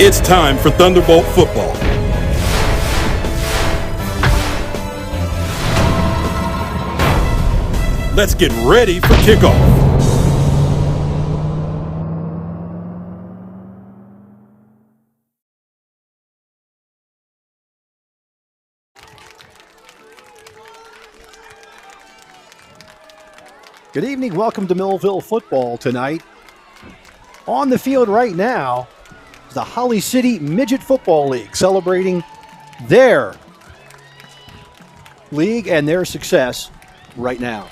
It's time for Thunderbolt football. Let's get ready for kickoff. Good evening. Welcome to Millville football tonight. On the field right now is the Holly City Midget Football League celebrating their league and their success right now.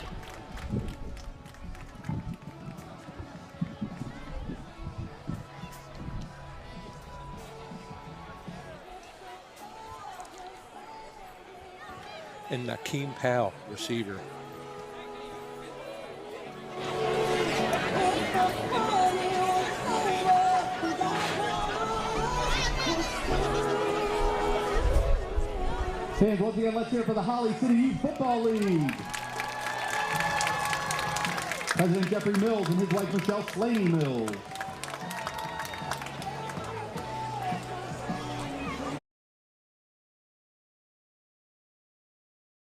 And Nakeem Powell, receiver. Fans, once again, let's hear for the Holly City Youth Football League. President Jeffrey Mills and his wife Michelle Slaney Mills.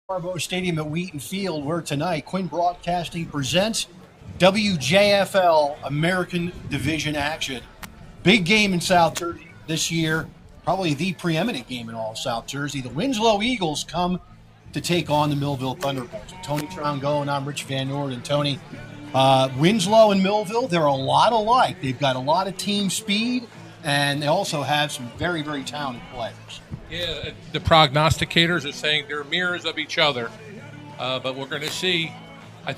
Barbose Stadium at Wheaton Field, where tonight Quinn Broadcasting presents WJFL American Division action. Big game in South Jersey this year. Probably the preeminent game in all of South Jersey. The Winslow Eagles come to take on the Millville Thunderbolts. Tony Trongo and I'm Rich Van Noord. And Tony, Winslow and Millville, they're a lot alike. They've got a lot of team speed, and they also have some very, very talented players. Yeah, the prognosticators are saying they're mirrors of each other, but we're going to see.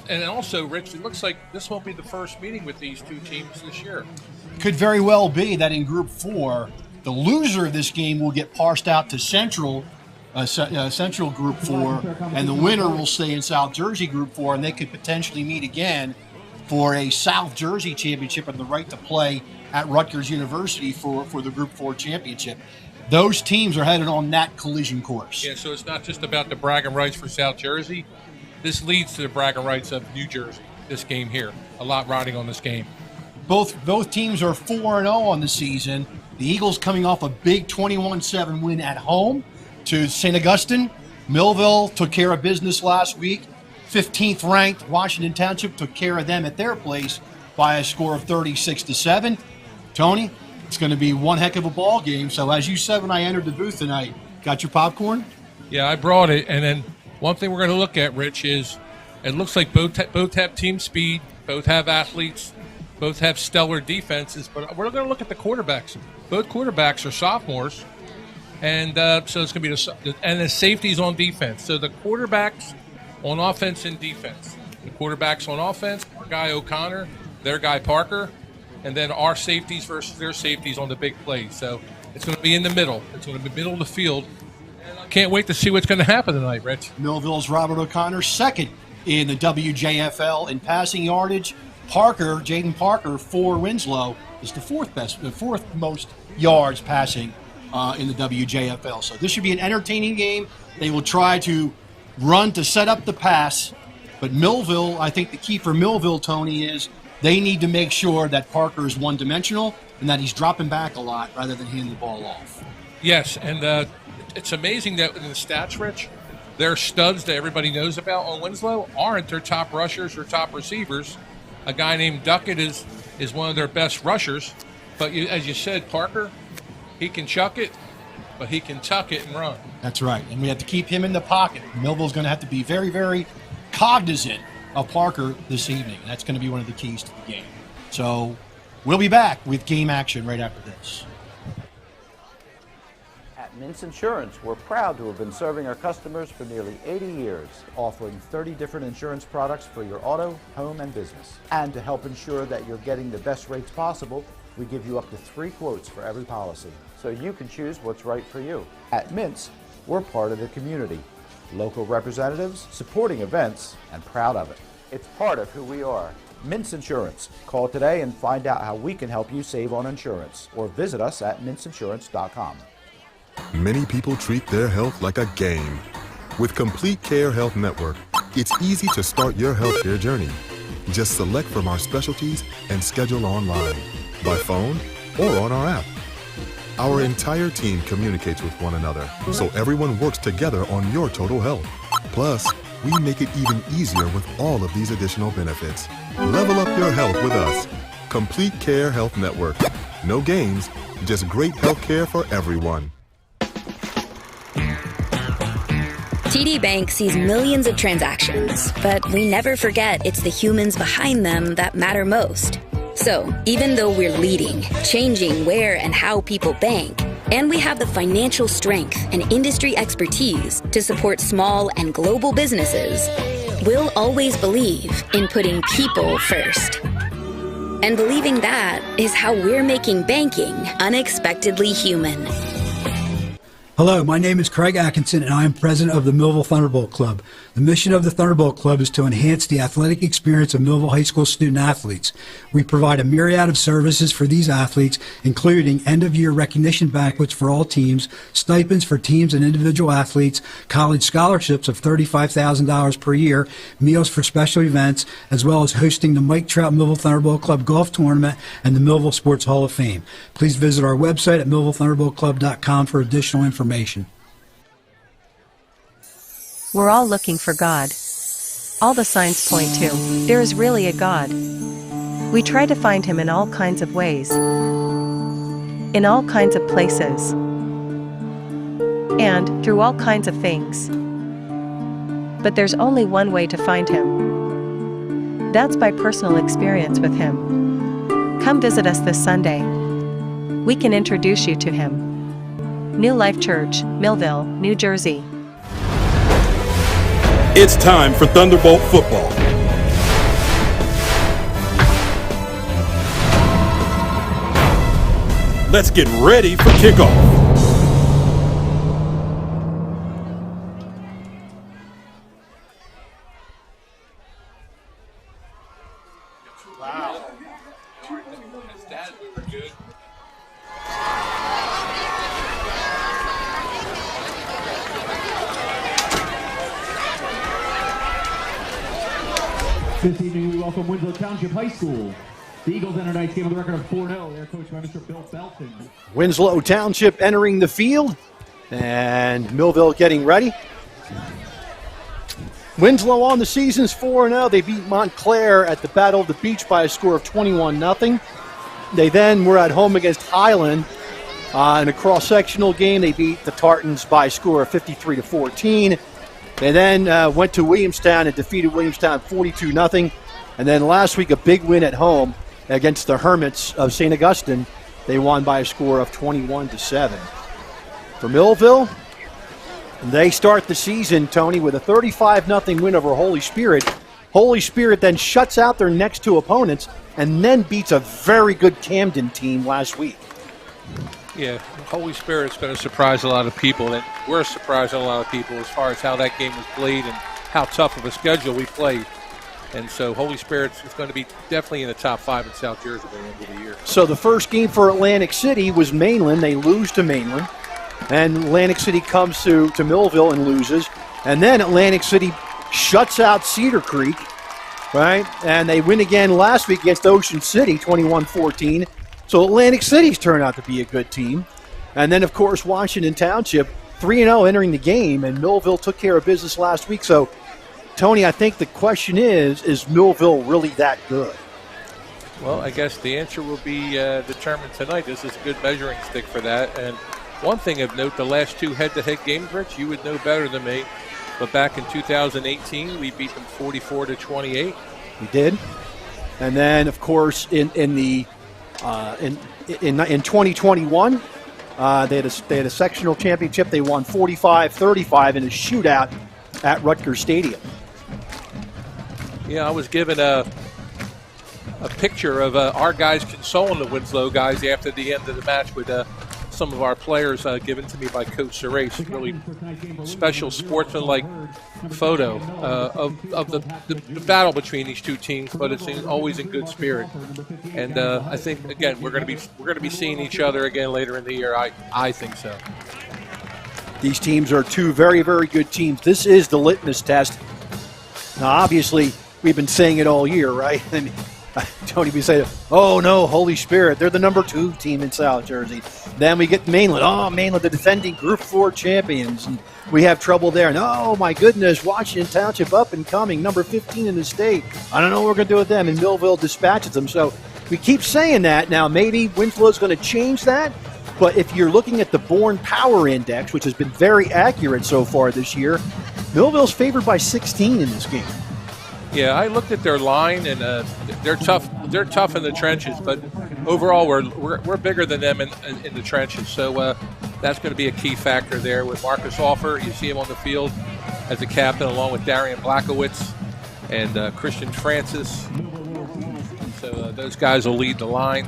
And also, Rich, it looks like this won't be the first meeting with these two teams this year. Could very well be that in Group 4, the loser of this game will get parsed out to Central Group 4, and the winner will stay in South Jersey Group 4, and they could potentially meet again for a South Jersey championship and the right to play at Rutgers University for the Group 4 championship. Those teams are headed on that collision course. Yeah, so it's not just about the bragging rights for South Jersey. This leads to the bragging rights of New Jersey, this game here. A lot riding on this game. Both teams are 4-0 on the season. The Eagles coming off a big 21-7 win at home to St. Augustine. Millville took care of business last week. 15th ranked Washington Township took care of them at their place by a score of 36-7. Tony, it's going to be one heck of a ball game. So as you said when I entered the booth tonight, got your popcorn? Yeah, I brought it. And then one thing we're going to look at, Rich, is it looks like both have team speed, both have athletes, both have stellar defenses, but we're going to look at the quarterbacks. Both quarterbacks are sophomores, and so it's going to be the safeties on defense. So the quarterbacks on offense and defense. The quarterbacks on offense, our guy O'Connor, their guy Parker, and then our safeties versus their safeties on the big plays. So it's going to be in the middle. It's going to be middle of the field. And I can't wait to see what's going to happen tonight, Rich. Millville's Robert O'Connor, second in the WJFL in passing yardage. Jaden Parker for Winslow is the fourth most yards passing in the WJFL. So this should be an entertaining game. They will try to run to set up the pass, but Millville, I think the key for Millville, Tony, is they need to make sure that Parker is one-dimensional and that he's dropping back a lot rather than handing the ball off. Yes, and it's amazing that in the stats, Rich, their studs that everybody knows about on Winslow aren't their top rushers or top receivers. A guy named Duckett is one of their best rushers. But as you said, Parker, he can chuck it, but he can tuck it and run. That's right. And we have to keep him in the pocket. Millville's going to have to be very, very cognizant of Parker this evening. And that's going to be one of the keys to the game. So we'll be back with game action right after this. At Mintz Insurance, we're proud to have been serving our customers for nearly 80 years, offering 30 different insurance products for your auto, home, and business. And to help ensure that you're getting the best rates possible, we give you up to 3 quotes for every policy, so you can choose what's right for you. At Mintz, we're part of the community. Local representatives, supporting events, and proud of it. It's part of who we are. Mintz Insurance. Call today and find out how we can help you save on insurance, or visit us at mintzinsurance.com. Many people treat their health like a game. With Complete Care Health Network, it's easy to start your healthcare journey. Just select from our specialties and schedule online, by phone, or on our app. Our entire team communicates with one another, so everyone works together on your total health. Plus, we make it even easier with all of these additional benefits. Level up your health with us. Complete Care Health Network. No games, just great health care for everyone. TD Bank sees millions of transactions, but we never forget it's the humans behind them that matter most. So, even though we're leading, changing where and how people bank, and we have the financial strength and industry expertise to support small and global businesses, we'll always believe in putting people first. And believing that is how we're making banking unexpectedly human. Hello, my name is Craig Atkinson, and I am president of the Millville Thunderbolt Club. The mission of the Thunderbolt Club is to enhance the athletic experience of Millville High School student athletes. We provide a myriad of services for these athletes, including end-of-year recognition banquets for all teams, stipends for teams and individual athletes, college scholarships of $35,000 per year, meals for special events, as well as hosting the Mike Trout Millville Thunderbolt Club Golf Tournament and the Millville Sports Hall of Fame. Please visit our website at millvillethunderboltclub.com for additional information. We're all looking for God. All the signs point to, there is really a God. We try to find him in all kinds of ways, in all kinds of places, and through all kinds of things. But there's only one way to find him. That's by personal experience with him. Come visit us this Sunday. We can introduce you to him. New Life Church, Millville, New Jersey. It's time for Thunderbolt football. Let's get ready for kickoff. Wow. His dad was good. This evening we welcome Winslow Township High School. The Eagles enter tonight's game with a record of 4-0. They're coached by Mr. Bill Belton. Winslow Township entering the field, and Millville getting ready. Winslow on the season's 4-0. They beat Montclair at the Battle of the Beach by a score of 21-0. They then were at home against Highland in a cross-sectional game. They beat the Tartans by a score of 53-14. They then went to Williamstown and defeated Williamstown 42-0. And then last week, a big win at home against the Hermits of St. Augustine. They won by a score of 21-7. For Millville, they start the season, Tony, with a 35-0 win over Holy Spirit. Holy Spirit then shuts out their next two opponents and then beats a very good Camden team last week. Yeah, Holy Spirit's going to surprise a lot of people, and we're surprising a lot of people as far as how that game was played and how tough of a schedule we played. And so Holy Spirit is going to be definitely in the top 5 in South Jersey by the end of the year. So the first game for Atlantic City was Mainland. They lose to Mainland. And Atlantic City comes to Millville and loses. And then Atlantic City shuts out Cedar Creek, right? And they win again last week against Ocean City, 21-14. So Atlantic City's turned out to be a good team. And then, of course, Washington Township, 3-0 entering the game, and Millville took care of business last week. So, Tony, I think the question is Millville really that good? Well, I guess the answer will be determined tonight. This is a good measuring stick for that. And one thing of note, the last two head-to-head games, Rich, you would know better than me, but back in 2018, we beat them 44-28. We did. And then, of course, in 2021, they had a sectional championship. They won 45-35 in a shootout at Rutgers Stadium. Yeah, I was given a picture of our guys consoling the Winslow guys after the end of the match with some of our players given to me by Coach Serace. Really special sportsmanlike photo of the battle between these two teams, but it's always in good spirit. And I think again we're going to be seeing each other again later in the year. I think so. These teams are two very, very good teams. This is the litmus test. Now, obviously, we've been saying it all year, right? I mean, Tony, we say, oh no, Holy Spirit, they're the number 2 team in South Jersey. Then we get Mainland. Oh, Mainland, the defending Group 4 champions. And we have trouble there. And oh, my goodness, Washington Township up and coming, number 15 in the state. I don't know what we're going to do with them. And Millville dispatches them. So we keep saying that. Now, maybe Winslow's going to change that. But if you're looking at the Born Power Index, which has been very accurate so far this year, Millville's favored by 16 in this game. Yeah, I looked at their line, and they're tough. They're tough in the trenches, but overall, we're bigger than them in the trenches. So that's going to be a key factor there with Marcus Offer. You see him on the field as a captain, along with Darian Blackowitz and Christian Francis. So those guys will lead the line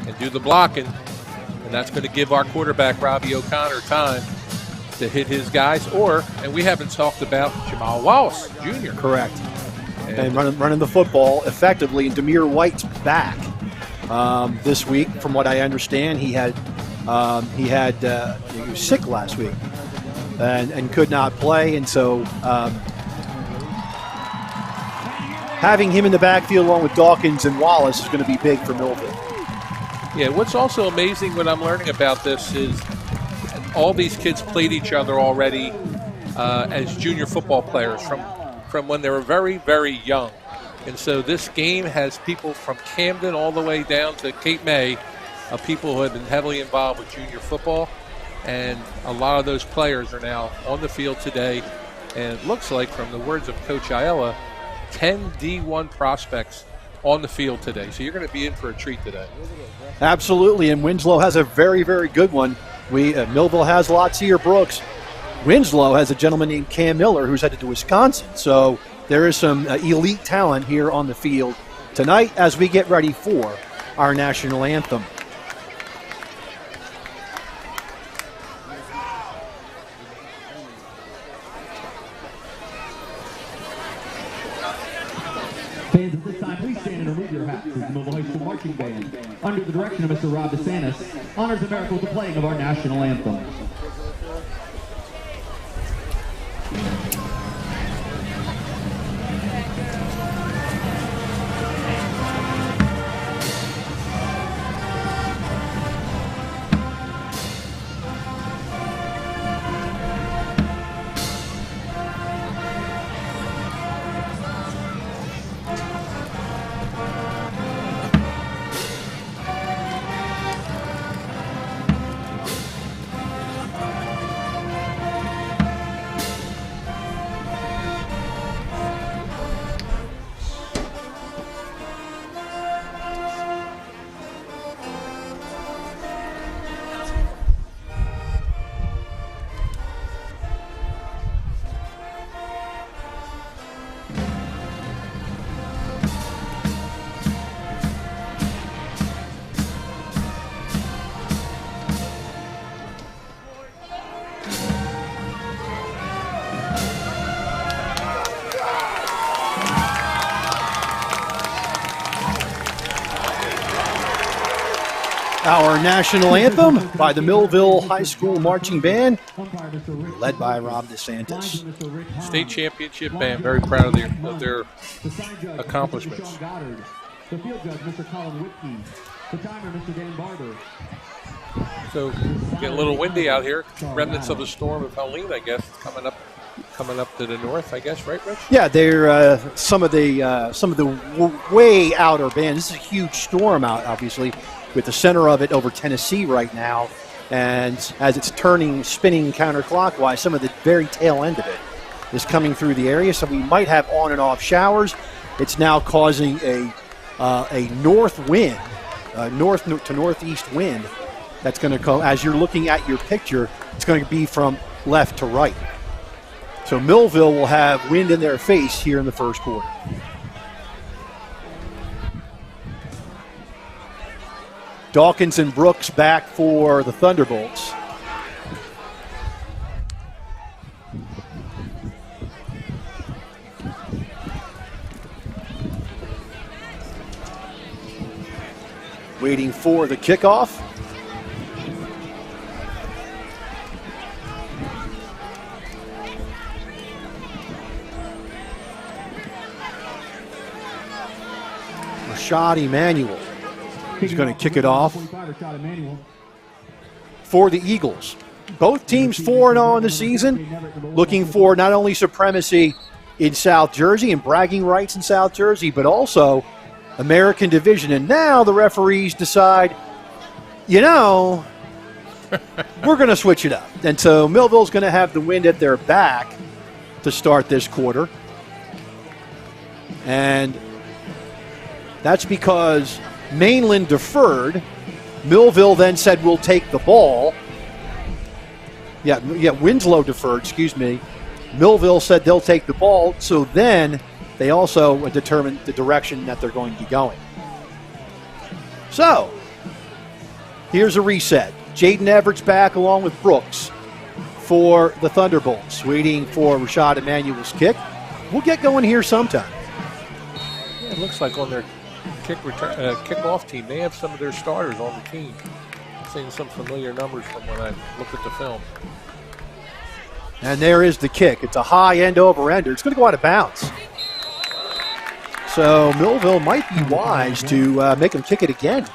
and do the blocking, and that's going to give our quarterback Robbie O'Connor time to hit his guys. And we haven't talked about Jamal Wallace Jr. Correct. And running the football effectively. And Demir White's back this week, from what I understand. He was sick last week and could not play, and so having him in the backfield along with Dawkins and Wallace is going to be big for Millville. Yeah, what's also amazing when I'm learning about this is all these kids played each other already as junior football players from when they were very, very young. And so this game has people from Camden all the way down to Cape May, people who have been heavily involved with junior football. And a lot of those players are now on the field today. And it looks like, from the words of Coach Ayala, 10 D1 prospects on the field today. So you're going to be in for a treat today. Absolutely, and Winslow has a very, very good one. Millville has Lotzier Brooks. Winslow has a gentleman named Cam Miller who's headed to Wisconsin. So there is some elite talent here on the field tonight as we get ready for our national anthem. Fans, at this time, please stand and remove your hats as the Millville High School Marching Band, under the direction of Mr. Rob DeSantis, honors America with the playing of our national anthem. Our national anthem by the Millville High School Marching Band, led by Rob DeSantis. State championship band, very proud of their accomplishments. The field judge, Mr. Colin Whitney. The timer, Mr. Dan Barber. So getting a little windy out here. Remnants of the storm of Helene, I guess, coming up to the north, I guess, right, Rich? Yeah, they're some of the way outer bands. This is a huge storm out, obviously, with the center of it over Tennessee right now, and as it's spinning counterclockwise, some of the very tail end of it is coming through the area. So we might have on and off showers. It's now causing a north wind, north to northeast wind. That's going to come as you're looking at your picture. It's going to be from left to right. So Millville will have wind in their face here in the first quarter. Dawkins and Brooks back for the Thunderbolts. Waiting for the kickoff. Rashad Emanuel. He's going to kick it off. for the Eagles. Both teams 4-0 in the season, looking for not only supremacy in South Jersey and bragging rights in South Jersey, but also American Division. And now the referees decide, we're going to switch it up. And so Millville's going to have the wind at their back to start this quarter. And that's because Mainland deferred. Millville then said, we'll take the ball. Winslow deferred, Millville said they'll take the ball, so then they also determined the direction that they're going to be going. So, here's a reset. Jaden Everett's back along with Brooks for the Thunderbolts, waiting for Rashad Emanuel's kick. We'll get going here sometime. Yeah, it looks like on their kickoff team, they have some of their starters on the team. Seeing some familiar numbers from when I looked at the film. And there is the kick. It's a high end-over-ender. It's going to go out of bounds. So Millville might be wise to make him kick it again.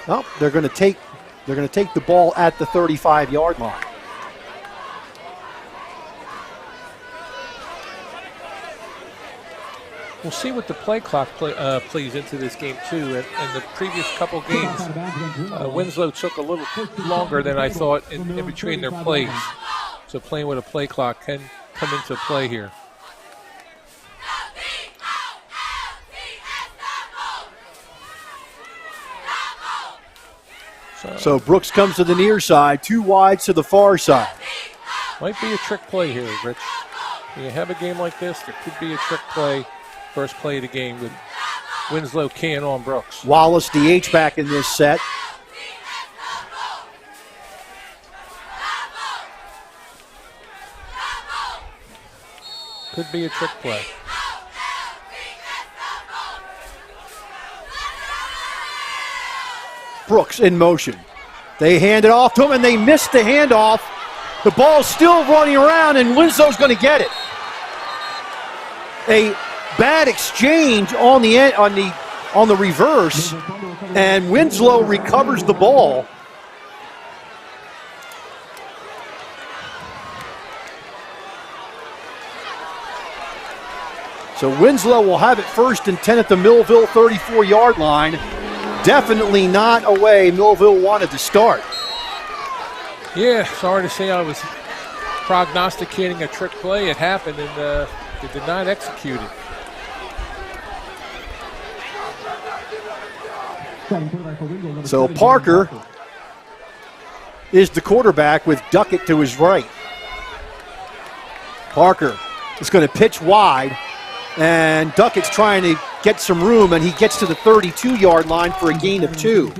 Oh, they're going to take the ball at the 35-yard line. We'll see what the play clock plays into this game, too. In the previous couple games, Winslow took a little longer than I thought in between their plays. So playing with a play clock can come into play here. So Brooks comes to the near side, 2 wide to the far side. Might be a trick play here, Rich. When you have a game like this, there could be a trick play. First play of the game with Winslow keying on Brooks. Wallace, the H-back in this set. Could be a trick play. Brooks in motion. They hand it off to him, and they missed the handoff. The ball's still running around, and Winslow's going to get it. A bad exchange on the reverse, and Winslow recovers the ball. So Winslow will have it 1st and 10 at the Millville 34-yard line. Definitely not a way Millville wanted to start. Yeah, sorry to say I was prognosticating a trick play. It happened, and they did not execute it. So Parker is the quarterback with Duckett to his right. Parker is going to pitch wide, and Duckett's trying to get some room, and he gets to the 32-yard line for a gain of 2.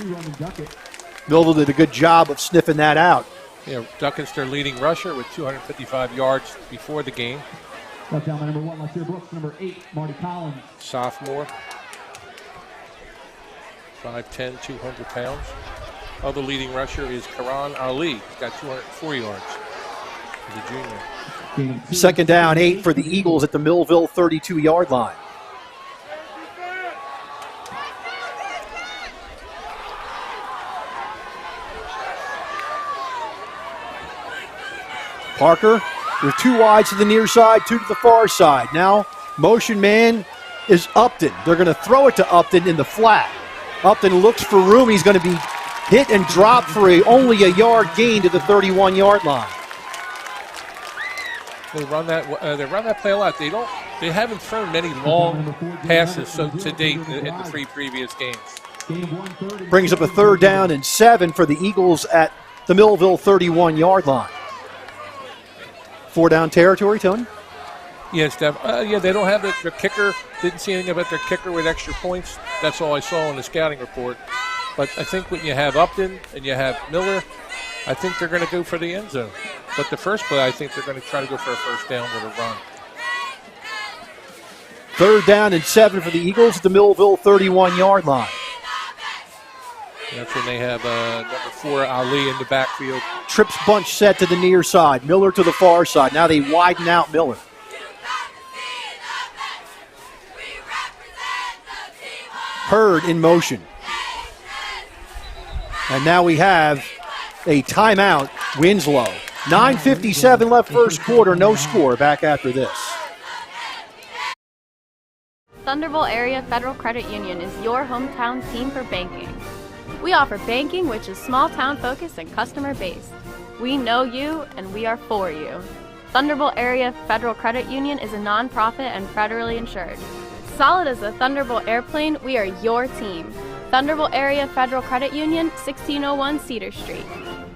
Millville did a good job of sniffing that out. Yeah, Duckett's their leading rusher with 255 yards before the game. Touchdown number 1, Lotzier Brooks, number 8, Marty Collins. Sophomore. 5'10", 200 pounds. Other leading rusher is Karan Ali. He's got 204 yards. He's a junior. 2nd down, 8 for the Eagles at the Millville 32-yard line. Parker with 2 wide to the near side, 2 to the far side. Now, motion man is Upton. They're going to throw it to Upton in the flat. Upton looks for room. He's going to be hit and dropped for only a yard gain to the 31-yard line. They run that play a lot. They haven't thrown many long passes to date in the 3 previous games. Brings up a 3rd down and 7 for the Eagles at the Millville 31-yard line. 4 down territory, Tony? Yes, Dev. They don't have their kicker. Didn't see anything about their kicker with extra points. That's all I saw in the scouting report. But I think when you have Upton and you have Miller, I think they're going to go for the end zone. But the first play, I think they're going to try to go for a 1st down with a run. 3rd down and 7 for the Eagles at the Millville 31-yard line. That's when they have number 4, Ali, in the backfield. Trips bunch set to the near side. Miller to the far side. Now they widen out Miller. Hurd in motion. And now we have a timeout, Winslow. 9:57 left first quarter, no score. Back after this. Thunderbolt Area Federal Credit Union is your hometown team for banking. We offer banking which is small town focused and customer based. We know you and we are for you. Thunderbolt Area Federal Credit Union is a nonprofit and federally insured. Solid as a Thunderbolt airplane, we are your team. Thunderbolt Area Federal Credit Union, 1601 Cedar Street.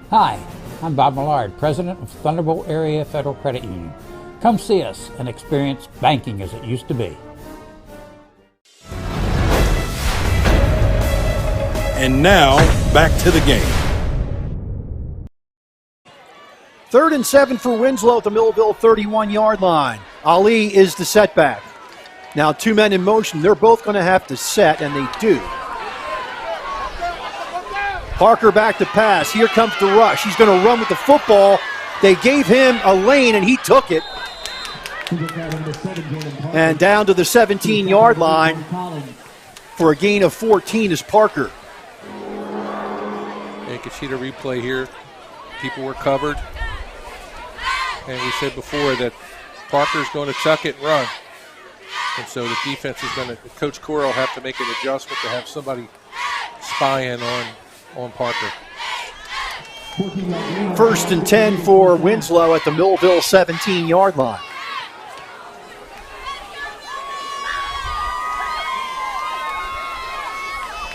Hi, I'm Bob Millard, President of Thunderbolt Area Federal Credit Union. Come see us and experience banking as it used to be. And now, back to the game. 3rd and 7 for Winslow at the Millville 31-yard line. Ali is the setback. Now 2 men in motion. They're both going to have to set, and they do. Parker back to pass. Here comes the rush. He's going to run with the football. They gave him a lane, and he took it. And down to the 17-yard line for a gain of 14 is Parker. You can see the replay here. People were covered. And we said before that Parker's going to chuck it and run. And so the defense is going to, Coach Cora will have to make an adjustment to have somebody spying on Parker. 1st and 10 for Winslow at the Millville 17-yard line.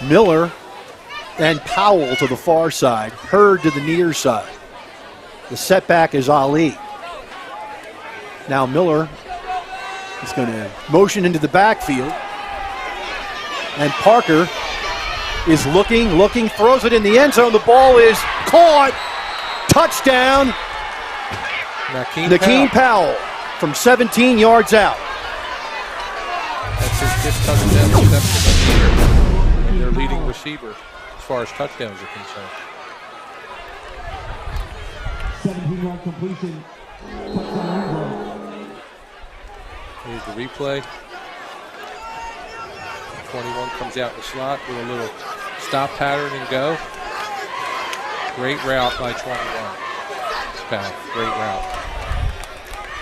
Miller and Powell to the far side. Hurd to the near side. The setback is Ali. Now Miller is going to motion into the backfield. And Parker is looking, throws it in the end zone. The ball is caught. Touchdown. Nakeem Powell from 17 yards out. That's his fifth touchdown reception of the year. And their leading receiver as far as touchdowns are concerned. 17-yard completion. Here's the replay. 21 comes out in the slot with a little stop pattern and go. Great route by 21. Great route.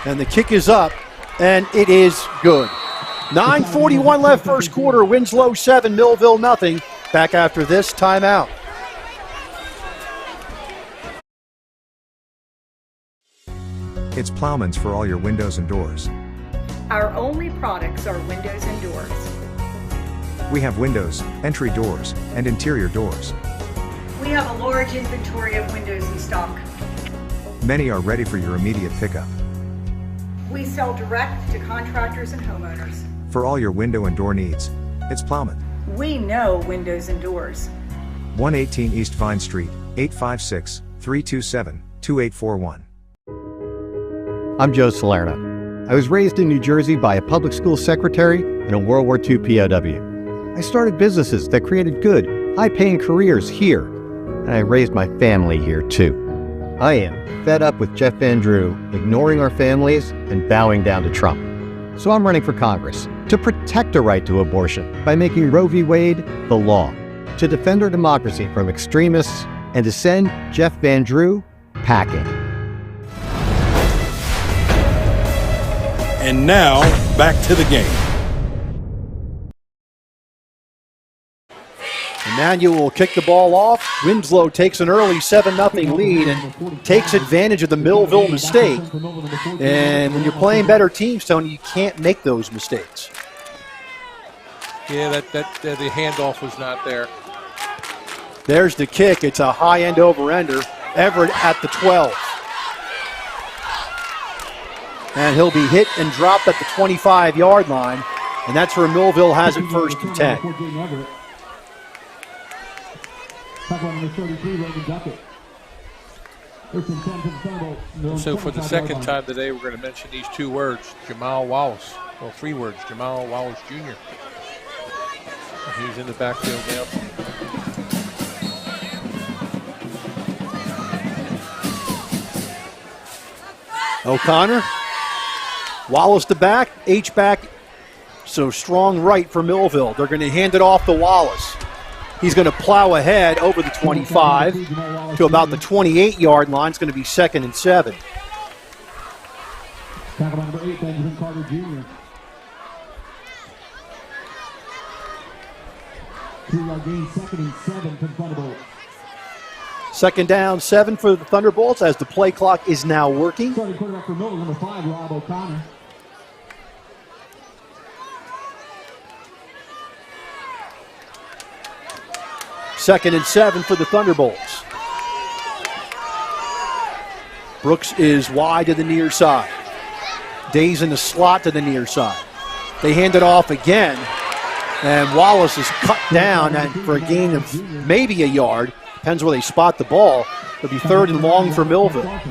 And the kick is up, and it is good. 9:41 left first quarter. Winslow 7, Millville nothing. Back after this timeout. It's Plowman's for all your windows and doors. Our only products are windows and doors. We have windows, entry doors, and interior doors. We have a large inventory of windows in stock. Many are ready for your immediate pickup. We sell direct to contractors and homeowners. For all your window and door needs, it's Plowman. We know windows and doors. 118 East Vine Street, 856-327-2841. I'm Joe Salerno. I was raised in New Jersey by a public school secretary and a World War II POW. I started businesses that created good, high-paying careers here, and I raised my family here too. I am fed up with Jeff Van Drew ignoring our families and bowing down to Trump. So I'm running for Congress to protect the right to abortion by making Roe v. Wade the law, to defend our democracy from extremists, and to send Jeff Van Drew packing. And now, back to the game. Emmanuel will kick the ball off. Winslow takes an early 7-0 lead and takes advantage of the Millville mistake. And when you're playing better teams, Tony, you can't make those mistakes. Yeah, the handoff was not there. There's the kick. It's a high-end over-ender. Everett at the 12. And he'll be hit and dropped at the 25-yard line. And that's where Millville has it 1st and 10. So for the second time today, we're going to mention these two words, Jamal Wallace. Well, 3 words, Jamal Wallace Jr. He's in the backfield now. O'Connor. Wallace the back, H-back So strong right for Millville. They're going to hand it off to Wallace. He's going to plow ahead over the 25 to about the 28-yard line. It's going to be 2nd and 7. Tackle number 8, Benjamin Carter Jr. 3-yard gain, 2nd and 7 for the Thunderbolts. 2nd down, 7 for the Thunderbolts as the play clock is now working. Starting quarterback for Millville, number 5, Rob O'Connor. Second and 7 for the Thunderbolts. Brooks is wide to the near side. Days in the slot to the near side. They hand it off again, and Wallace is cut down and for a gain of maybe a yard. Depends where they spot the ball. It'll be 3rd and long for Millville.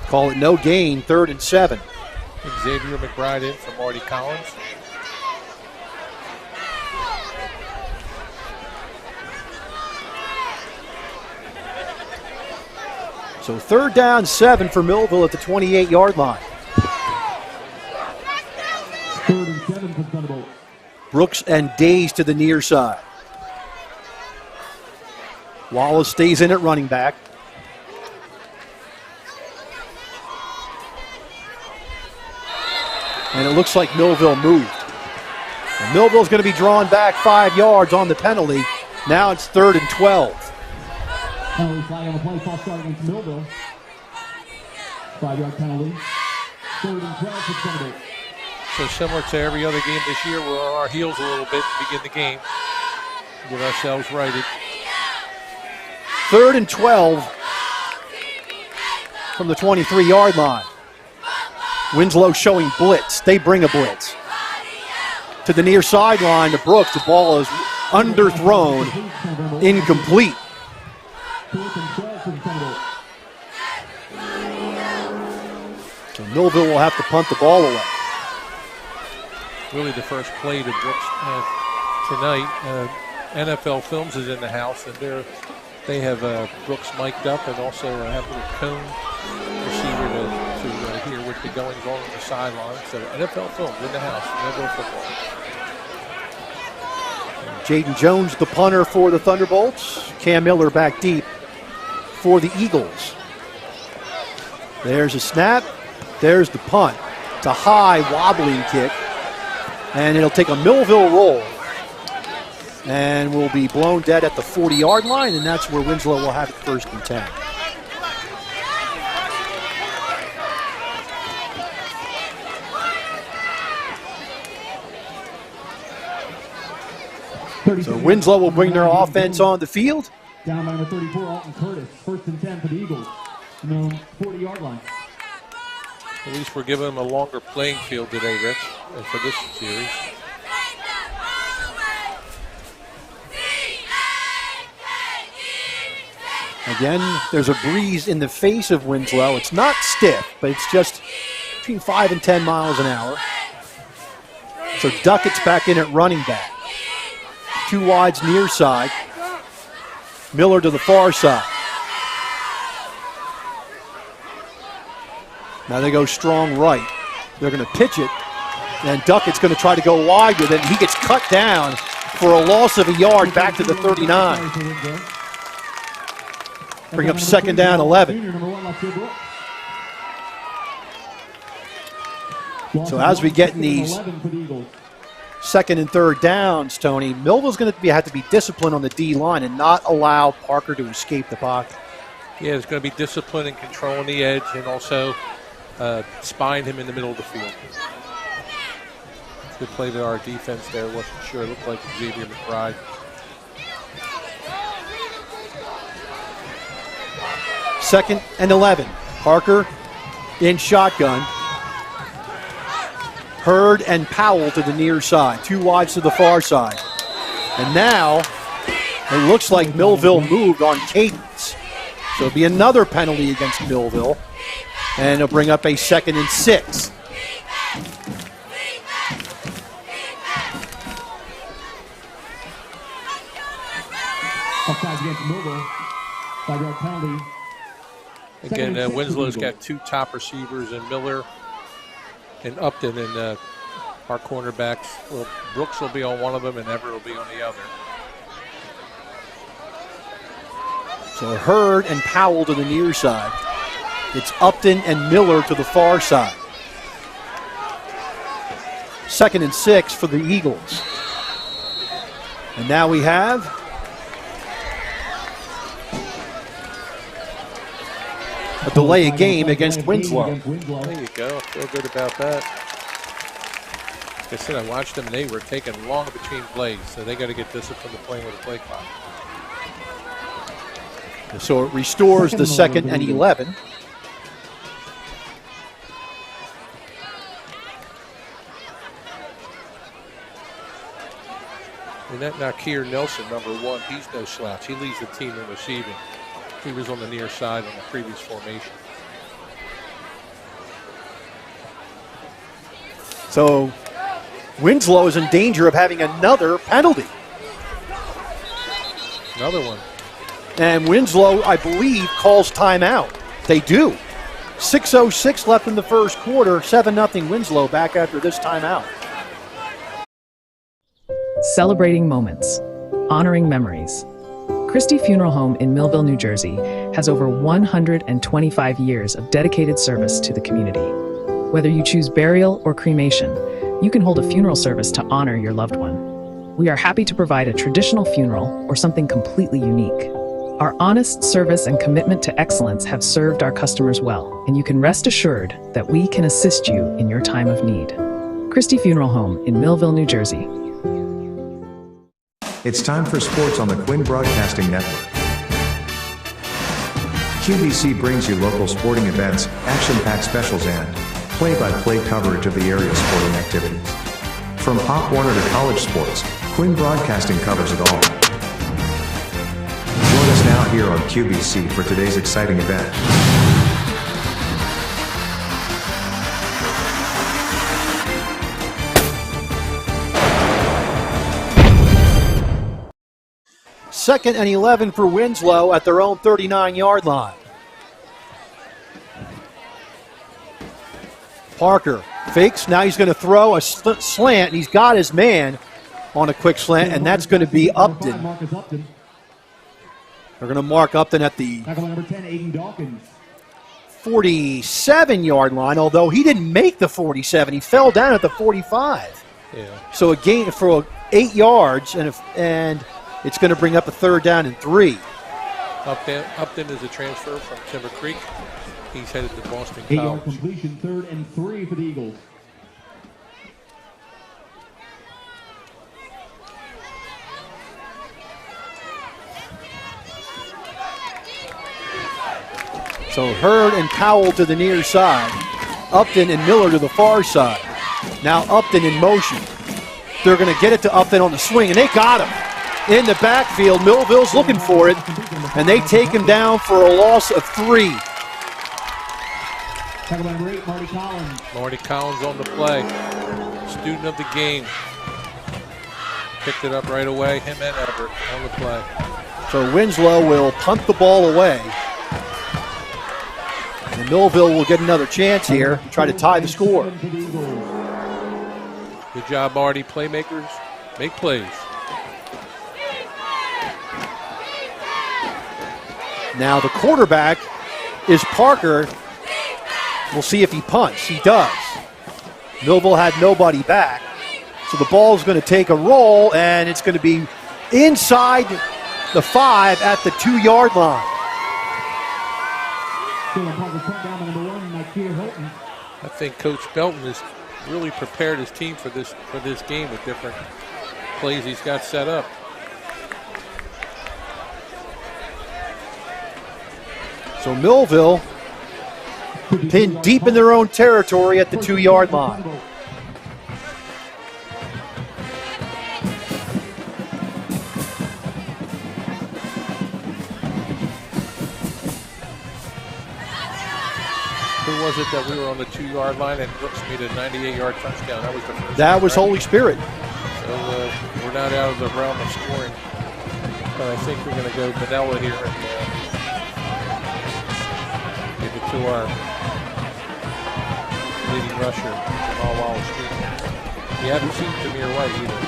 Call it no gain, 3rd and 7. Xavier McBride in for Marty Collins. So 3rd down, 7 for Millville at the 28-yard line. 3rd and 7 for Thunderbolts. Brooks and Days to the near side. Wallace stays in at running back. And it looks like Millville moved. And Millville's going to be drawn back 5 yards on the penalty. Now it's 3rd and 12. Penalty flag on the play, false start against Millville. 5-yard penalty. 3rd and 12 for Thunderbolts. So similar to every other game this year, we're on our heels a little bit to begin the game. Get ourselves righted. 3rd and 12 from the 23-yard line. Winslow showing blitz. They bring a blitz. To the near sideline to Brooks. The ball is underthrown, incomplete. 4th and 12 for the Thunderbolts. So Millville will have to punt the ball away. Really the first play to Brooks tonight. NFL Films is in the house, and they have Brooks mic'd up and also have a little cone receiver to hear what the goings on the sideline. So NFL Films in the house, Millville football. Jaden Jones, the punter for the Thunderbolts. Cam Miller back deep for the Eagles. There's a snap. There's the punt. It's a high, wobbling kick. And it'll take a Millville roll. And will be blown dead at the 40-yard line, and that's where Winslow will have it 1st and 10. So Winslow will bring their offense on the field. Down by number 34, Alton Curtis. 1st and 10 for the Eagles. 40-yard line. At least we're giving them a longer playing field today, Rich, for this series. Again, there's a breeze in the face of Winslow. It's not stiff, but it's just between 5 and 10 miles an hour. So Duckett's back in at running back. 2 wides near side. Miller to the far side. Now they go strong right. They're going to pitch it, and Duckett's going to try to go wide with it. He gets cut down for a loss of a yard back to the 39. Bring up 2nd down, 11. So as we get in these 2nd and 3rd downs, Tony, Millville's going to have to be disciplined on the D line and not allow Parker to escape the pocket. Yeah, there's going to be discipline and controlling the edge, and also spying him in the middle of the field. Good play to our defense there. Wasn't sure. It looked like Xavier McBride. Second and 11. Parker in shotgun. Hurd and Powell to the near side. 2 wides to the far side. And now it looks like Millville moved on cadence. So it'll be another penalty against Millville. And it'll bring up a 2nd and 6. Offside against Millville. 5-yard penalty. Again, Winslow's got 2 top receivers, and Miller and Upton, and our cornerbacks. Well, Brooks will be on one of them, and Everett will be on the other. So Hurd and Powell to the near side. It's Upton and Miller to the far side. 2nd and 6 for the Eagles. And now we have a delay of game against Winslow. There you go. I feel good about that. Like I said, I watched them, and they were taking long between plays, so they got to get disciplined to playing with the play clock. So it restores the 2nd and 11. And that Nakir Nelson, number 1, he's no slouch. He leads the team in receiving. He was on the near side on the previous formation. So Winslow is in danger of having another penalty. Another one. And Winslow, I believe, calls timeout. They do. 6:06 left in the first quarter. 7-0 Winslow back after this timeout. Celebrating moments, honoring memories. Christie Funeral Home in Millville, New Jersey has over 125 years of dedicated service to the community. Whether you choose burial or cremation, you can hold a funeral service to honor your loved one. We are happy to provide a traditional funeral or something completely unique. Our honest service and commitment to excellence have served our customers well, and you can rest assured that we can assist you in your time of need. Christie Funeral Home in Millville, New Jersey. It's time for sports on the Quinn Broadcasting Network. QBC brings you local sporting events, action-packed specials, and play-by-play coverage of the area sporting activities. From Pop Warner to college sports, Quinn Broadcasting covers it all. Join us now here on QBC for today's exciting event. Second and 11 for Winslow at their own 39-yard line. Parker fakes. Now he's going to throw a slant, and he's got his man on a quick slant, and that's going to be Upton. They're going to mark Upton at the 47-yard line, although he didn't make the 47. He fell down at the 45. Yeah. So a gain for 8 yards, and it's going to bring up a 3rd down and 3. Upton is a transfer from Timber Creek. He's headed to Boston 8-yard College. completion, 3rd and 3 for the Eagles. So Hurd and Powell to the near side. Upton and Miller to the far side. Now Upton in motion. They're going to get it to Upton on the swing, and they got him. In the backfield, Millville's looking for it, and they take him down for a loss of 3. Marty Collins on the play. Student of the game. Picked it up right away, him and Everett on the play. So Winslow will punt the ball away. And Millville will get another chance here to try to tie the score. Good job, Marty. Playmakers, make plays. Now the quarterback is Parker. We'll see if he punts. He does. Millville had nobody back. So the ball is going to take a roll, and it's going to be inside the 5 at the 2-yard line. I think Coach Belton has really prepared his team for this game with different plays he's got set up. So Millville pinned deep in their own territory at the 2-yard line. Who was it that we were on the 2-yard line and Brooks made a 98-yard touchdown? That was the first. That was right? Holy Spirit. So we're not out of the realm of scoring. But I think we're going to go vanilla here and give it to our leading rusher from all Wallace Jr. We haven't seen Premier White either.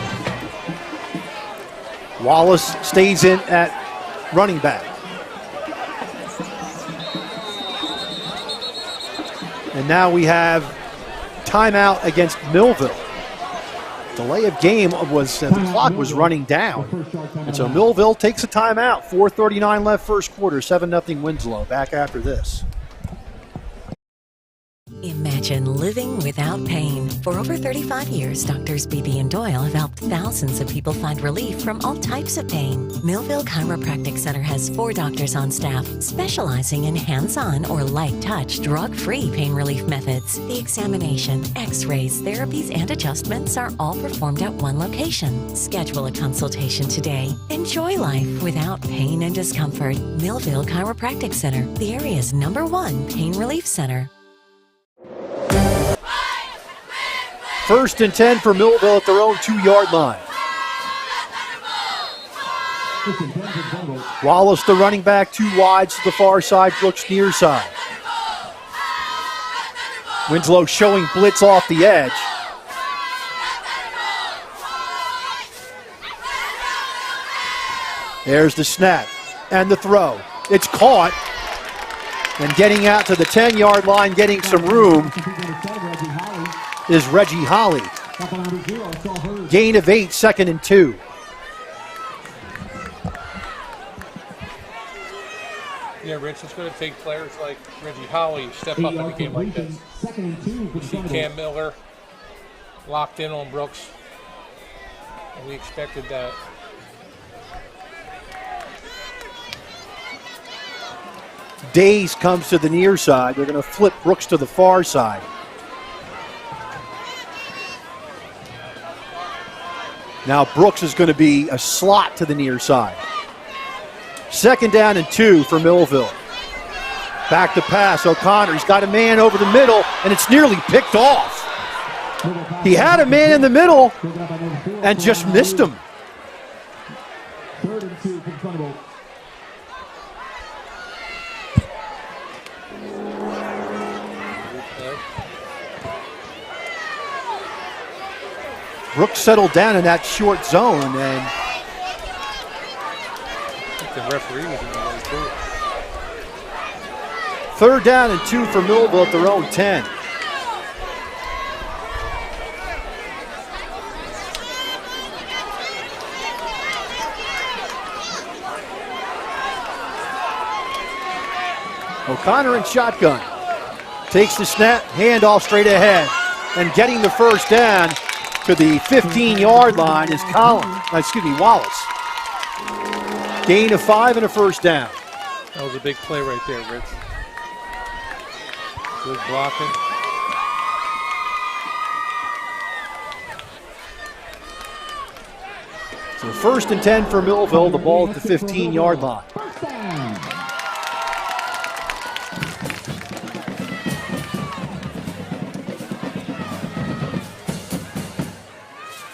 Wallace stays in at running back. And now we have timeout against Millville. Delay of game was, the clock was running down. And so Millville takes a timeout. 4:39 left first quarter, 7-0 Winslow. Back after this. Imagine living without pain. For over 35 years, Doctors Beebe and Doyle have helped thousands of people find relief from all types of pain. Millville Chiropractic Center has 4 doctors on staff specializing in hands-on or light-touch, drug-free pain relief methods. The examination, x-rays, therapies, and adjustments are all performed at one location. Schedule a consultation today. Enjoy life without pain and discomfort. Millville Chiropractic Center, the area's #1 pain relief center. 1st and 10 for Millville at their own 2-yard line. Wallace, the running back, 2 wides to the far side, Brooks near side. Winslow showing blitz off the edge. There's the snap and the throw. It's caught. And getting out to the 10-yard line, getting some room, is Reggie Holly. Gain of 8, 2nd and 2. Yeah, Rich, it's going to take players like Reggie Holly to step up in a game like this. We see Cam Miller locked in on Brooks, and we expected that. Days comes to the near side. They're going to flip Brooks to the far side. Now Brooks is going to be a slot to the near side. 2nd down and 2 for Millville. Back to pass. O'Connor, he's got a man over the middle, and it's nearly picked off. He had a man in the middle and just missed him. 3rd and 2 from Thunderbolt. Brooks settled down in that short zone, and the referee was in the way too. 3rd down and 2 for Millville at their own 10. O'Connor in shotgun. Takes the snap, handoff straight ahead. And getting the 1st down to the 15-yard line is Wallace. Gain of 5 and a 1st down. That was a big play right there, Rich. Good blocking. So 1st and 10 for Millville, the ball at the 15-yard line.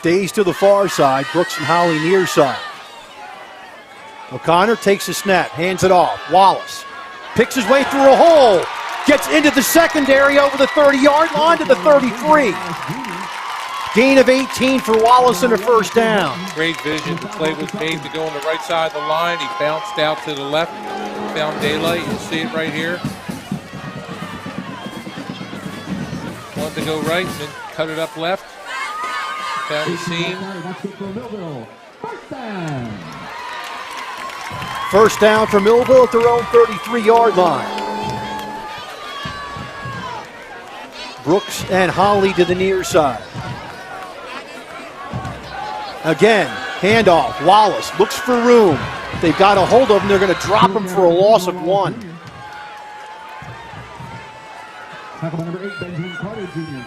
Days to the far side, Brooks and Holly near side. O'Connor takes a snap, hands it off. Wallace picks his way through a hole, gets into the secondary over the 30-yard line to the 33. Gain of 18 for Wallace and a 1st down. Great vision. The play was made to go on the right side of the line. He bounced out to the left, found daylight. You see it right here. Wanted to go right and then cut it up left. Found the seam. 1st down for Millville at their own 33-yard line. Brooks and Holly to the near side. Again, handoff. Wallace looks for room. They've got a hold of him. They're going to drop him for a loss of 1. Tackle number 8, Benjamin Carter Jr.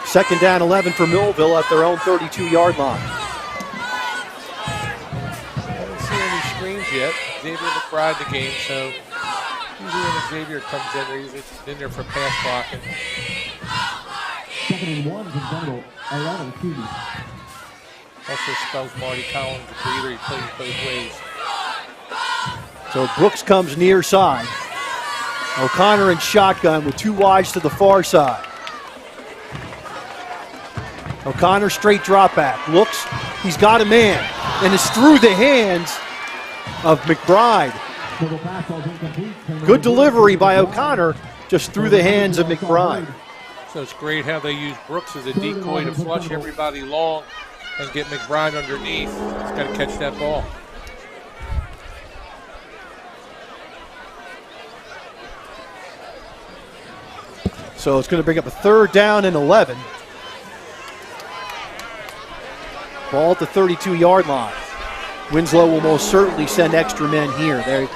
Second down 11 for Millville at their own 32-yard line. I haven't seen any screens yet. Xavier McBride the game, so usually when Xavier comes in, they're usually in there for pass blocking. 2nd and 1 from Thunderbolt. 11 QB. Also spells Marty Collins a breather. He plays both ways. So Brooks comes near side. O'Connor in shotgun with 2 wides to the far side. O'Connor straight drop back. Looks, he's got a man. And it's through the hands of McBride. Good delivery by O'Connor, just through the hands of McBride. So it's great how they use Brooks as a decoy to flush everybody long and get McBride underneath. He's got to catch that ball. So it's going to bring up a 3rd down and 11. Ball at the 32-yard line. Winslow will most certainly send extra men here.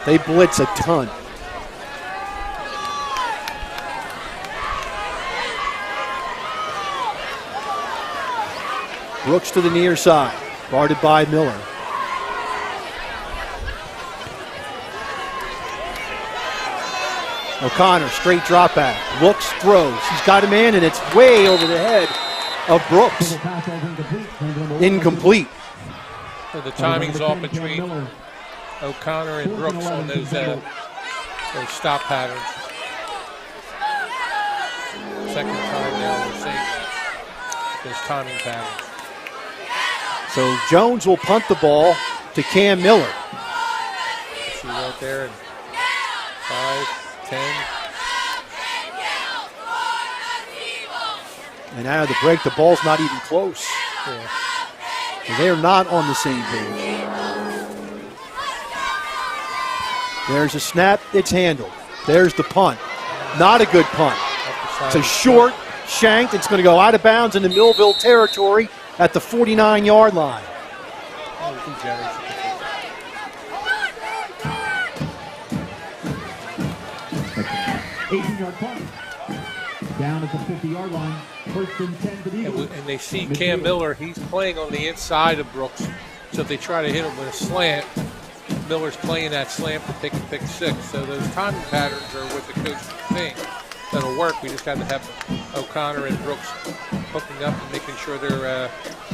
They blitz a ton. Brooks to the near side, guarded by Miller. O'Connor, straight drop back, looks, throws. He's got a man, and it's way over the head of Brooks. Incomplete. So the timing's off between O'Connor and Brooks on those stop patterns. Second time now we're seeing those timing patterns. So Jones will punt the ball to Cam Miller. See right there. 5, 10. And out of the break, the ball's not even close. Yeah. They're not on the same page. There's a snap, it's handled. There's the punt. Not a good punt. It's a short, shanked. It's going to go out of bounds into Millville territory at the 49-yard line. 18-yard punt. Down at the 50-yard line. 1st and 10 for the Eagles. And they see Cam Miller. He's playing on the inside of Brooks. So if they try to hit him with a slant, Miller's playing that slant for pick 6. So those timing patterns are what the coach thinks. That'll work. We just got to have O'Connor and Brooks hooking up and making sure they're,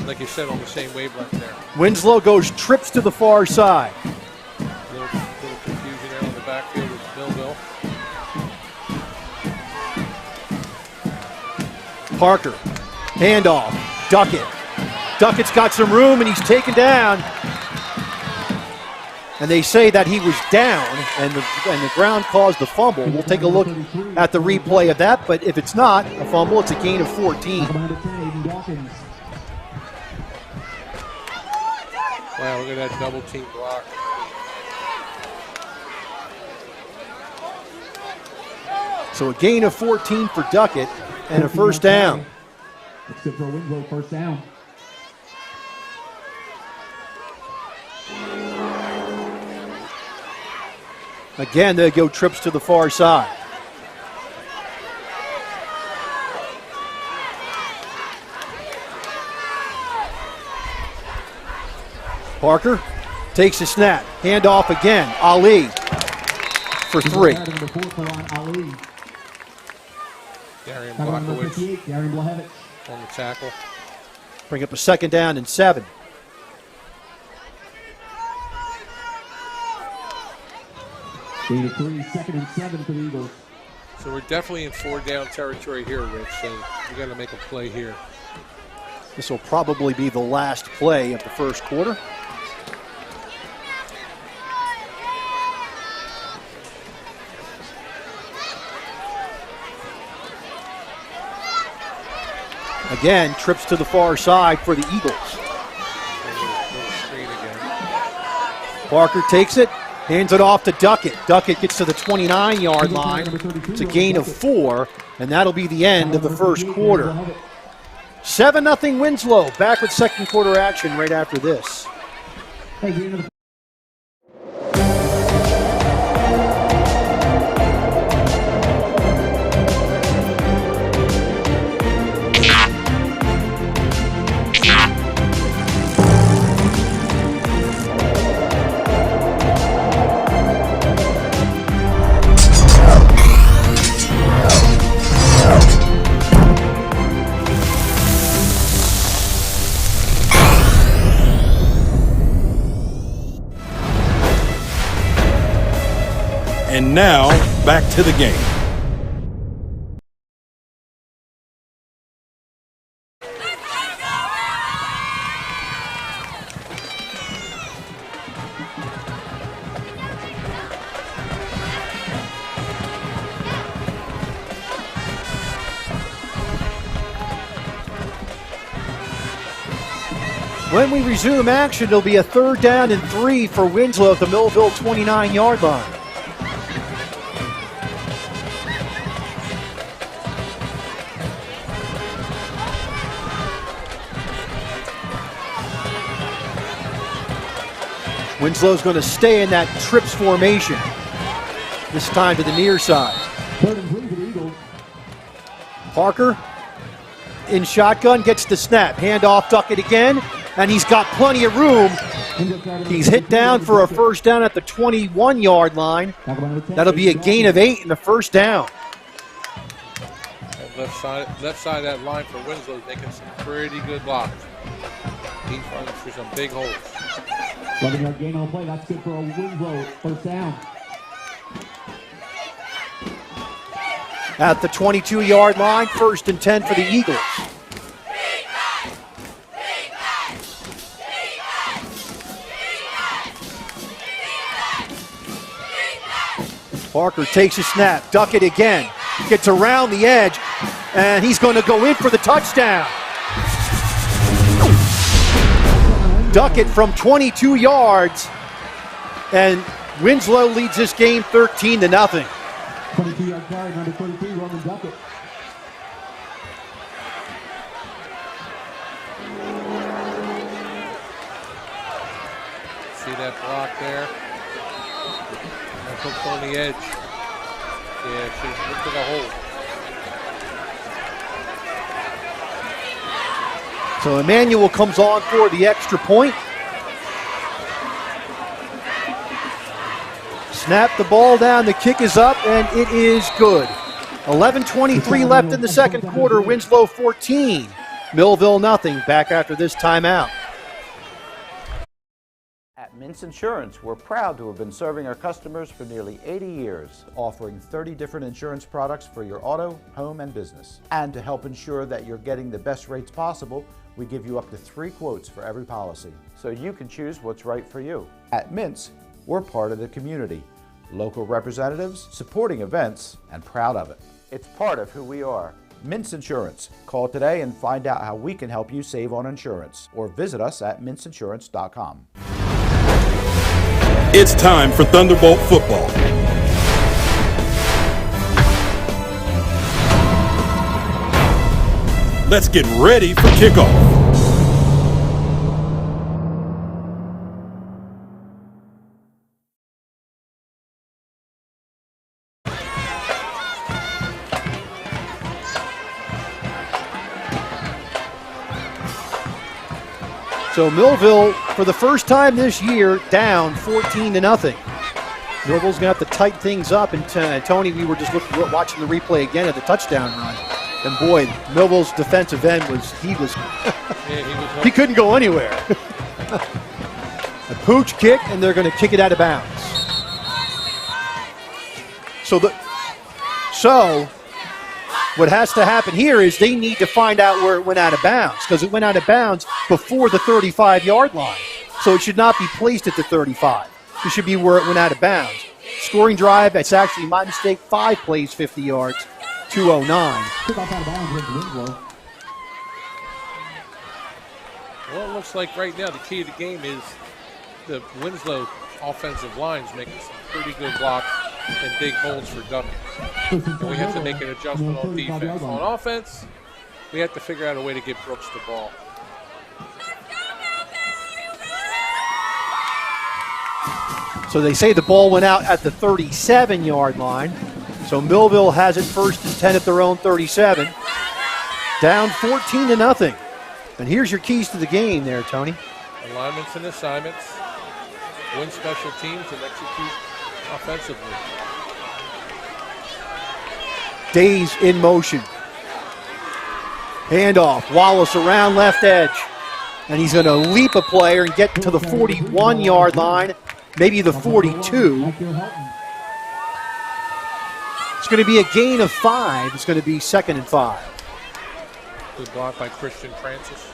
like you said, on the same wavelength there. Winslow goes trips to the far side. Little confusion there on the backfield with Millville. Parker, handoff, Duckett. Duckett's got some room and he's taken down. And they say that he was down and the ground caused the fumble. We'll take a look at the replay of that, but if it's not a fumble, it's a gain of 14. Wow, look at that double team block. So a gain of 14 for Duckett and a 1st down. It's good for Winslow, 1st down. Again, they go trips to the far side. Parker takes a snap. Handoff again. Ali for 3. Darian Blachowicz on the tackle. Bring up a 2nd down and 7. Gain of 3, 2nd and 7 for the Eagles. So we're definitely in 4-down territory here, Rich. So we got to make a play here. This will probably be the last play of the 1st quarter. Again, trips to the far side for the Eagles. Parker takes it, hands it off to Duckett. Duckett gets to the 29-yard line. It's a gain of 4, and that'll be the end of the 1st quarter. 7-0 Winslow. Back with 2nd quarter action right after this. back to the game. When we resume action, it'll be a 3rd down and 3 for Winslow at the Millville 29-yard line. Winslow's going to stay in that trips formation, this time to the near side. Parker in shotgun, gets the snap. Handoff, Duckett again, and he's got plenty of room. He's hit down for a 1st down at the 21-yard line. That'll be a gain of 8 in the 1st down. Left side of that line for Winslow making some pretty good blocks. He's running through some big holes. 11-yard gain on play. That's good for a Winslow 1st down. At the 22-yard line, 1st and 10 for the Eagles. Parker takes a snap. Duckett again. Gets around the edge, and he's going to go in for the touchdown. Duckett from 22 yards, and Winslow leads this game 13-0. 22-yard carry, number 33, Roman Duckett. See that block there? That hooked on the edge. Yeah, she's looked at the hole. So Emmanuel comes on for the extra point. Snap the ball down, the kick is up, and it is good. 11:23 left in the 2nd quarter, Winslow 14, Millville nothing. Back after this timeout. At Mintz Insurance, we're proud to have been serving our customers for nearly 80 years, offering 30 different insurance products for your auto, home, and business. And to help ensure that you're getting the best rates possible, we give you up to 3 quotes for every policy, so you can choose what's right for you. At Mintz, we're part of the community, local representatives, supporting events, and proud of it. It's part of who we are. Mintz Insurance. Call today and find out how we can help you save on insurance, or visit us at mintzinsurance.com. It's time for Thunderbolt football. Let's get ready for kickoff. So Millville, for the first time this year, down 14-0. Millville's going to have to tighten things up. And Tony, we were just watching the replay again of the touchdown run. And boy, Millville's defensive end he couldn't go anywhere. A pooch kick, and they're going to kick it out of bounds. So what has to happen here is they need to find out where it went out of bounds, because it went out of bounds before the 35-yard line. So it should not be placed at the 35. It should be where it went out of bounds. Scoring drive, that's actually my mistake, 5 plays, 50 yards, 209. Well, it looks like right now the key to the game is the Winslow offensive line is making some pretty good blocks and big holes for Duckett. And we have to make an adjustment on defense. On offense, we have to figure out a way to get Brooks the ball. So they say the ball went out at the 37-yard line. So Millville has it 1st and 10 at their own 37. Down 14-0. And here's your keys to the game there, Tony. Alignments and assignments, win special teams, and execute offensively. Days in motion. Handoff. Wallace around left edge. And he's going to leap a player and get to the 41-yard line, maybe the 42. It's going to be a gain of 5. It's going to be 2nd and 5. Good block by Christian Francis.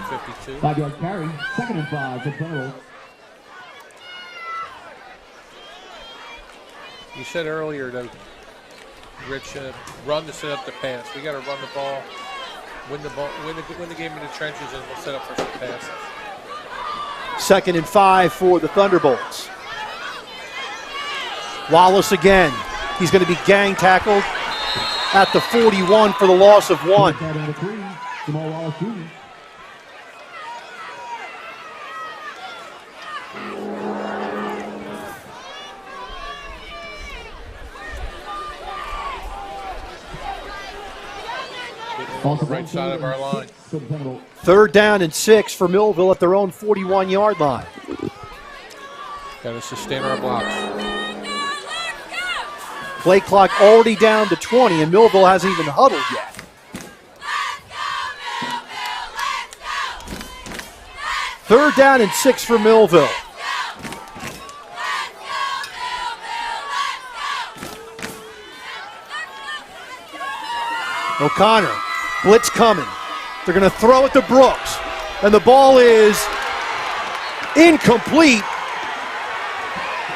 52. 5-yard carry, 2nd and 5 for Thunderbolts. You said earlier, though, Rich, run to set up the pass. We got to run the ball, win the game in the trenches, and we'll set up for some passes. 2nd and 5 for the Thunderbolts. Wallace again. He's going to be gang tackled at the 41 for the loss of 1. Jamal Wallace Jr. On the right side of our line. 3rd down and 6 for Millville at their own 41-yard line. Got to sustain our blocks. Play clock already down to 20, and Millville hasn't even huddled yet. Third down and 6 for Millville. O'Connor, blitz coming. They're going to throw it to Brooks, and the ball is incomplete.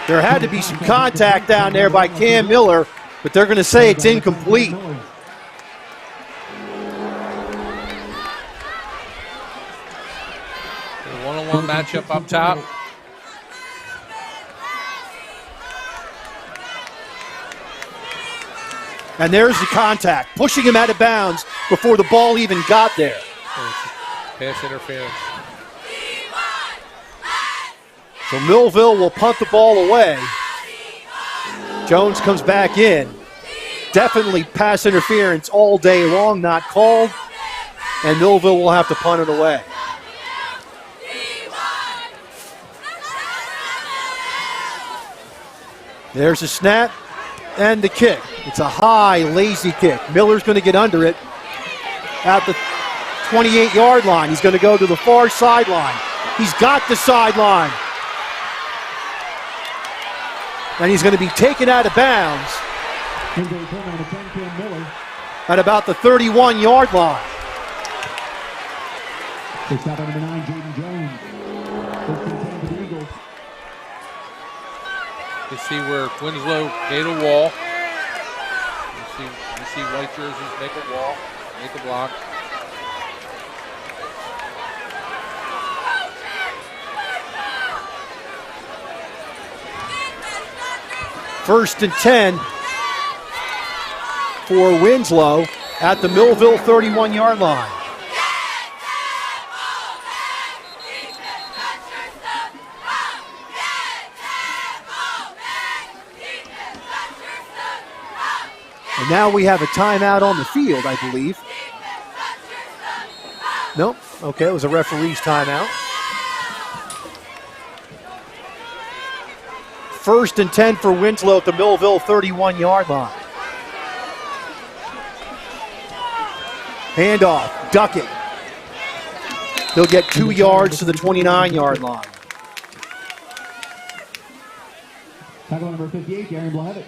There had to be some contact down there by Cam Miller, but they're going to say it's incomplete. One-on-one matchup up top. And there's the contact, pushing him out of bounds before the ball even got there. Pass interference. So Millville will punt the ball away. Jones comes back in. Definitely pass interference all day long, not called. And Millville will have to punt it away. There's a snap and the kick. It's a high, lazy kick. Miller's going to get under it at the 28-yard line. He's going to go to the far sideline. He's got the sideline. And he's going to be taken out of bounds at about the 31-yard line. Number 9, Jaden Jones. 15-10 for the Eagles. You see where Winslow made a wall. You see white jerseys make a wall, make a block. First and 10 for Winslow at the Millville 31-yard line. And now we have a timeout on the field, I believe. Nope. Okay, it was a referee's timeout. First and 10 for Winslow at the Millville 31-yard line. Handoff, duck it. He'll get 2 yards to the 29-yard line. Tackle number 58, Aaron Blavitt.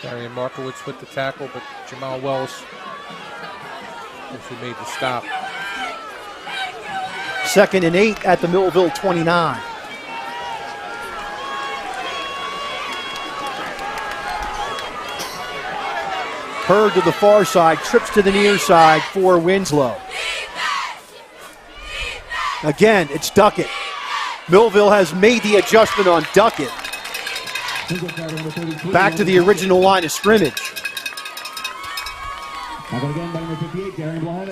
Darian Markowitz with the tackle, but Jamal Wells actually made the stop. 2nd and 8 at the Millville 29. Hurd to the far side, trips to the near side for Winslow. Again, it's Duckett. Millville has made the adjustment on Duckett. Back to the original line of scrimmage.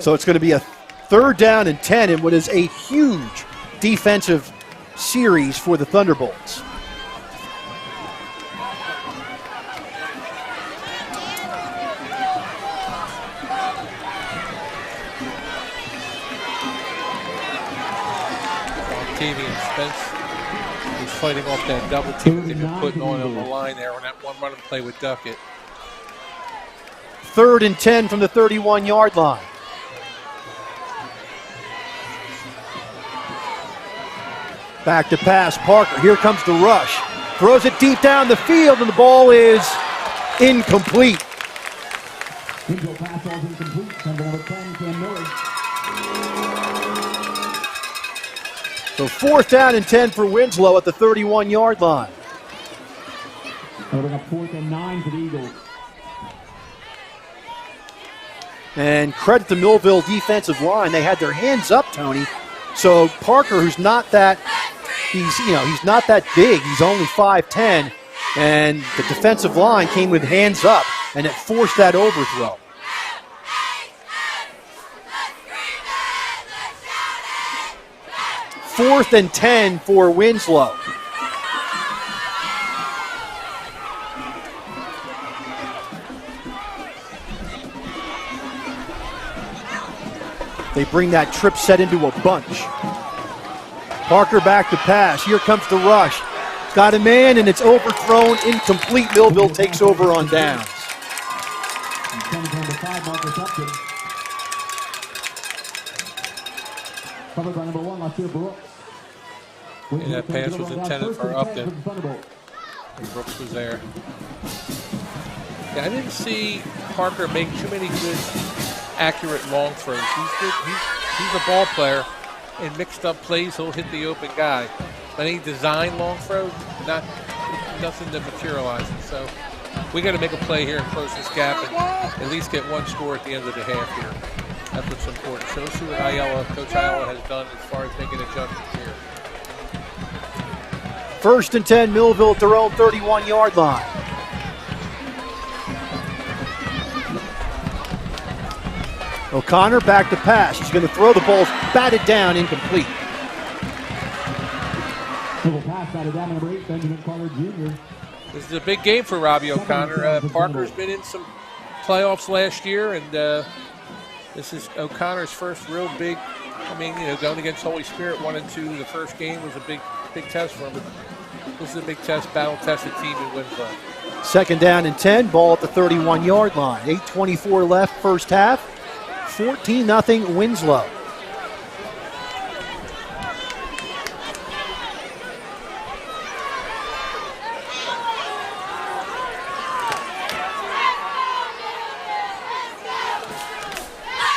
So it's going to be a 3rd down and 10 in what is a huge defensive series for the Thunderbolts. TV and Spence. He's fighting off that double team they've been putting on the line there on that one run and play with Duckett. 3rd and 10 from the 31-yard line. Back to pass, Parker. Here comes the rush. Throws it deep down the field, and the ball is incomplete. So 4th down and 10 for Winslow at the 31-yard line. Holding up 4th and 9 for the Eagles. And credit the Millville defensive line. They had their hands up, Tony. So Parker, who's not that, he's not that big. He's only 5'10", and the defensive line came with hands up, and it forced that overthrow. Fourth and 10 for Winslow. They bring that trip set into a bunch. Parker back to pass. Here comes the rush. Got a man, and it's overthrown, incomplete. Millville takes over on downs. Covered by number 1, Lotzier. And that pass was intended for Upton. And Brooks was there. Yeah, I didn't see Parker make too many good, accurate long throws. He's good. He's a ball player. In mixed up plays, he'll hit the open guy. But any design long throw, nothing to materialize it. So we got to make a play here and close this gap and at least get one score at the end of the half here. That's what's important. So let's see what Coach Ayala has done as far as making adjustments here. 1st and 10, Millville at their own 31-yard line. O'Connor back to pass. He's going to throw the ball, batted down, incomplete. Pass batted down, number 8, Benjamin Carter Jr. This is a big game for Robbie O'Connor. Parker's been in some playoffs last year, and this is O'Connor's first real big. Going against Holy Spirit 1-2, the first game was a big test for him. But this is a big test, battle-tested team in Winslow. 2nd down and 10, ball at the 31-yard line. 8:24 left, first half. 14-0 Winslow.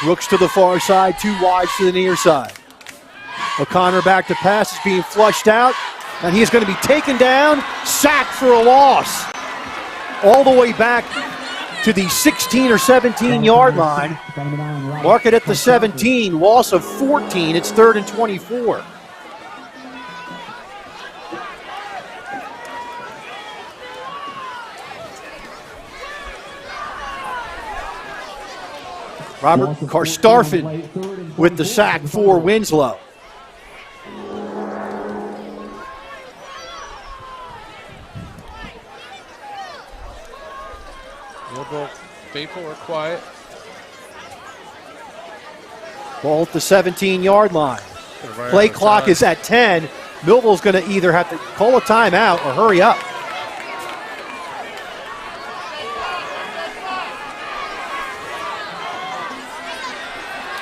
Brooks to the far side, 2 wides to the near side. O'Connor back to pass, is being flushed out, and he's going to be taken down, sacked for a loss. All the way back to the 16 or 17-yard line. Mark it at the 17, loss of 14. It's 3rd and 24. Robert Karstarfin with the sack for Winslow. People are quiet. Ball at the 17-yard line. Play clock is at 10. Millville's going to either have to call a timeout or hurry up.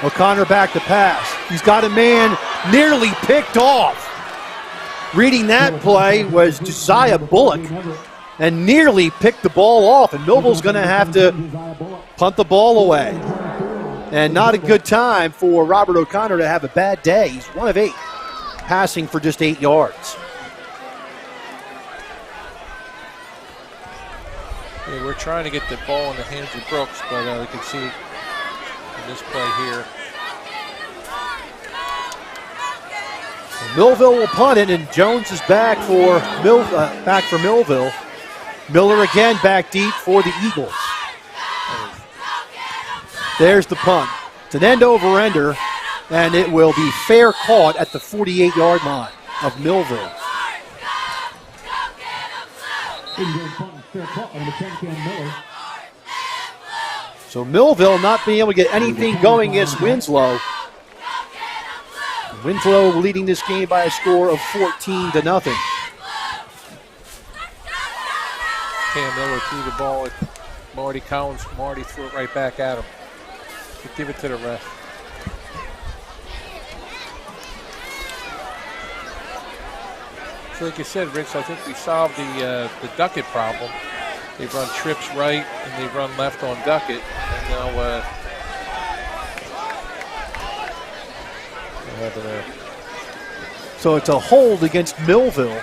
O'Connor back to pass. He's got a man nearly picked off. Reading that play was Josiah Bullock, and nearly picked the ball off, and Millville's going to have to punt the ball away. And not a good time for Robert O'Connor to have a bad day. He's 1 of 8, passing for just 8 yards. Yeah, we're trying to get the ball in the hands of Brooks, but we can see in this play here. Millville will punt it, and Jones is back for Millville. Miller again back deep for the Eagles. There's the punt. It's an end-over-ender, and it will be fair caught at the 48-yard line of Millville. So Millville not being able to get anything going against Winslow. Winslow leading this game by a score of 14-0. Cam Miller threw the ball at Marty Collins. Marty threw it right back at him. So give it to the ref. So like you said, Rich, I think we solved the Duckett problem. They run trips right and they run left on Duckett. And now so it's a hold against Millville.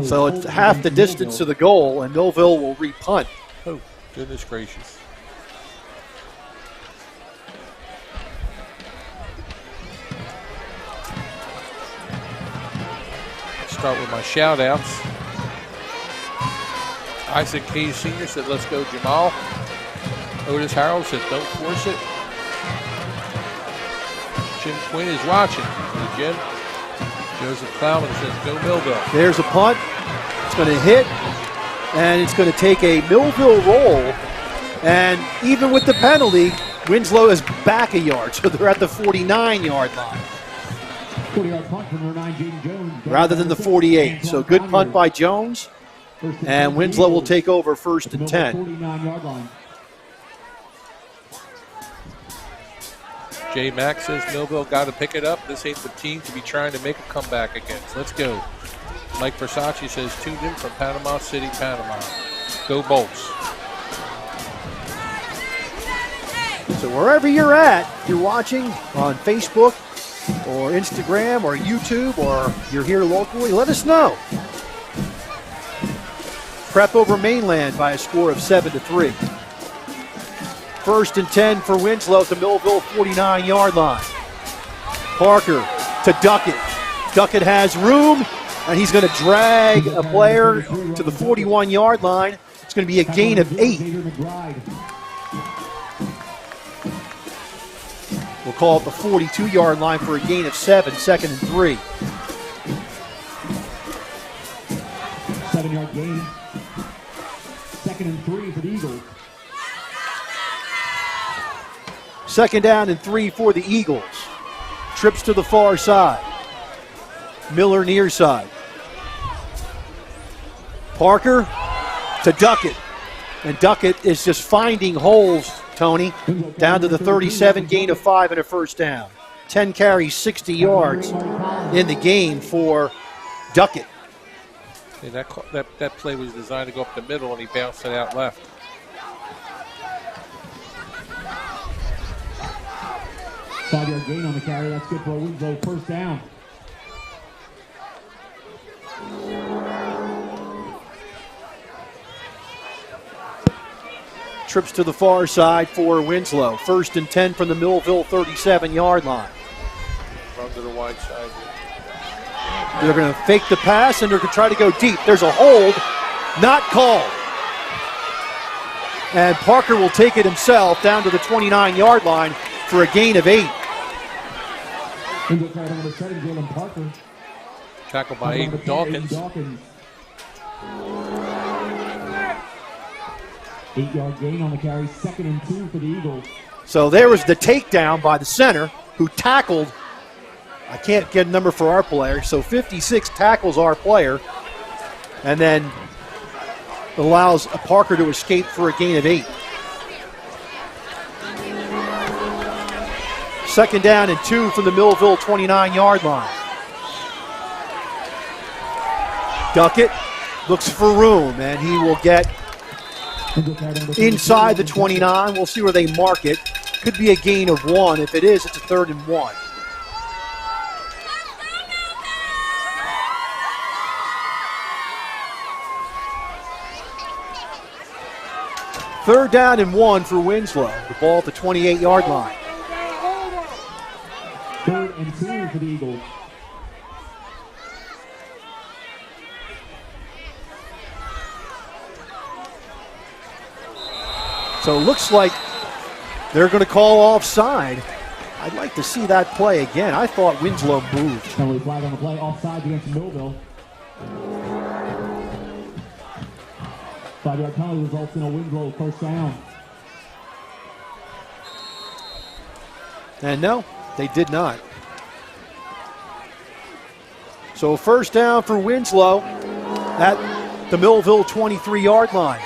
So it's half the distance to the goal, and Millville will re-punt. Oh, goodness gracious. Let's start with my shout-outs. Isaac Hayes Sr. said, let's go, Jamal. Otis Harrell said, don't force it. Jim Quinn is watching. Hey, Jim. Joseph Plowman says, go Millville. There's a punt. It's going to hit, and it's going to take a Millville roll. And even with the penalty, Winslow is back a yard, so they're at the 49-yard line. 40-yard punt from number 9, Jaden Jones. Rather than the 48. So good punt by Jones. And Winslow will take over first and 10. 49-yard line. Jay Mack says Millville got to pick it up. This ain't the team to be trying to make a comeback against. Let's go. Mike Versace says tuned in from Panama City, Panama. Go Bolts. So wherever you're at, if you're watching on Facebook or Instagram or YouTube or you're here locally, let us know. Prep over Mainland by a score of 7-3. First and 10 for Winslow at the Millville 49-yard line. Parker to Duckett. Duckett has room, and he's going to drag a player to the 41-yard line. It's going to be a gain of 8. We'll call it the 42-yard line for a gain of 7, 2nd and 3. 7-yard gain. 2nd and 3 for the Eagles. 2nd down and 3 for the Eagles. Trips to the far side. Miller near side. Parker to Duckett. And Duckett is just finding holes, Tony. Down to the 37, gain of 5 and a first down. 10 carries, 60 yards in the game for Duckett. Yeah, that play was designed to go up the middle, and he bounced it out left. Five-yard gain on the carry. That's good for a Winslow first down. Trips to the far side for Winslow. First and 10 from the Millville 37-yard line. Run to the wide side. They're going to fake the pass, and they're going to try to go deep. There's a hold, not called. And Parker will take it himself down to the 29-yard line for a gain of 8. Tackled by Aiden Dawkins. 8-yard gain on the carry, 2nd and 2 for the Eagles. So there was the takedown by the center who tackled. I can't get a number for our player. So 56 tackles our player and then allows Parker to escape for a gain of 8. 2nd down and 2 from the Millville 29-yard line. Duckett looks for room, and he will get inside the 29. We'll see where they mark it. Could be a gain of 1. If it is, it's a 3rd and 1. Third down and 1 for Winslow. The ball at the 28-yard line. 3rd and 2 for the Eagles. So it looks like they're going to call offside. I'd like to see that play again. I thought Winslow moved. Penalty flag on the play, offside against Millville. 5-yard penalty results in a Winslow first down. And no, they did not. So first down for Winslow at the Millville 23-yard line.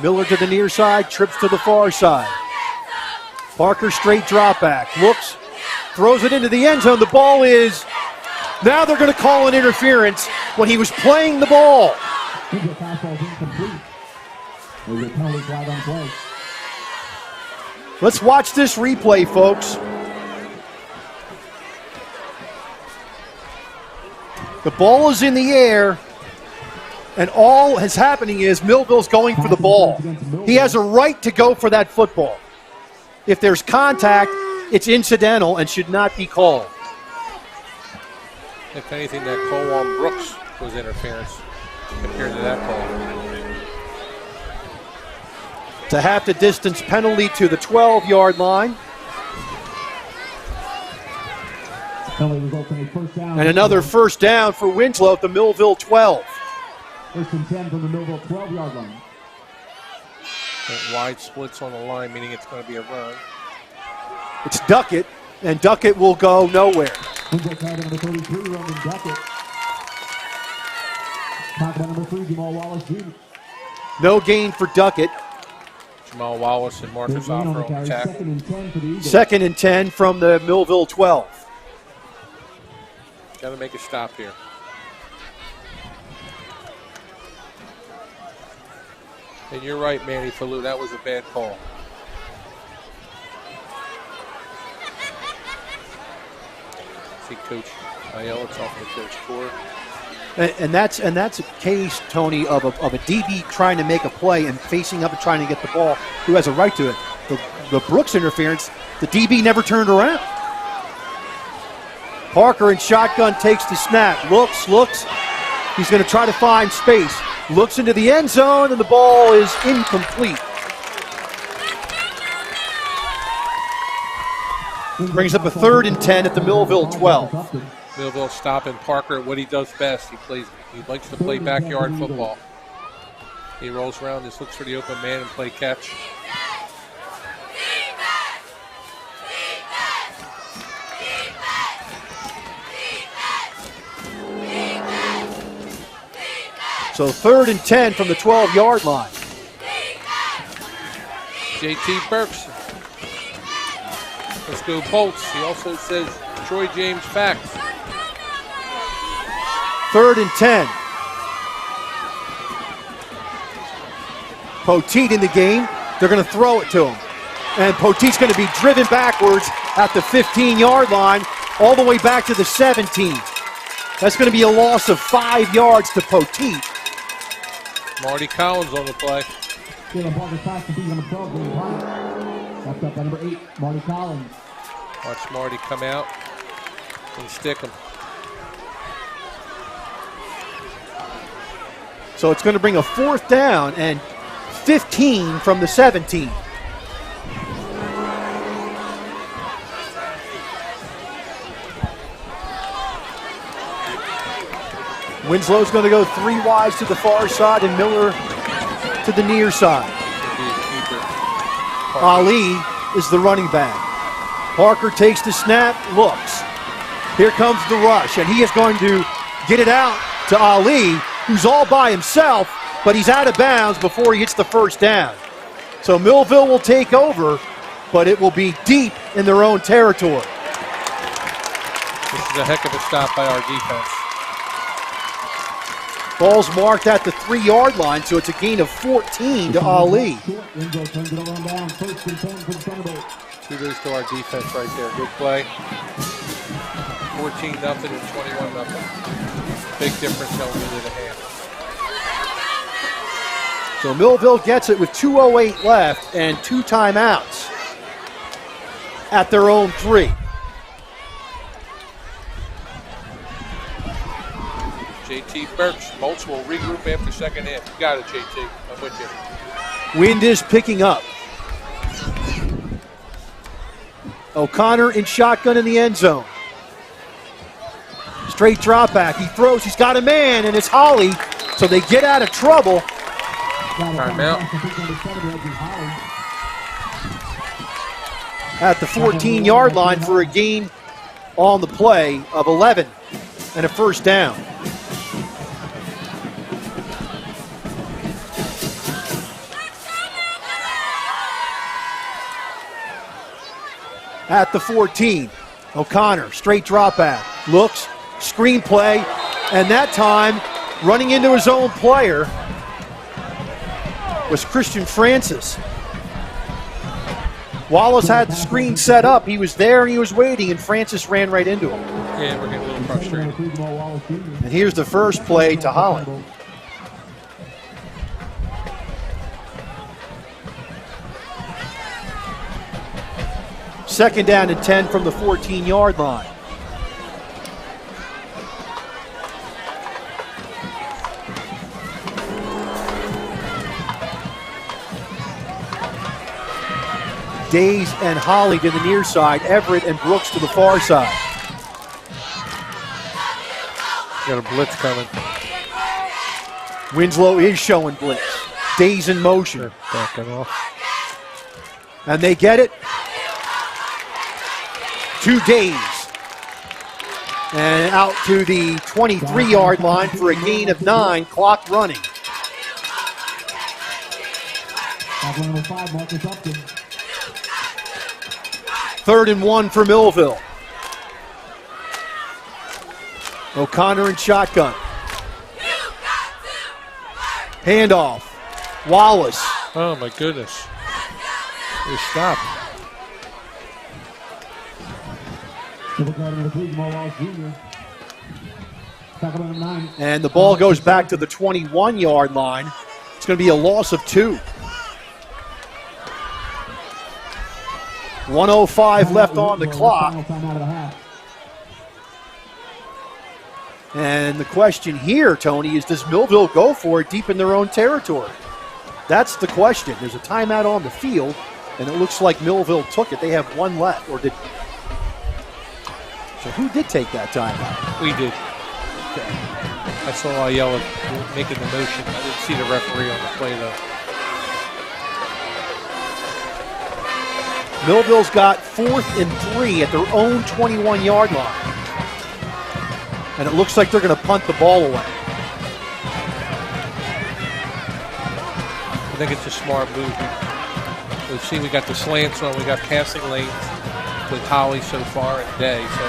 Miller to the near side, trips to the far side. Parker straight drop back, looks, throws it into the end zone. The ball is, now they're going to call an interference when he was playing the ball. Let's watch this replay, folks. The ball is in the air, and all that's happening is Millville's going for the ball. He has a right to go for that football. If there's contact, it's incidental and should not be called. If anything, that call on Brooks was interference compared to that call. It's a half the distance penalty to the 12-yard line. And another first down for Winslow at the Millville 12. First and 10 from the Millville 12-yard line. That wide splits on the line, meaning it's going to be a run. It's Duckett, and Duckett will go nowhere. Number 33, Roman Duckett. Talk about number 3, Jamal Wallace Jr. No gain for Duckett. Jamal Wallace and Marcus Offer on the tackle. Second and 10 from the Millville 12. Got to make a stop here. And you're right, Manny Falou. That was a bad call. See Coach Ayala talking to Coach Core. And that's a case, Tony, of a DB trying to make a play and facing up and trying to get the ball, who has a right to it. The Brooks interference, the DB never turned around. Parker in shotgun takes the snap, looks. He's going to try to find space. Looks into the end zone, and the ball is incomplete. Brings up a 3rd and 10 at the Millville 12. Millville stopping Parker at what he does best. He likes to play backyard football. He rolls around, just looks for the open man and play catch. So 3rd and 10 from the 12-yard line. JT Burks. Let's go Bolts. He also says Troy James Facts. 3rd and 10. Poteet in the game. They're going to throw it to him. And Poteet's going to be driven backwards at the 15-yard line all the way back to the 17. That's going to be a loss of 5 yards to Poteet. Marty Collins on the play. That's up by number 8, Marty Collins. Watch Marty come out and stick him. So it's going to bring a 4th down and 15 from the 17. Winslow's going to go 3 wides to the far side and Miller to the near side. Ali is the running back. Parker takes the snap, looks. Here comes the rush, and he is going to get it out to Ali, who's all by himself, but he's out of bounds before he hits the first down. So Millville will take over, but it will be deep in their own territory. This is a heck of a stop by our defense. Ball's marked at the 3-yard line, so it's a gain of 14 to Ali. Kudos to our defense right there. Good play. 14-0 and 21-0. Big difference going into the half. So Millville gets it with 2:08 left and 2 timeouts at their own 3. JT Burks. Bolts will regroup after second half. You got it, JT. I'm with you. Wind is picking up. O'Connor in shotgun in the end zone. Straight drop back. He throws. He's got a man, and it's Holly. So they get out of trouble. Timeout. At the 14-yard line for a gain on the play of 11 and a first down. at the 14. O'Connor, straight drop back, looks, screenplay, and that time running into his own player was Christian Francis. Wallace had the screen set up. He was there and he was waiting, and Francis ran right into him. Yeah, we're getting a little frustrated. And here's the first play to Holland. Second down and 10 from the 14-yard line. Days and Holly to the near side. Everett and Brooks to the far side. Got a blitz coming. Winslow is showing blitz. Days in motion. Backing off. And they get it. 2 Days. And out to the 23-yard line for a gain of 9. Clock running. Third and 1 for Millville. O'Connor in shotgun. Handoff. Wallace. Oh my goodness. They stopped. And the ball goes back to the 21-yard line. It's going to be a loss of 2. 1:05 left on the clock. And the question here, Tony, is does Millville go for it deep in their own territory? That's the question. There's a timeout on the field, and it looks like Millville took it. They have 1 left, or did... So who did take that timeout? We did. Okay. I saw a yellow making the motion. I didn't see the referee on the play, though. Millville's got 4th and 3 at their own 21-yard line. And it looks like they're going to punt the ball away. I think it's a smart move. We've seen we got the slants on, we got passing lanes with Holly so far and Day, so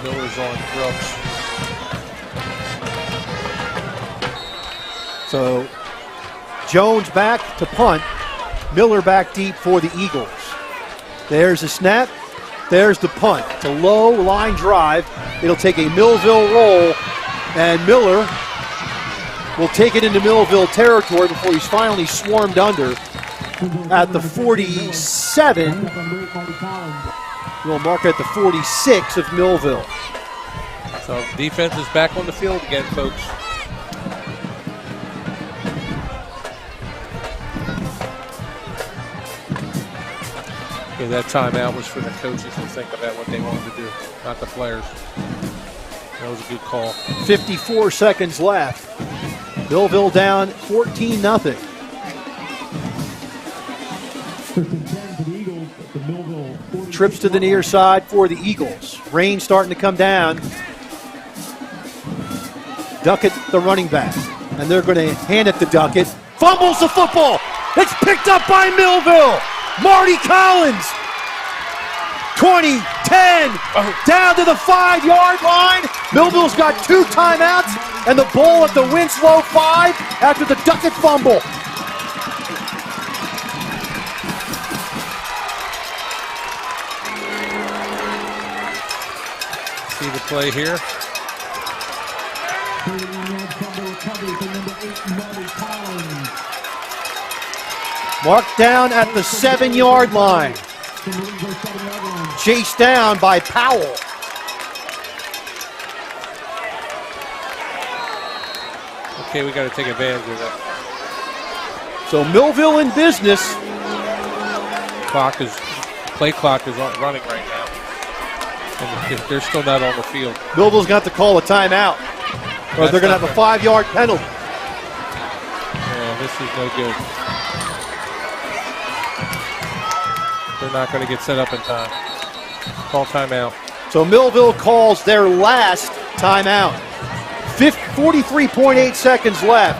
Miller's on Brooks. So Jones back to punt. Miller back deep for the Eagles. There's a snap. There's the punt. It's a low line drive. It'll take a Millville roll, and Miller will take it into Millville territory before he's finally swarmed under at the 47. We'll mark at the 46 of Millville. So defense is back on the field again, folks. Okay, that timeout was for the coaches to think about what they wanted to do, not the players. That was a good call. 54 seconds left. Millville down 14-0. Trips to the near side for the Eagles. Rain starting to come down. Duckett, the running back. And they're going to hand it to Duckett. Fumbles the football. It's picked up by Millville. Marty Collins. 20, 10, down to the 5-yard line. Millville's got 2 timeouts and the ball at the Winslow 5 after the Duckett fumble. See the play here. Marked down at the 7-yard line. Chased down by Powell. Okay, we got to take advantage of that. So Millville in business. Play clock is running right now. And they're still not on the field. Millville's got to call a timeout, or they're going to have a 5-yard penalty. Yeah, this is no good. They're not going to get set up in time. Call timeout. So Millville calls their last timeout. 43.8 seconds left.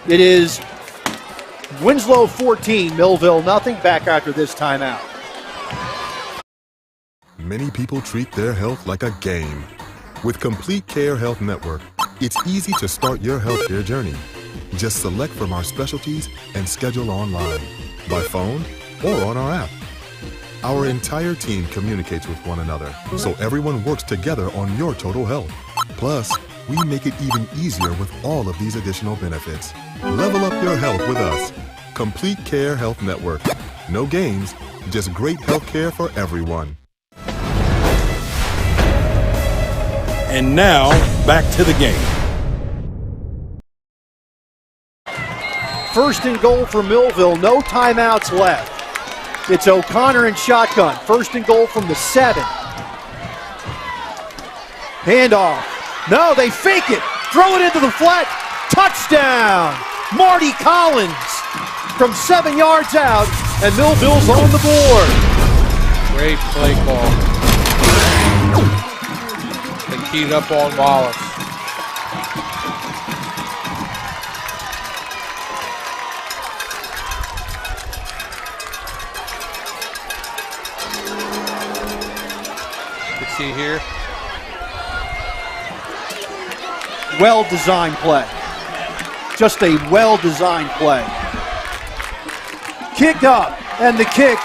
It is Winslow 14, Millville nothing. Back after this timeout. Many people treat their health like a game. With Complete Care Health Network, it's easy to start your healthcare journey. Just select from our specialties and schedule online, by phone, or on our app. Our entire team communicates with one another, so everyone works together on your total health. Plus, we make it even easier with all of these additional benefits. Level up your health with us. Complete Care Health Network. No games, just great health care for everyone. And now, back to the game. First and goal for Millville, no timeouts left. It's O'Connor and shotgun. First and goal from the 7. Handoff. No, they fake it. Throw it into the flat. Touchdown. Marty Collins from 7 yards out, and Millville's on the board. Great play call. They keyed up on Wallace. You can see here. Well-designed play. Just a well-designed play. Kicked up, and the kick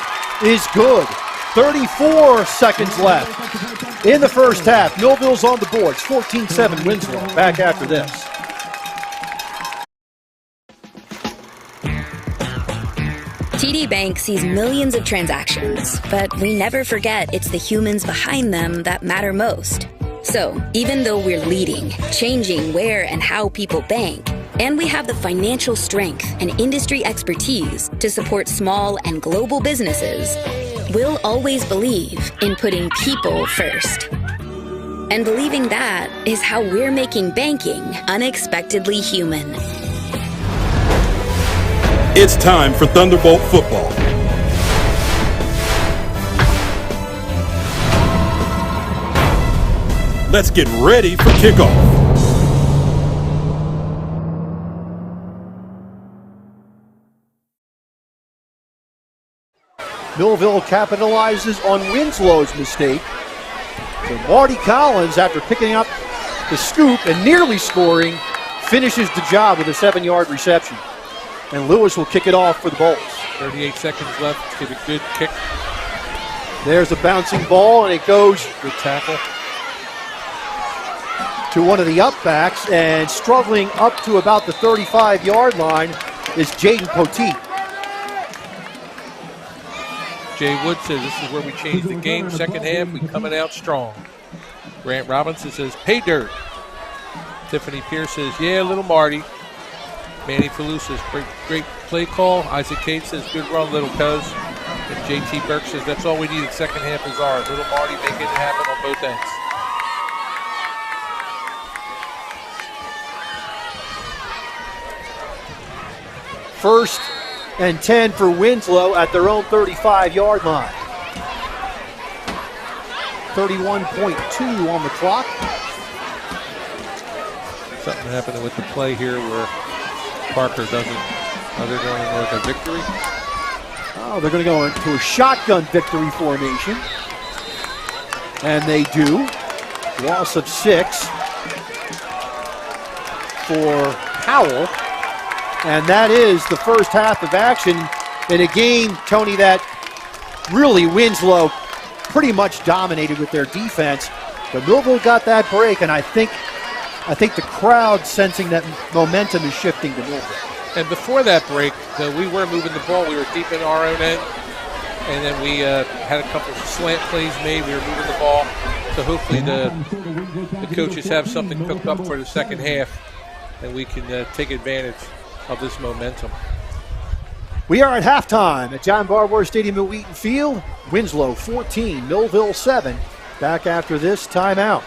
is good. 34 seconds left in the first half. Millville's on the board. It's 14-7 Winslow. Back after this. TD Bank sees millions of transactions, but we never forget it's the humans behind them that matter most. So, even though we're leading, changing where and how people bank, and we have the financial strength and industry expertise to support small and global businesses, we'll always believe in putting people first. And believing that is how we're making banking unexpectedly human. It's time for Thunderbolt football. Let's get ready for kickoff. Millville capitalizes on Winslow's mistake. So Marty Collins, after picking up the scoop and nearly scoring, finishes the job with a 7-yard reception. And Lewis will kick it off for the Bolts. 38 seconds left. Give a good kick. There's a bouncing ball, and it goes good tackle to one of the upbacks, and struggling up to about the 35-yard line is Jaden Poteet. Jay Wood says this is where we change the game. Second half, we coming out strong. Grant Robinson says, pay dirt. Tiffany Pierce says, yeah, little Marty. Manny Falou says, great play call. Isaac Cade says, good run, little cuz. And JT Burke says, that's all we need. The second half is ours. Little Marty making it happen on both ends. First and 10 for Winslow at their own 35-yard line. 31.2 on the clock. Something happening with the play here where Parker doesn't. Oh, they're going into like a victory. Oh, they're going to go into a shotgun victory formation. And they do. Loss of 6 for Howell. And that is the first half of action in a game, Tony, that really Winslow pretty much dominated with their defense. But Millville got that break, and I think the crowd sensing that momentum is shifting to Millville. And before that break, we were moving the ball. We were deep in our own end. And then we had a couple of slant plays made. We were moving the ball. So hopefully the coaches have something cooked up for the second half, and we can take advantage of this momentum. We are at halftime at John Barbose Stadium at Wheaton Field. Winslow 14, Millville 7. Back after this timeout.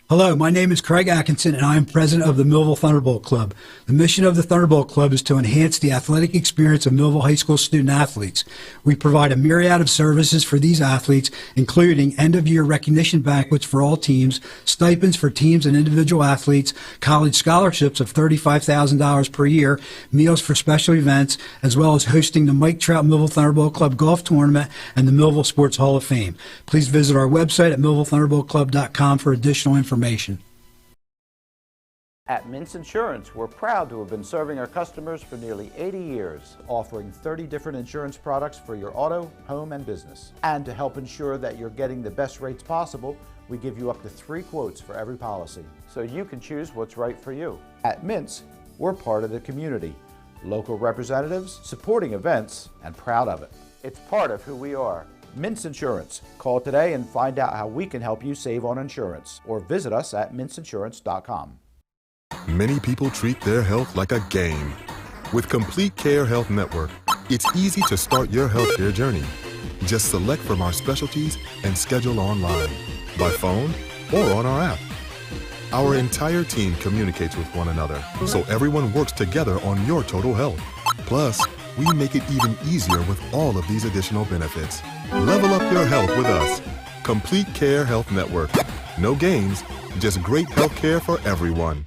Hello, my name is Craig Atkinson, and I am president of the Millville Thunderbolt Club. The mission of the Thunderbolt Club is to enhance the athletic experience of Millville High School student athletes. We provide a myriad of services for these athletes, including end-of-year recognition banquets for all teams, stipends for teams and individual athletes, college scholarships of $35,000 per year, meals for special events, as well as hosting the Mike Trout Millville Thunderbolt Club Golf Tournament and the Millville Sports Hall of Fame. Please visit our website at millvillethunderboltclub.com for additional information. At Mintz Insurance, we're proud to have been serving our customers for nearly 80 years, offering 30 different insurance products for your auto, home, and business. And to help ensure that you're getting the best rates possible, we give you up to 3 quotes for every policy, so you can choose what's right for you. At Mintz, we're part of the community, local representatives, supporting events, and proud of it. It's part of who we are. Mintz Insurance. Call today and find out how we can help you save on insurance, or visit us at mintzinsurance.com. Many people treat their health like a game. With Complete Care Health Network, it's easy to start your healthcare journey. Just select from our specialties and schedule online, by phone, or on our app. Our entire team communicates with one another, so everyone works together on your total health. Plus, we make it even easier with all of these additional benefits. Level up your health with us. Complete Care Health Network. No games, just great health care for everyone.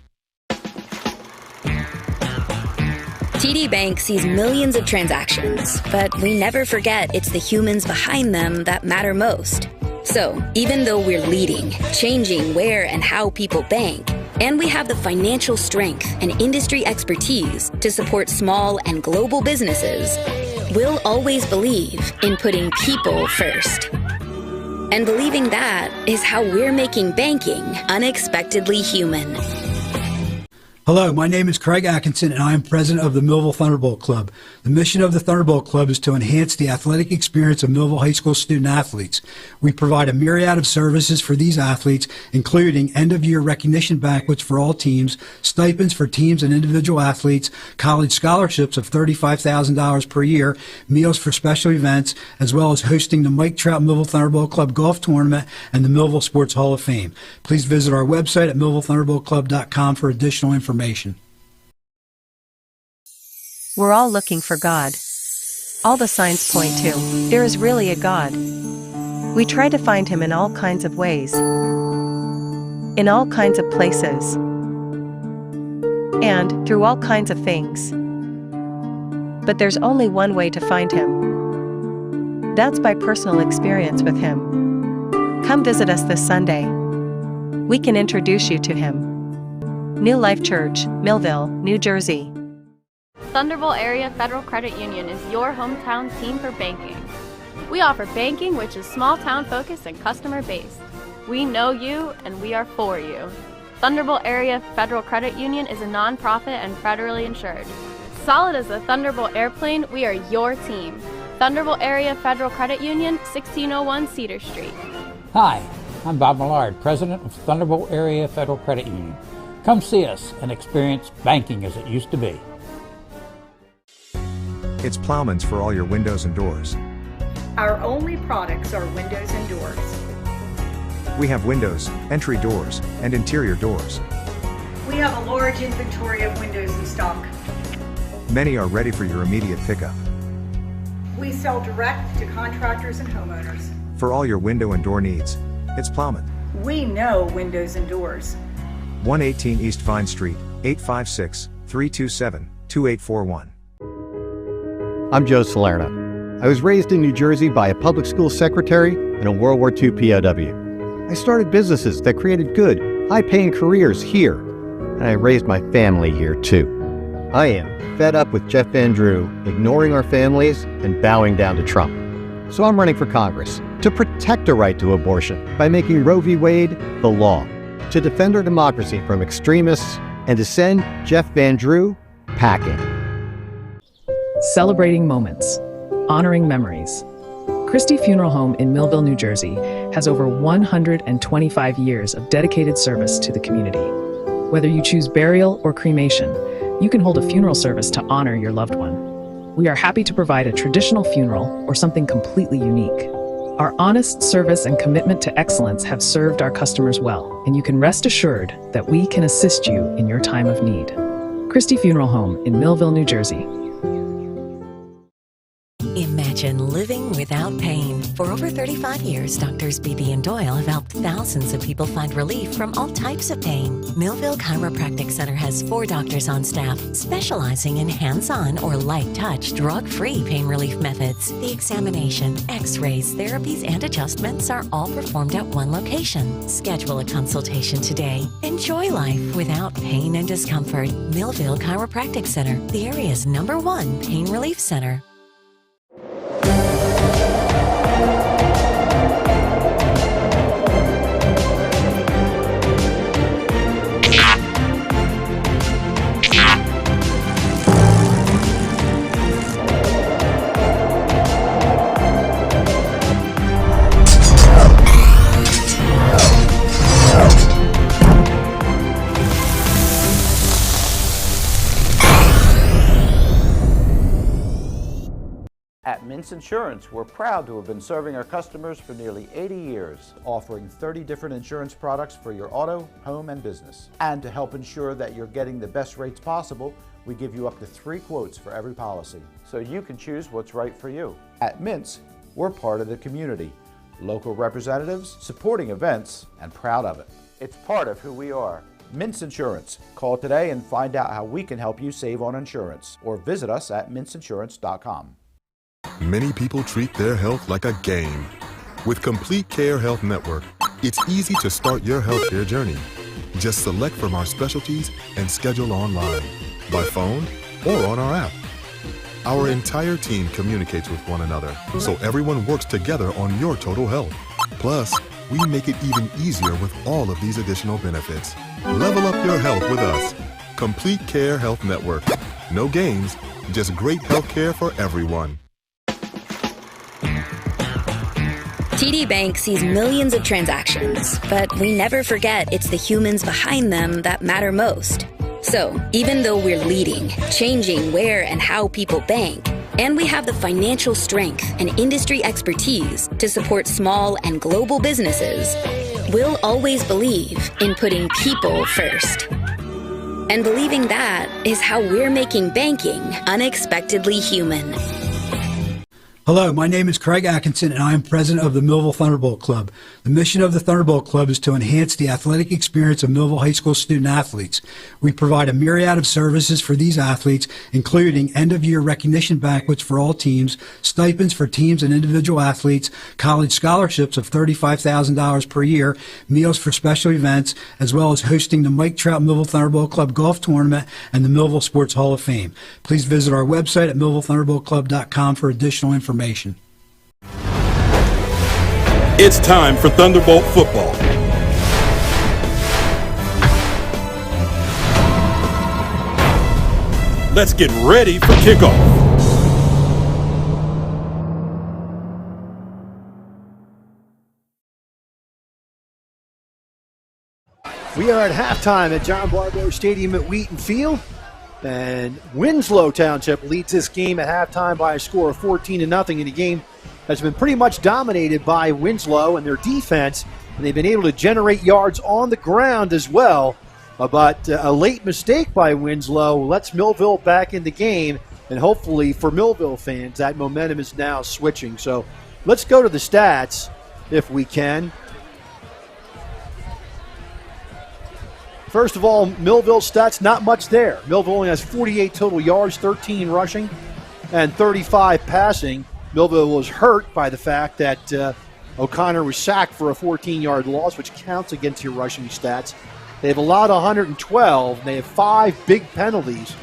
TD Bank sees millions of transactions, but we never forget it's the humans behind them that matter most. So, even though we're leading, changing where and how people bank, and we have the financial strength and industry expertise to support small and global businesses, we'll always believe in putting people first. And believing that is how we're making banking unexpectedly human. Hello, my name is Craig Atkinson, and I am president of the Millville Thunderbolt Club. The mission of the Thunderbolt Club is to enhance the athletic experience of Millville High School student athletes. We provide a myriad of services for these athletes, including end-of-year recognition banquets for all teams, stipends for teams and individual athletes, college scholarships of $35,000 per year, meals for special events, as well as hosting the Mike Trout Millville Thunderbolt Club Golf Tournament and the Millville Sports Hall of Fame. Please visit our website at millvillethunderboltclub.com for additional information. We're all looking for God. All the signs point to, there is really a God. We try to find him in all kinds of ways, in all kinds of places, and through all kinds of things. But there's only one way to find him. That's by personal experience with him. Come visit us this Sunday. We can introduce you to him. New Life Church, Millville, New Jersey. Thunderbolt Area Federal Credit Union is your hometown team for banking. We offer banking which is small town focused and customer based. We know you and we are for you. Thunderbolt Area Federal Credit Union is a nonprofit and federally insured. Solid as a Thunderbolt airplane, we are your team. Thunderbolt Area Federal Credit Union, 1601 Cedar Street. Hi, I'm Bob Millard, president of Thunderbolt Area Federal Credit Union. Come see us and experience banking as it used to be. It's Plowman's for all your windows and doors. Our only products are windows and doors. We have windows, entry doors, and interior doors. We have a large inventory of windows in stock. Many are ready for your immediate pickup. We sell direct to contractors and homeowners. For all your window and door needs, it's Plowman. We know windows and doors. 118 East Vine Street, 856-327-2841. I'm Joe Salerno. I was raised in New Jersey by a public school secretary and a World War II POW. I started businesses that created good, high-paying careers here, and I raised my family here too. I am fed up with Jeff Van Drew ignoring our families and bowing down to Trump. So I'm running for Congress to protect the right to abortion by making Roe v. Wade the law, to defend our democracy from extremists, and to send Jeff Van Drew packing. Celebrating moments, honoring memories. Christie Funeral Home in Millville, New Jersey has over 125 years of dedicated service to the community. Whether you choose burial or cremation, you can hold a funeral service to honor your loved one. We are happy to provide a traditional funeral or something completely unique. Our honest service and commitment to excellence have served our customers well, and you can rest assured that we can assist you in your time of need. Christie Funeral Home in Millville, New Jersey. Imagine living without pain. For over 35 years, Doctors Beebe and Doyle have helped thousands of people find relief from all types of pain. Millville Chiropractic Center has 4 doctors on staff specializing in hands-on or light-touch, drug-free pain relief methods. The examination, x-rays, therapies, and adjustments are all performed at one location. Schedule a consultation today. Enjoy life without pain and discomfort. Millville Chiropractic Center, the area's #1 pain relief center. At Mintz Insurance, we're proud to have been serving our customers for nearly 80 years, offering 30 different insurance products for your auto, home, and business. And to help ensure that you're getting the best rates possible, we give you up to 3 quotes for every policy, so you can choose what's right for you. At Mintz, we're part of the community, local representatives, supporting events, and proud of it. It's part of who we are. Mintz Insurance. Call today and find out how we can help you save on insurance, or visit us at mintzinsurance.com. Many people treat their health like a game. With Complete Care Health Network, it's easy to start your healthcare journey. Just select from our specialties and schedule online, by phone, or on our app. Our entire team communicates with one another, so everyone works together on your total health. Plus, we make it even easier with all of these additional benefits. Level up your health with us. Complete Care Health Network. No games, just great healthcare for everyone. TD Bank sees millions of transactions, but we never forget it's the humans behind them that matter most. So, even though we're leading, changing where and how people bank, and we have the financial strength and industry expertise to support small and global businesses, we'll always believe in putting people first. And believing that is how we're making banking unexpectedly human. Hello, my name is Craig Atkinson, and I am president of the Millville Thunderbolt Club. The mission of the Thunderbolt Club is to enhance the athletic experience of Millville High School student athletes. We provide a myriad of services for these athletes, including end-of-year recognition banquets for all teams, stipends for teams and individual athletes, college scholarships of $35,000 per year, meals for special events, as well as hosting the Mike Trout Millville Thunderbolt Club Golf Tournament and the Millville Sports Hall of Fame. Please visit our website at millvillethunderboltclub.com for additional information. It's time for Thunderbolt football. Let's get ready for kickoff. We are at halftime at John Barbose Stadium at Wheaton Field. And Winslow Township leads this game at halftime by a score of 14-0 in a game that's been pretty much dominated by Winslow and their defense. And they've been able to generate yards on the ground as well. But a late mistake by Winslow lets Millville back in the game. And hopefully for Millville fans, that momentum is now switching. So let's go to the stats if we can. First of all, Millville stats, not much there. Millville only has 48 total yards, 13 rushing, and 35 passing. Millville was hurt by the fact that O'Connor was sacked for a 14-yard loss, which counts against your rushing stats. They've allowed 112, and they have 5 big penalties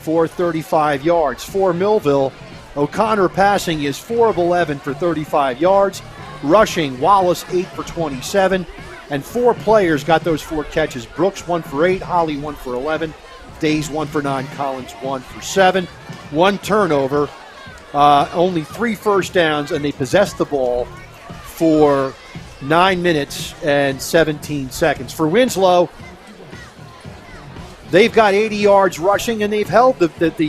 for 35 yards. For Millville, O'Connor passing is 4 of 11 for 35 yards. Rushing, Wallace 8 for 27. And 4 players got those 4 catches. Brooks 1 for 8, Holly 1 for 11, Days 1 for 9, Collins 1 for 7. 1 turnover, only 3 first downs, and they possessed the ball for 9 minutes and 17 seconds. For Winslow, they've got 80 yards rushing, and they've held the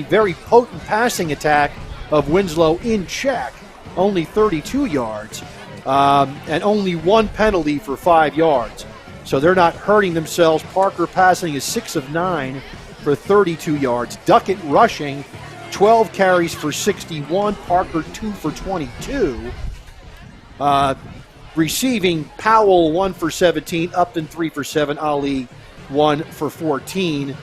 very potent passing attack of Winslow in check, only 32 yards. and only one penalty for 5 yards. So they're not hurting themselves. Parker passing is 6 of 9 for 32 yards. Duckett rushing, 12 carries for 61. Parker 2 for 22. Receiving, Powell 1 for 17. Upton 3 for 7. Ali 1 for 14.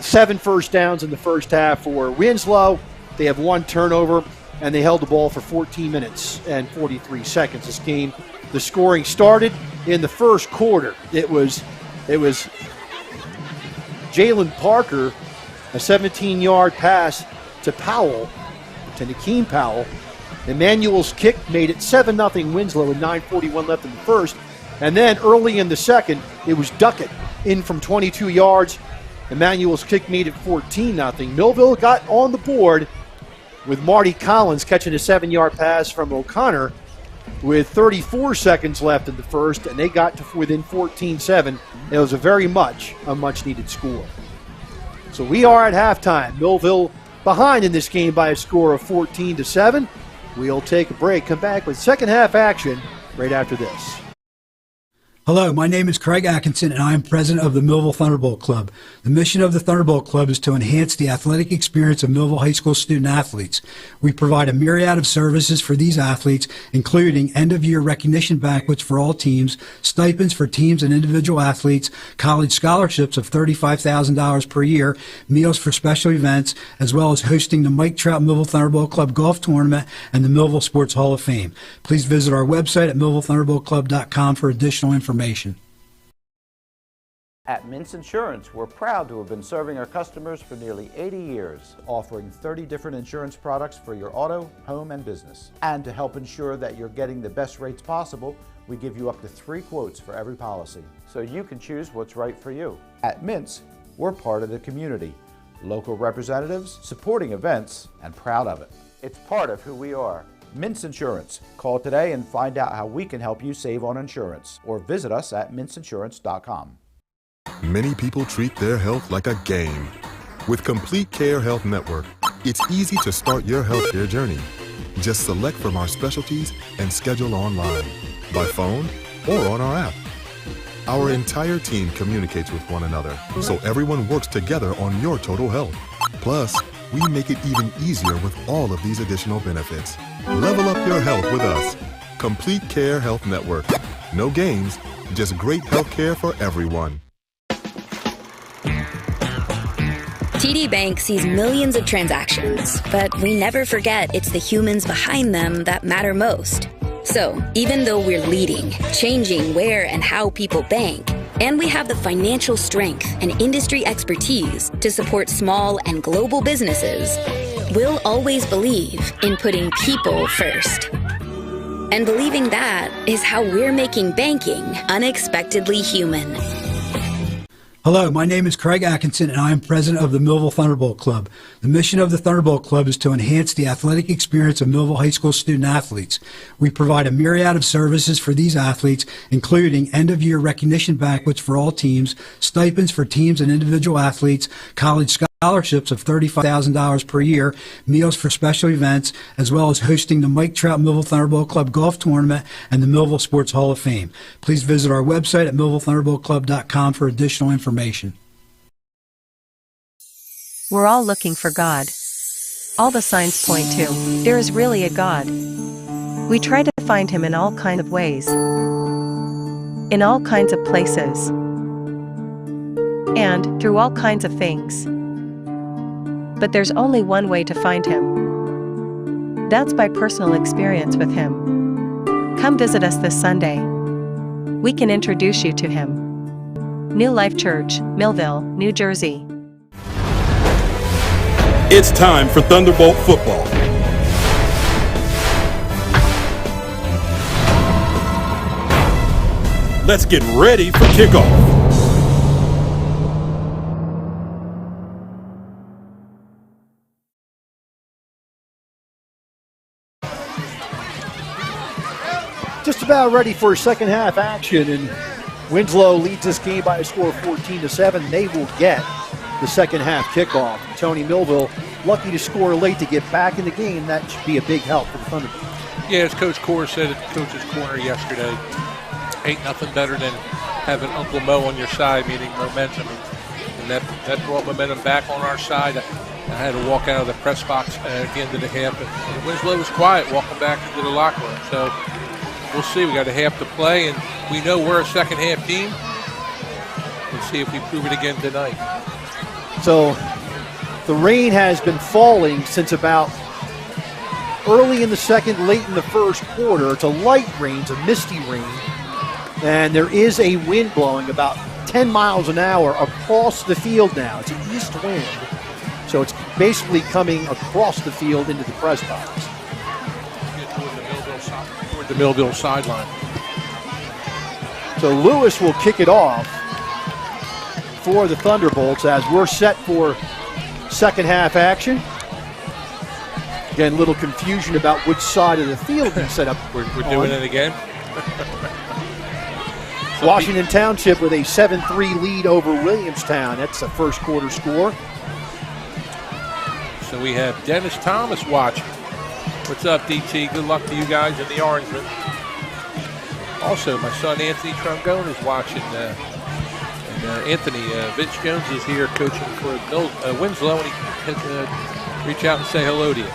7 first downs in the first half for Winslow. They have 1 turnover, and they held the ball for 14 minutes and 43 seconds. This game, the scoring started in the first quarter. It was Jalen Parker, a 17-yard pass to Powell, to Nakeem Powell. Emmanuel's kick made it 7-0 Winslow with 9:41 left in the first. And then early in the second, it was Duckett in from 22 yards. Emmanuel's kick made it 14-0. Millville got on the board with Marty Collins catching a 7-yard pass from O'Connor with 34 seconds left in the first, and they got to within 14-7. It was a much-needed score. So we are at halftime. Millville behind in this game by a score of 14-7. We'll take a break, come back with second half action right after this. Hello, my name is Craig Atkinson, and I am president of the Millville Thunderbolt Club. The mission of the Thunderbolt Club is to enhance the athletic experience of Millville High School student athletes. We provide a myriad of services for these athletes, including end-of-year recognition banquets for all teams, stipends for teams and individual athletes, college scholarships of $35,000 per year, meals for special events, as well as hosting the Mike Trout Millville Thunderbolt Club Golf Tournament and the Millville Sports Hall of Fame. Please visit our website at millvillethunderboltclub.com for additional information. At Mintz Insurance, we're proud to have been serving our customers for nearly 80 years, offering 30 different insurance products for your auto, home, and business. And to help ensure that you're getting the best rates possible, we give you up to 3 quotes for every policy, so you can choose what's right for you. At Mintz, we're part of the community, local representatives, supporting events, and proud of it. It's part of who we are. Mintz Insurance. Call today and find out how we can help you save on insurance, or visit us at mintzinsurance.com. Many people treat their health like a game. With Complete Care Health Network, it's easy to start your healthcare journey. Just select from our specialties and schedule online, by phone, or on our app. Our entire team communicates with one another, so everyone works together on your total health. Plus, we make it even easier with all of these additional benefits. Level up your health with us. Complete Care Health Network. No games, just great health care for everyone. TD Bank sees millions of transactions, but we never forget it's the humans behind them that matter most. So, even though we're leading, changing where and how people bank, and we have the financial strength and industry expertise to support small and global businesses, we'll always believe in putting people first. And believing that is how we're making banking unexpectedly human. Hello, my name is Craig Atkinson, and I am president of the Millville Thunderbolt Club. The mission of the Thunderbolt Club is to enhance the athletic experience of Millville High School student athletes. We provide a myriad of services for these athletes, including end-of-year recognition banquets for all teams, stipends for teams and individual athletes, college scholarships of $35,000 per year, meals for special events, as well as hosting the Mike Trout Millville Thunderbolt Club Golf Tournament and the Millville Sports Hall of Fame. Please visit our website at millvillethunderboltclub.com for additional information. We're all looking for God. All the signs point to, there is really a God. We try to find Him in all kinds of ways, in all kinds of places, and through all kinds of things. But there's only one way to find Him. That's by personal experience with Him. Come visit us this Sunday. We can introduce you to Him. New Life Church, Millville, New Jersey. It's time for Thunderbolt football. Let's get ready for kickoff. Just about ready for second half action, and Winslow leads this game by a score of 14-7. They will get the second half kickoff. Tony Millville lucky to score late to get back in the game. That should be a big help for the Thunderbirds. Yeah, as Coach Core said at the Coach's Corner yesterday, ain't nothing better than having Uncle Mo on your side, meaning momentum. And that brought momentum back on our side. I had to walk out of the press box at the end of the half. And Winslow was quiet walking back into the locker room. So we'll see. We got a half to play, and we know we're a second half team. Let's see if we prove it again tonight. So the rain has been falling since about early in the second, late in the first quarter. It's a light rain, it's a misty rain. And there is a wind blowing about 10 miles an hour across the field now. It's an east wind. So it's basically coming across the field into the press box. Toward the Millville sideline. So Lewis will kick it off for the Thunderbolts as we're set for second half action. Again, a little confusion about which side of the field we set up. We're doing it again. Washington Township with a 7-3 lead over Williamstown. That's the first quarter score. So we have Dennis Thomas watching. What's up, DT? Good luck to you guys in the Orangeman. Also, my son Anthony Trongone is watching. And Anthony, Vince Jones is here coaching for Winslow, and he can reach out and say hello to you.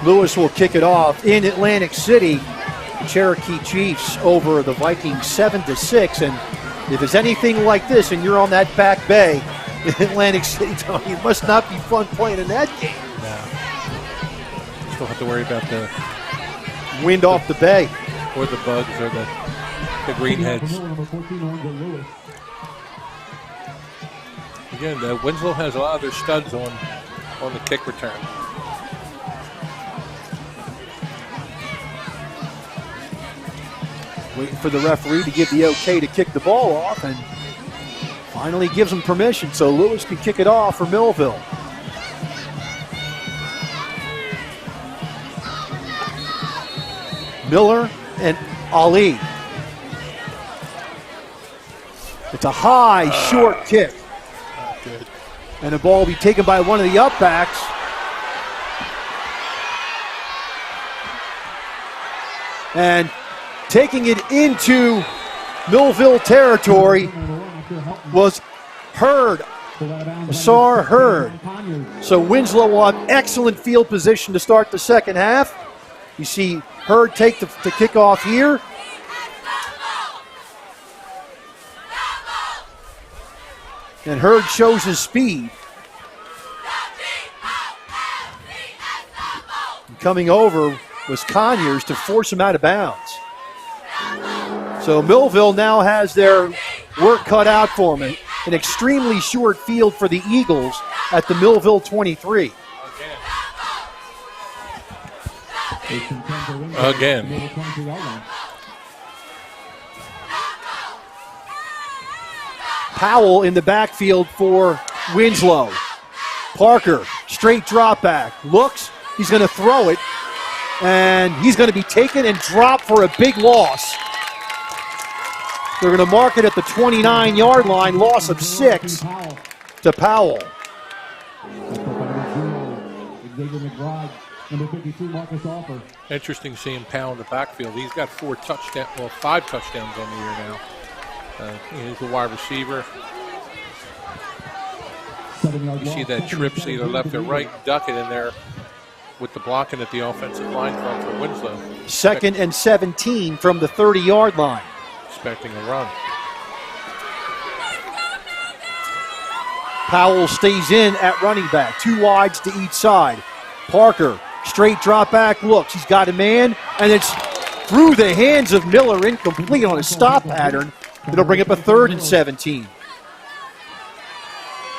Lewis will kick it off in Atlantic City. The Cherokee Chiefs over the Vikings 7-6. And if it's anything like this and you're on that back bay in Atlantic City, Tony, it must not be fun playing in that game. No. Still have to worry about the wind off the bay. Or the bugs or the greenheads. Again, Winslow has a lot of their studs on the kick return. Waiting for the referee to give the okay to kick the ball off, and finally gives him permission, so Lewis can kick it off for Millville. Miller and Ali. It's a high, short kick. Good. And the ball will be taken by one of the upbacks. And taking it into Millville territory was Hurd. Asar Hurd. So Winslow will have excellent field position to start the second half. You see Hurd take the kickoff here. And Hurd shows his speed. And coming over was Conyers to force him out of bounds. So Millville now has their work cut out for them. An extremely short field for the Eagles at the Millville 23. Again. Powell in the backfield for Winslow. Parker, straight drop back. Looks, he's going to throw it. And he's going to be taken and dropped for a big loss. They're going to mark it at the 29-yard line, loss of 6 to Powell. Interesting seeing Powell in the backfield. He's got 5 touchdowns on the year now. He's a wide receiver. You see that trips either left or right, duck it in there with the blocking at the offensive line for Winslow. 2nd and 17 from the 30-yard line. Expecting a run. Powell stays in at running back. 2 wides to each side. Parker, straight drop back, looks. He's got a man, and it's through the hands of Miller, incomplete on a stop pattern. It'll bring up a 3rd and 17.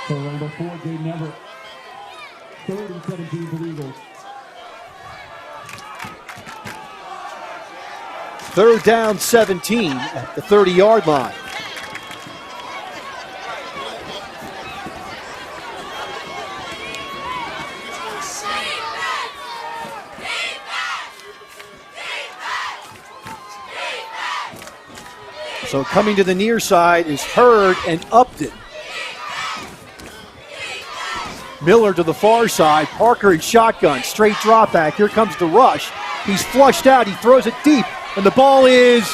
So number 4, Gabe Never. 3rd and 17 for the Eagles. 3rd down 17 at the 30-yard line. So coming to the near side is Hurd and Upton. Miller to the far side. Parker in shotgun. Straight drop back. Here comes the rush. He's flushed out. He throws it deep, and the ball is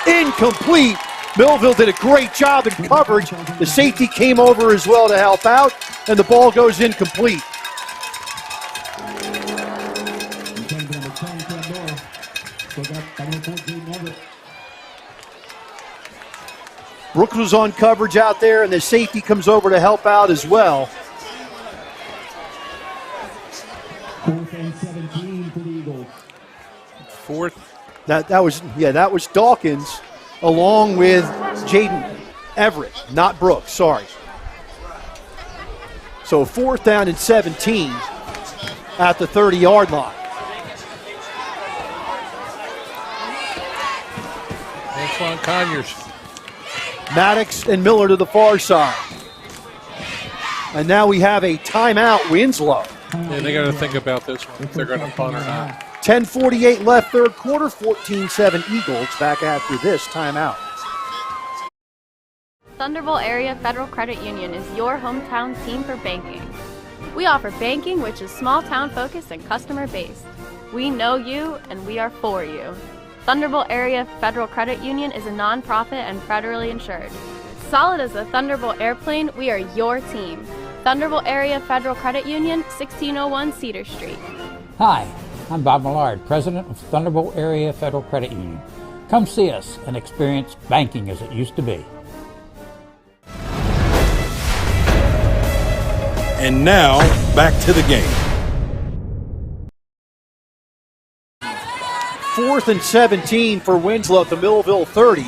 incomplete. Millville did a great job in coverage. The safety came over as well to help out, and the ball goes incomplete. Brooks was on coverage out there, and the safety comes over to help out as well. 4th and 17 for the Eagles. That was Dawkins along with Jaden Everett, not Brooks, sorry. So 4th down and 17 at the 30-yard line. Antoine Conyers. Maddox and Miller to the far side. And now we have a timeout, Winslow. Yeah, they got to think about this one, if they're going to punt or not. 10:48 left, third quarter, 14-7 Eagles back after this timeout. Thunderbolt Area Federal Credit Union is your hometown team for banking. We offer banking which is small town focused and customer based. We know you and we are for you. Thunderbolt Area Federal Credit Union is a nonprofit and federally insured. Solid as a Thunderbolt airplane, we are your team. Thunderbolt Area Federal Credit Union, 1601 Cedar Street. Hi, I'm Bob Millard, President of Thunderbolt Area Federal Credit Union. Come see us and experience banking as it used to be. And now, back to the game. 4th and 17 for Winslow at the Millville 30.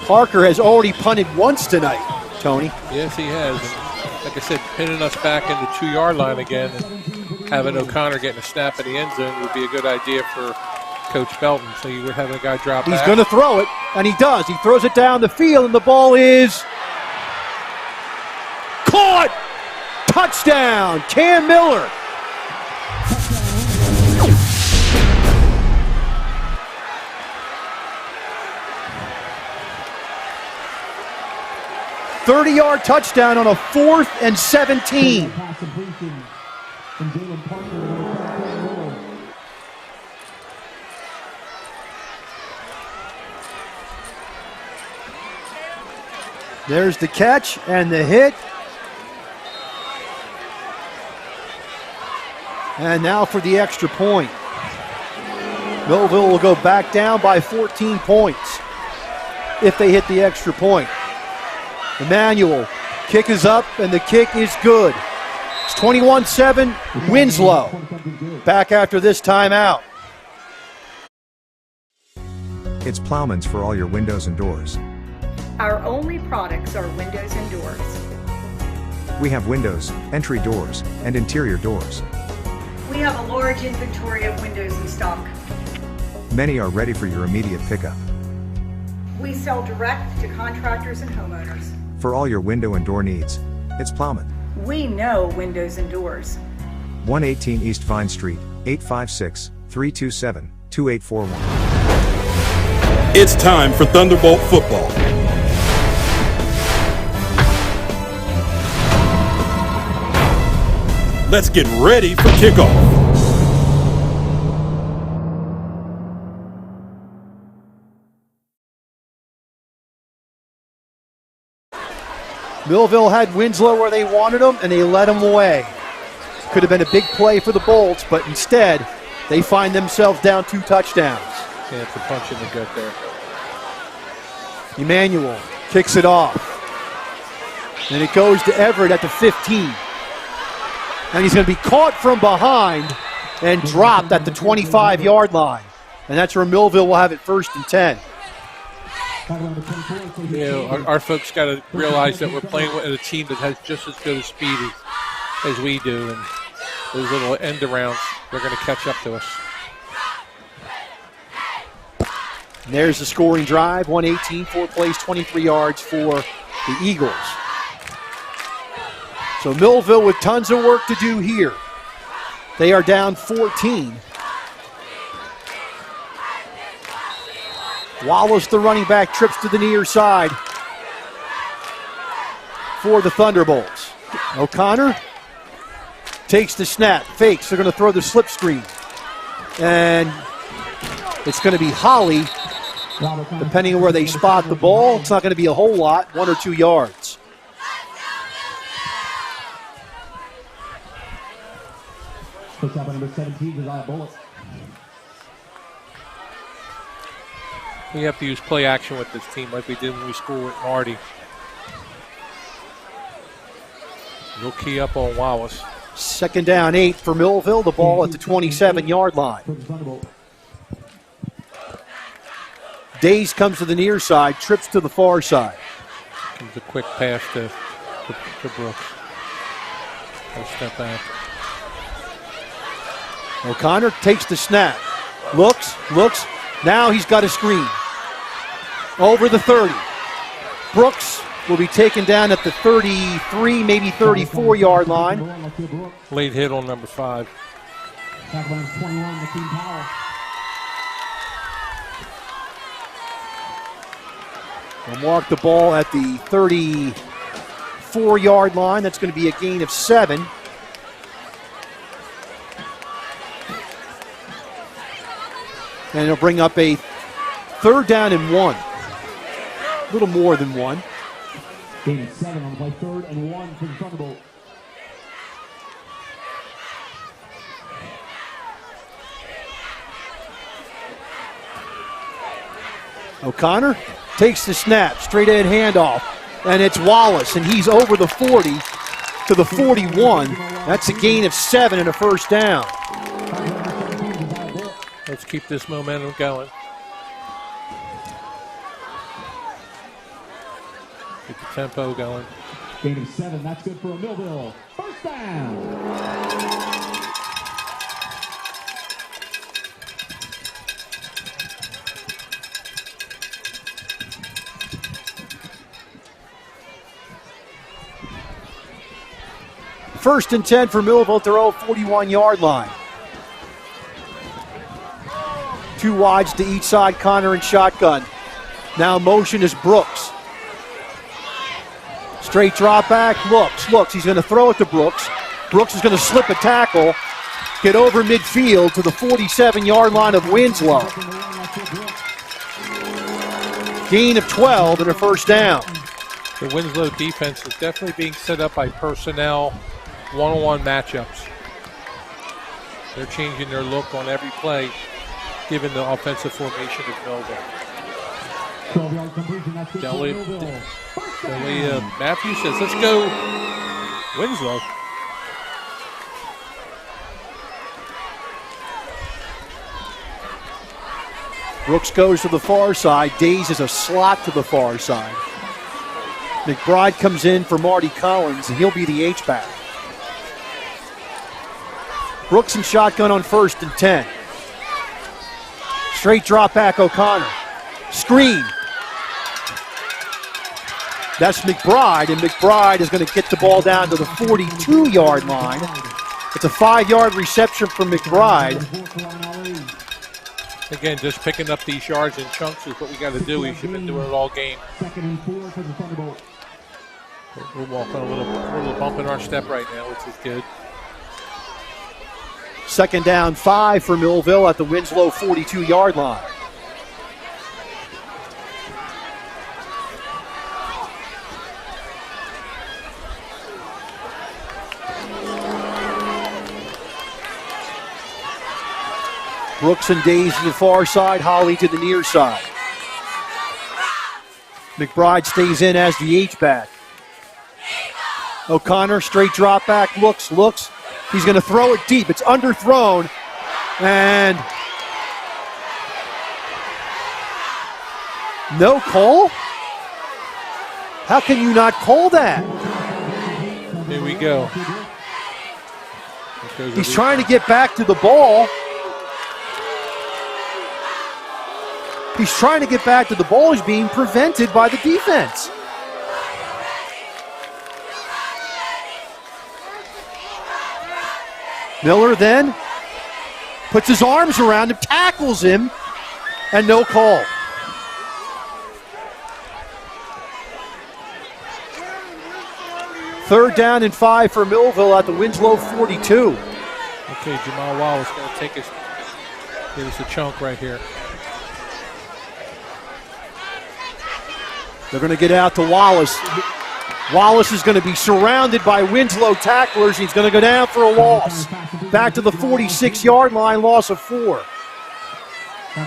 Parker has already punted once tonight, Tony. Yes, he has. And like I said, pinning us back in the 2-yard line again and having O'Connor getting a snap in the end zone would be a good idea for Coach Belton. So you would have a guy drop back. He's going to throw it, and he does. He throws it down the field, and the ball is caught! Touchdown, Cam Miller. $30-yard touchdown on a 4th and 17. There's the catch and the hit. And now for the extra point. Millville will go back down by 14 points if they hit the extra point. Emmanuel, kick is up, and the kick is good. It's 21-7, Winslow. Back after this timeout. It's Plowman's for all your windows and doors. Our only products are windows and doors. We have windows, entry doors, and interior doors. We have a large inventory of windows in stock. Many are ready for your immediate pickup. We sell direct to contractors and homeowners. For all your window and door needs, it's Plowman. We know windows and doors. 118 East Vine Street, 856-327-2841. It's time for Thunderbolt football. Let's get ready for kickoff. Millville had Winslow where they wanted him, and they let him away. Could have been a big play for the Bolts, but instead, they find themselves down 2 touchdowns. Yeah, it's a punch in the gut there. Emmanuel kicks it off. And it goes to Everett at the 15. And he's going to be caught from behind and dropped at the 25-yard line. And that's where Millville will have it 1st and 10. You know, our folks got to realize that we're playing with a team that has just as good a speed as we do, and those little end arounds, they're going to catch up to us. And there's the scoring drive, 118, 4 plays, 23 yards for the Eagles. So Millville with tons of work to do here. They are down 14. Wallace, the running back, trips to the near side for the Thunderbolts. O'Connor takes the snap, fakes. They're going to throw the slip screen. And it's going to be Holly. Depending on where they spot the ball, it's not going to be a whole lot, 1 or 2 yards. Number 17, Josiah Bullock. We have to use play action with this team like we did when we scored with Marty. We'll key up on Wallace. 2nd down, 8 for Millville. The ball at the 27-yard line. Days comes to the near side, trips to the far side. It's a quick pass to Brooks. I'll step back. O'Connor takes the snap. Looks. Now he's got a screen. Over the 30. Brooks will be taken down at the 33, maybe 34-yard line. Late hit on number 5. We'll mark the ball at the 34-yard line. That's going to be a gain of 7. And it'll bring up a 3rd down and 1. A little more than 1. Gain of 7 on the play, 3rd and 1 for the Thunderbolts. O'Connor takes the snap, straight ahead handoff, and it's Wallace, and he's over the 40 to the 41. That's a gain of 7 and a 1st down. Let's keep this momentum going. Get the tempo going. Gain of 7, that's good for a Millville. 1st down. First and 10 for Millville at their own 41-yard line. 2 wides to each side, Connor and shotgun. Now motion is Brooks. Straight drop back, looks. He's going to throw it to Brooks. Brooks is going to slip a tackle, get over midfield to the 47-yard line of Winslow. Gain of 12 and a 1st down. The Winslow defense is definitely being set up by personnel, one-on-one matchups. They're changing their look on every play, given the offensive formation of Millville. Matthews says, let's go Winslow. Brooks goes to the far side. Days is a slot to the far side. McBride comes in for Marty Collins, and he'll be the H-back. Brooks and shotgun on 1st and 10. Straight drop back, O'Connor. Screen. That's McBride, and McBride is going to get the ball down to the 42-yard line. It's a 5-yard reception for McBride. Again, just picking up these yards in chunks is what we got to do. We should have been doing it all game. 2nd and 4 for the Thunderbolts. We're walking a little bump in our step right now, which is good. 2nd down, 5 for Millville at the Winslow 42-yard line. Brooks and Days to the far side, Holly to the near side. McBride stays in as the H-back. O'Connor, straight drop back, looks. He's going to throw it deep. It's underthrown, and no call? How can you not call that? Here we go. He's trying to get back to the ball. He's trying to get back to the ball. He's being prevented by the defense. Miller then puts his arms around him, tackles him, and no call. Third down and 5 for Millville at the Winslow 42. Okay, Jamal Wallace going to take his Give us a chunk right here. They're going to get out to Wallace. Wallace is going to be surrounded by Winslow tacklers. He's going to go down for a loss. Back to the 46-yard line, loss of 4. We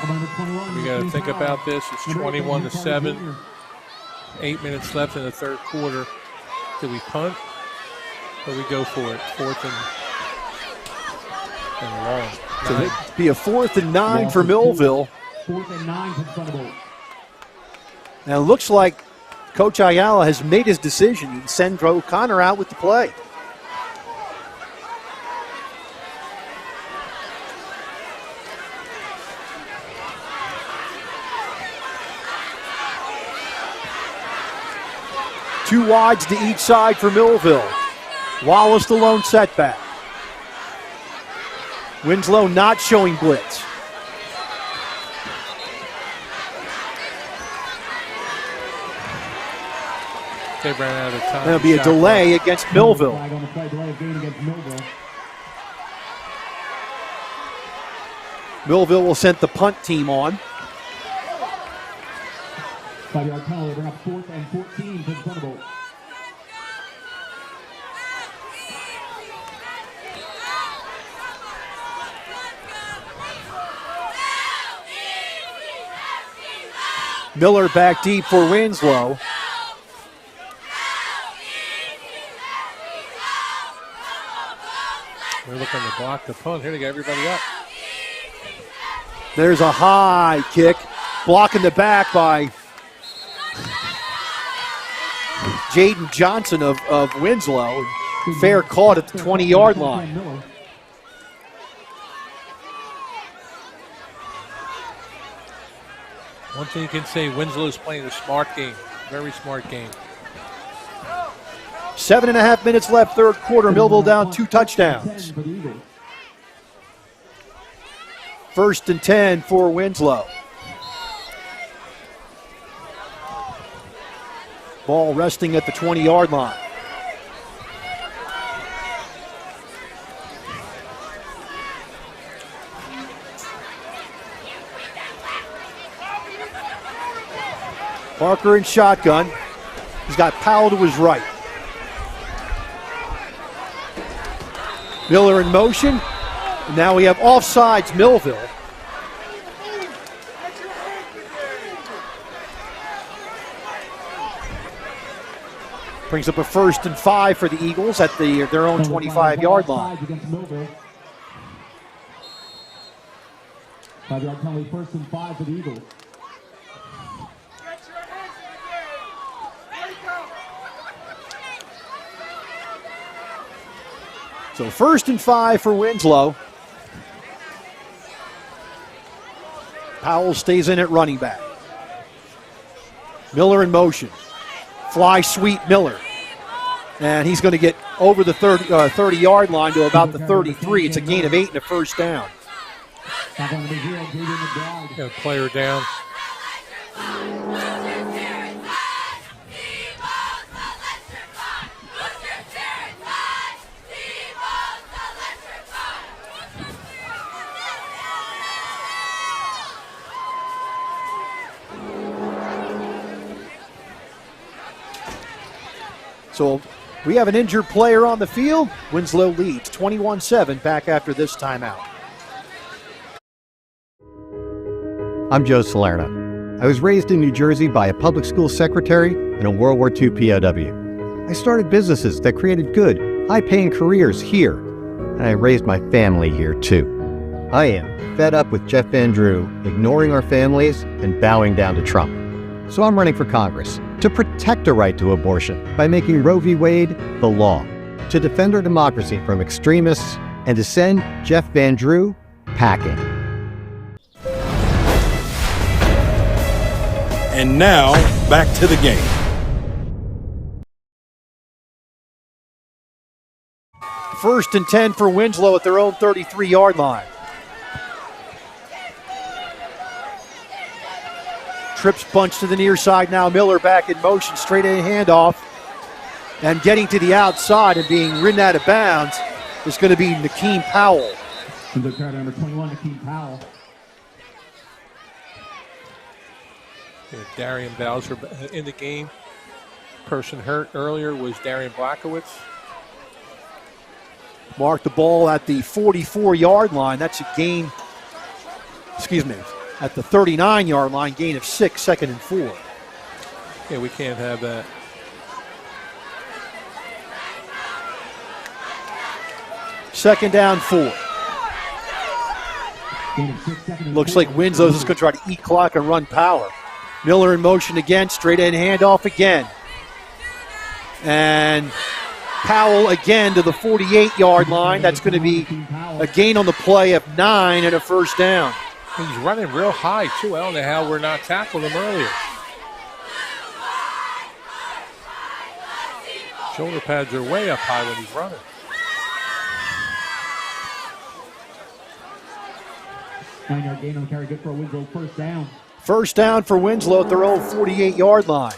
got to think about this. It's 21-7. 8 minutes left in the third quarter. Do we punt or we go for it? 4th and long. So it'd be a 4th and 9 for Millville. 4th and 9 for Thunderbolts. Now it looks like Coach Ayala has made his decision. He send O'Connor out with the play. Two wides to each side for Millville. Wallace the lone setback. Winslow not showing blitz. They ran out of time. There'll be a delay against Millville. Millville will send the punt team on. 5-yard penalty, bring up 4th and 14 for the Thunderbolts. Miller back deep for Winslow. We're looking to block the punt. Here to get everybody up. There's a high kick. Blocking the back by Jaden Johnson of Winslow. Fair caught at the 20-yard line. One thing you can say, Winslow's playing a smart game. Very smart game. 7.5 minutes left, third quarter. Millville down 2 touchdowns. 1st and 10 for Winslow. Ball resting at the 20-yard line. Parker in shotgun. He's got Powell to his right. Miller in motion. And now we have offsides Millville. Brings up a 1st and 5 for the Eagles at their own 25-yard line. 5-yard penalty, 1st and 5 for the Eagles. So 1st and 5 for Winslow. Powell stays in at running back. Miller in motion. Fly sweep Miller. And he's going to get over the 30-yard line to about the 33. It's a gain of 8 and a first down. Got a player down. So we have an injured player on the field. Winslow leads 21-7 back after this timeout. I'm Joe Salerno. I was raised in New Jersey by a public school secretary and a World War II POW. I started businesses that created good, high-paying careers here, and I raised my family here too. I am fed up with Jeff Van Drew ignoring our families and bowing down to Trump. So I'm running for Congress to protect a right to abortion by making Roe v. Wade the law, to defend our democracy from extremists, and to send Jeff Van Drew packing. And now, back to the game. First and 10 for Winslow at their own 33-yard line. Trips bunch to the near side now. Miller back in motion, straight in handoff. And getting to the outside and being ridden out of bounds is going to be Nakeem Powell. The card number 21, Nakeem Powell. Darian Bowser in the game. Person hurt earlier was Darian Blackowitz. Mark the ball at the 44-yard line. That's a gain, at the 39-yard line, gain of 6, 2nd and 4. Yeah, we can't have that. Second down, 4. Looks like Winslow's just going to try to eat clock and run power. Miller in motion again, straight end handoff again. And Powell again to the 48-yard line. That's going to be a gain on the play of 9 and a first down. He's running real high, too. I don't know how we're not tackling him earlier. Shoulder pads are way up high when he's running. Nine-yard gain on carry, good for Winslow, first down. First down for Winslow at their own 48-yard line.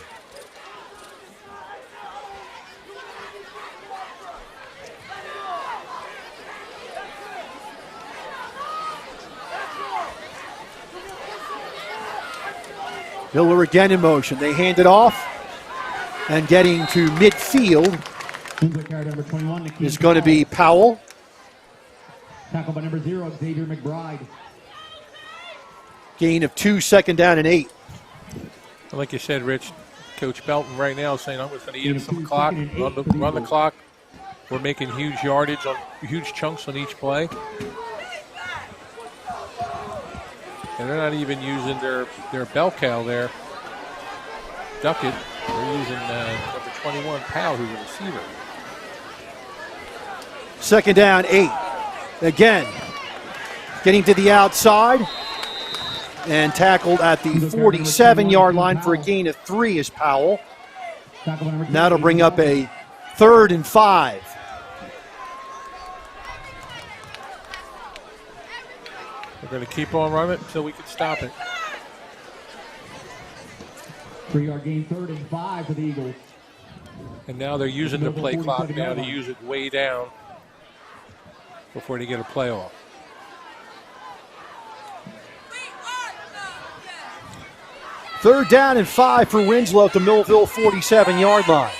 Miller again in motion. They hand it off, and getting to midfield is going to be Powell. Tackled by number 0, Xavier McBride. Gain of 2, 2nd down and 8. Like you said, Rich, Coach Belton right now is saying, I'm just going to eat up some clock, run the clock. We're making huge yardage on huge chunks on each play. And they're not even using their bell cow there. Duckett. They're using number 21, Powell, who's a receiver. 2nd down, 8. Again, getting to the outside. And tackled at the 47-yard line for a gain of 3 is Powell. That'll bring up a 3rd and 5. We're going to keep on running until we can stop it. 3-yard gain, 3rd and 5 for the Eagles. And now they're using the play clock now to use it way down before they get a play off. Third down and 5 for Winslow at the Millville 47-yard line.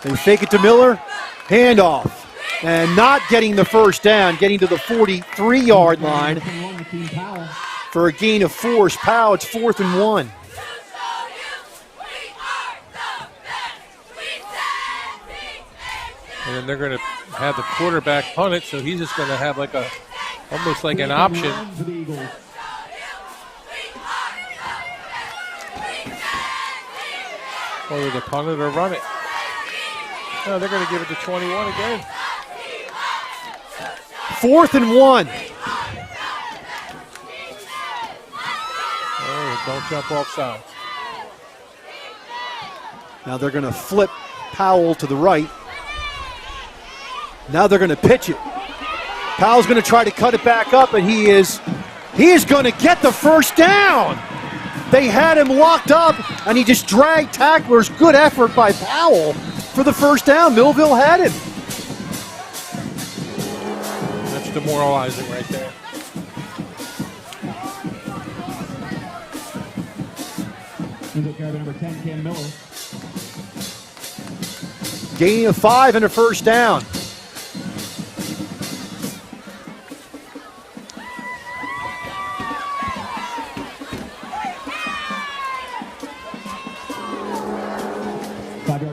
They fake it to Miller, handoff, and not getting the first down, getting to the 43-yard line for a gain of 4 is Powell. It's 4th and 1. And then they're going to have the quarterback punt it, so he's just going to have like a almost like an option. Whether to punt it or run it. No, they're going to give it to 21 again. 4th and 1. Oh, don't jump off sides. Now they're going to flip Powell to the right. Now they're going to pitch it. Powell's going to try to cut it back up, and he is going to get the first down. They had him locked up, and he just dragged tacklers. Good effort by Powell for the first down. Millville had him. That's demoralizing right there. Number 10, Cam Miller. Gain of 5 and a first down.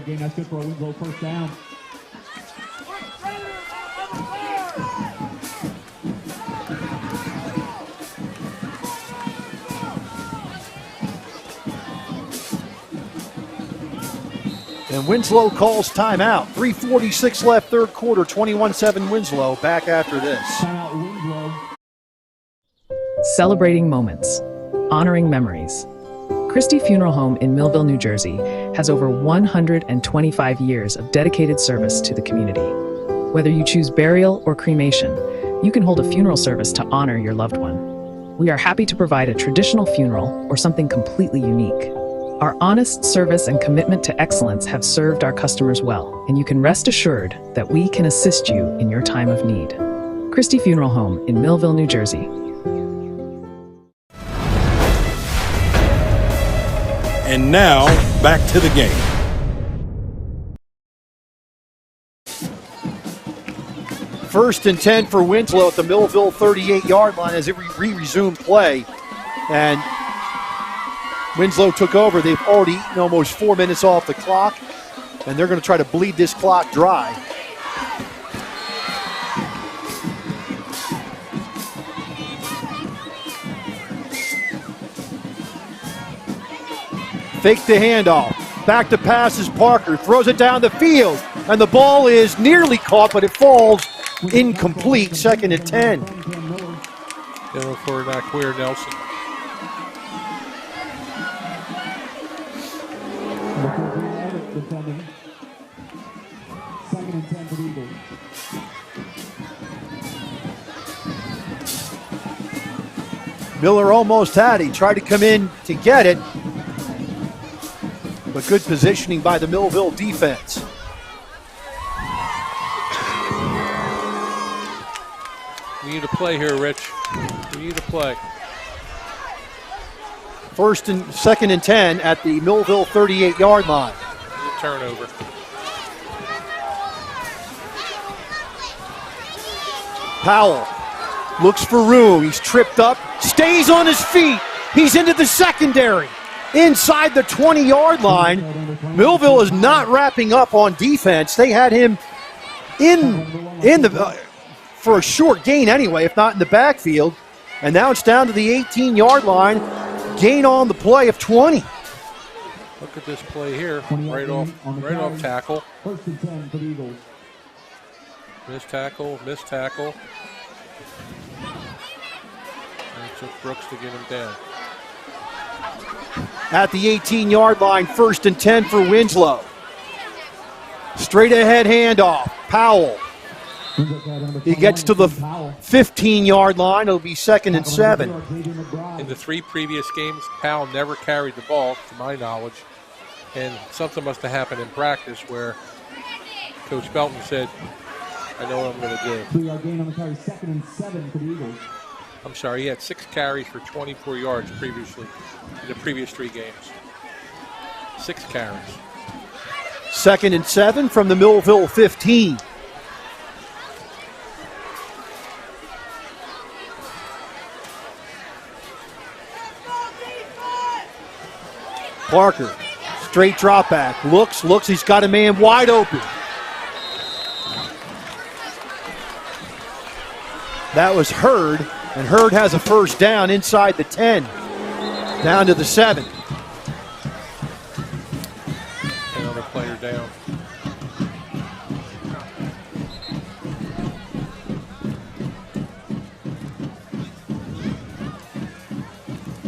Game, that's good for a Winslow first down. And Winslow calls timeout. 3:46 left, third quarter, 21-7 Winslow. Back after this. Timeout Winslow. Celebrating moments, honoring memories. Christie Funeral Home in Millville, New Jersey has over 125 years of dedicated service to the community. Whether you choose burial or cremation, you can hold a funeral service to honor your loved one. We are happy to provide a traditional funeral or something completely unique. Our honest service and commitment to excellence have served our customers well, and you can rest assured that we can assist you in your time of need. Christie Funeral Home in Millville, New Jersey. And now, back to the game. First and 10 for Winslow at the Millville 38-yard line as it resumed play. And Winslow took over. They've already eaten almost 4 minutes off the clock, and they're going to try to bleed this clock dry. Fake the handoff. Back to pass is Parker. Throws it down the field. And the ball is nearly caught, but it falls incomplete. Second and 10. Go for that Queer Nelson. Second and 10 for the Eagles. Miller almost had it. He tried to come in to get it. But good positioning by the Millville defense. We need a play here, Rich. We need a play. Second and 10 at the Millville 38-yard line. Good turnover. Powell looks for room. He's tripped up, stays on his feet. He's into the secondary. Inside the 20-yard line. Millville is not wrapping up on defense. They had him in the for a short gain anyway, if not in the backfield. And now it's down to the 18-yard line. Gain on the play of 20. Look at this play here. Right off tackle. First and 10 for the Eagles. Missed tackle. And it took Brooks to get him down. At the 18-yard line, first and 10 for Winslow. Straight ahead handoff. Powell. He gets to the 15-yard line. It'll be second and 7. In the 3 previous games, Powell never carried the ball, to my knowledge. And something must have happened in practice where Coach Belton said, I know what I'm going to do. 2-yard gain on the carry, second and 7 for the Eagles. I'm sorry, he had 6 carries for 24 yards previously in the previous 3 games. 6 carries. Second and 7 from the Millville 15. Parker, straight drop back, looks, he's got a man wide open. That was Hurd, and Hurd has a first down inside the 10, down to the 7. Another player down.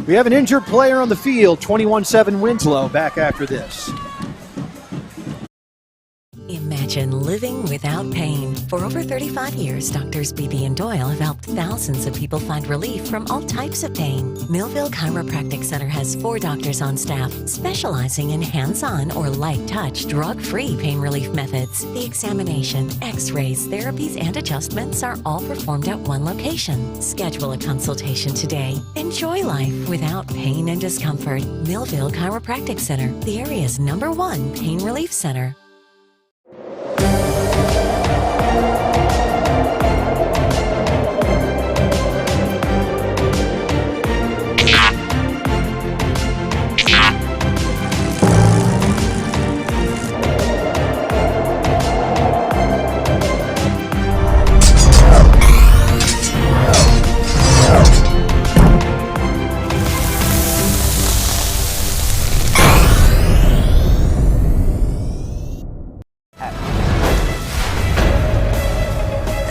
We have an injured player on the field, 21-7 Winslow, back after this. Imagine living without pain. For over 35 years, Doctors Beebe and Doyle have helped thousands of people find relief from all types of pain. Millville Chiropractic Center has 4 doctors on staff specializing in hands-on or light-touch, drug-free pain relief methods. The examination, x-rays, therapies, and adjustments are all performed at one location. Schedule a consultation today. Enjoy life without pain and discomfort. Millville Chiropractic Center, the area's #1 pain relief center.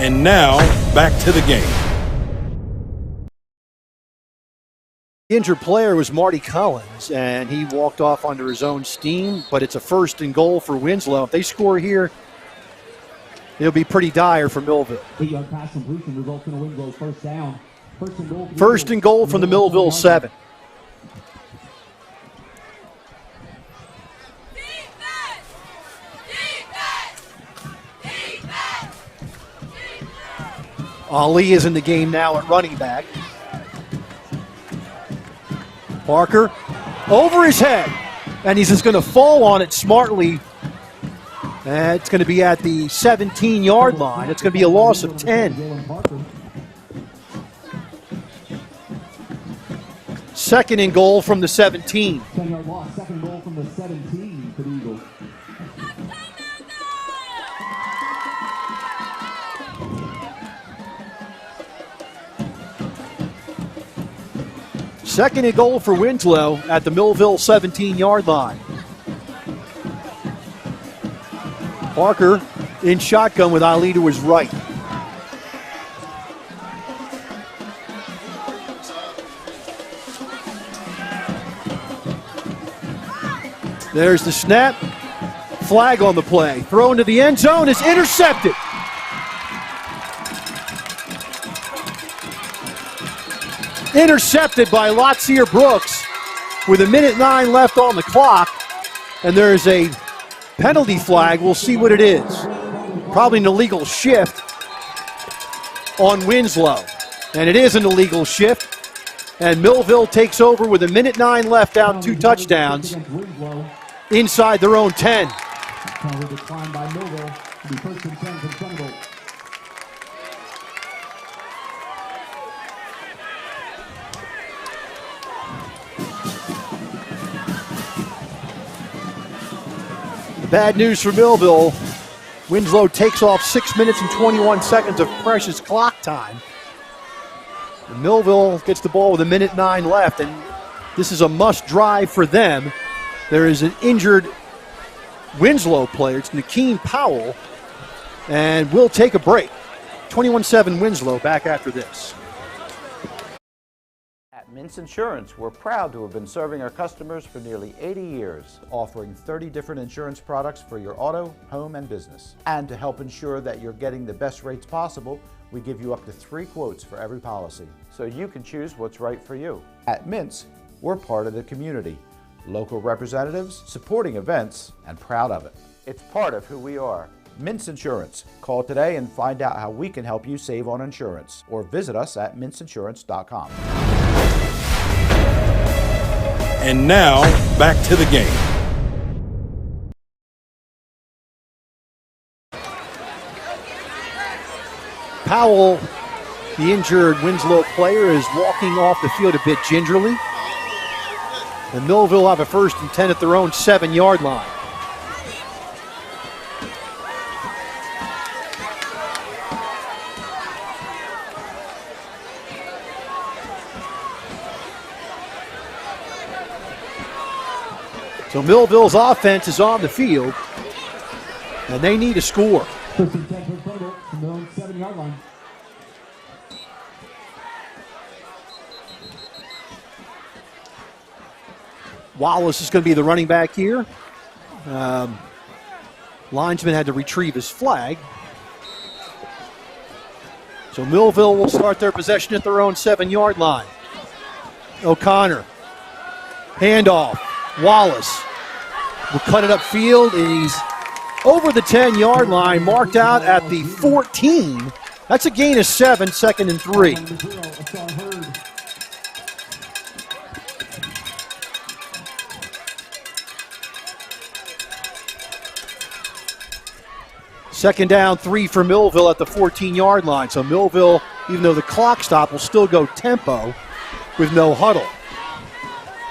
And now, back to the game. The injured player was Marty Collins, and he walked off under his own steam, but it's a first and goal for Winslow. If they score here, it'll be pretty dire for Millville. 8-yard pass completion results in a Winslow first down. First and goal from the Millville 7. Ali is in the game now at running back. Parker over his head, and he's just going to fall on it smartly. And it's going to be at the 17-yard line. It's going to be a loss of 10. Second and goal from the 17. 10-yard loss, second goal from the 17 for the Eagles. Second and goal for Winslow at the Millville 17-yard line. Parker in shotgun with Ali to his right. There's the snap. Flag on the play. Throw into the end zone is intercepted. Intercepted by Lotzier Brooks with 1:09 left on the clock. And there is a penalty flag. We'll see what it is. Probably an illegal shift on Winslow. And it is an illegal shift. And Millville takes over with 1:09 left, down 2 touchdowns inside their own 10. Bad news for Millville. Winslow takes off 6 minutes and 21 seconds of precious clock time. And Millville gets the ball with 1:09 left, and this is a must drive for them. There is an injured Winslow player. It's Nakeen Powell, and we'll take a break. 21-7 Winslow, back after this. At Mintz Insurance, we're proud to have been serving our customers for nearly 80 years, offering 30 different insurance products for your auto, home, and business. And to help ensure that you're getting the best rates possible, we give you up to 3 quotes for every policy, so you can choose what's right for you. At Mintz, we're part of the community. Local representatives, supporting events, and proud of it. It's part of who we are. Mintz Insurance. Call today and find out how we can help you save on insurance, or visit us at mintzinsurance.com. And now, back to the game. Powell, the injured Winslow player, is walking off the field a bit gingerly. And Millville have a 1st and 10 at their own 7-yard line. So Millville's offense is on the field, and they need a score. 1st and 10 for Thunderbolts from their own 7-yard line. Wallace is going to be the running back here. Linesman had to retrieve his flag. So Millville will start their possession at their own 7-yard line. O'Connor. Handoff. Wallace will cut it upfield, and he's over the 10-yard line, marked out at the 14. That's a gain of 7, 2nd and 3. Second down, 3 for Millville at the 14-yard line. So Millville, even though the clock stopped, will still go tempo with no huddle.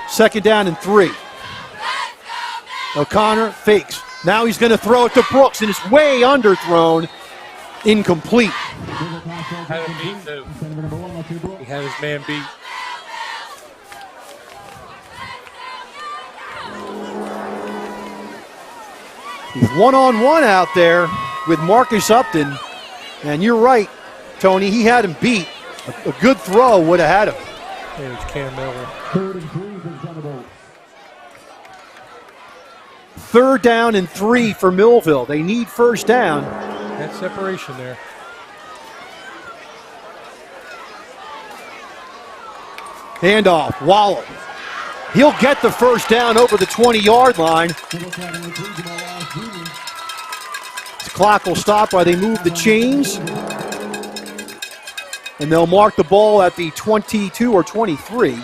Second down and 3. O'Connor fakes. Now he's going to throw it to Brooks, and it's way underthrown. Incomplete. Had him beat, though. He had his man beat. He's one-on-one out there with Marcus Upton. And you're right, Tony, he had him beat. A good throw would have had him. There's Cam Miller. 3rd and 3 for Thunderbolts. 3rd down and 3 for Millville. They need 1st down. That separation there. Handoff, Waller. He'll get the 1st down over the 20-yard line. The clock will stop while they move the chains. And they'll mark the ball at the 22 or 23.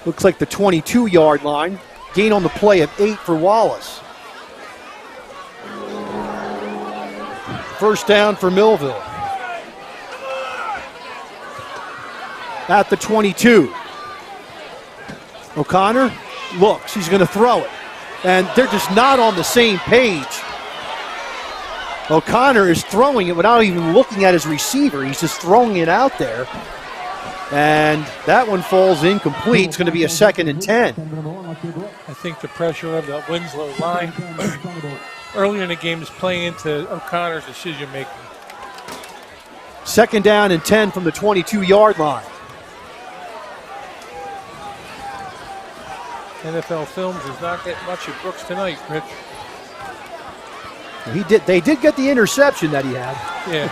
Looks like the 22-yard line. Gain on the play of 8 for Wallace. First down for Millville. At the 22. O'Connor looks. He's going to throw it. And they're just not on the same page. O'Connor is throwing it without even looking at his receiver. He's just throwing it out there. And that one falls incomplete. It's going to be a 2nd and 10. I think the pressure of the Winslow line earlier in the game is playing into O'Connor's decision making. 2nd down and 10 from the 22-yard line. NFL Films is not getting much of Brooks tonight, Rich. They did get the interception that he had. Yeah.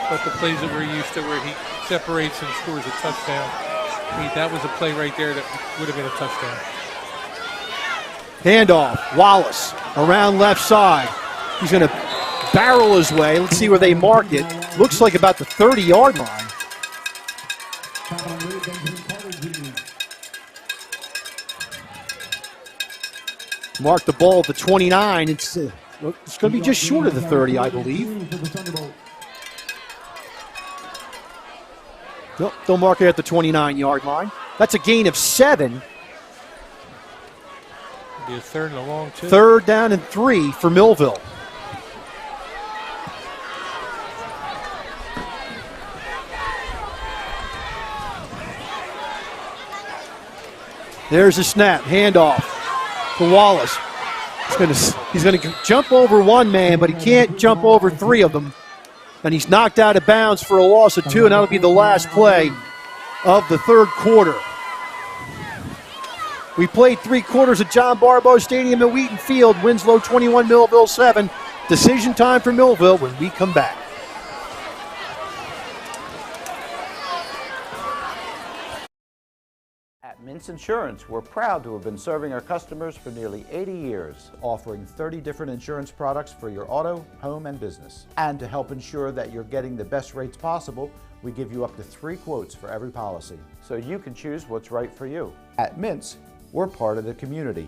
But the plays that we're used to where he separates and scores a touchdown. That was a play right there that would have been a touchdown. Handoff. Wallace around left side. He's going to barrel his way. Let's see where they mark it. Looks like about the 30-yard line. Mark the ball at the 29. It's going to be just short of the 30, I believe. Nope, they'll mark it at the 29-yard line. That's a gain of 7. Be a 3rd and a long, too. 3rd down and 3 for Millville. There's a snap. Handoff to Wallace. He's going to jump over one man, but he can't jump over 3 of them. And he's knocked out of bounds for a loss of 2, and that'll be the last play of the 3rd quarter. We played 3 quarters at John Barbose Stadium at Wheaton Field. Winslow 21, Millville 7. Decision time for Millville when we come back. At Mintz Insurance, we're proud to have been serving our customers for nearly 80 years, offering 30 different insurance products for your auto, home, and business. And to help ensure that you're getting the best rates possible, we give you up to 3 quotes for every policy, so you can choose what's right for you. At Mintz, we're part of the community,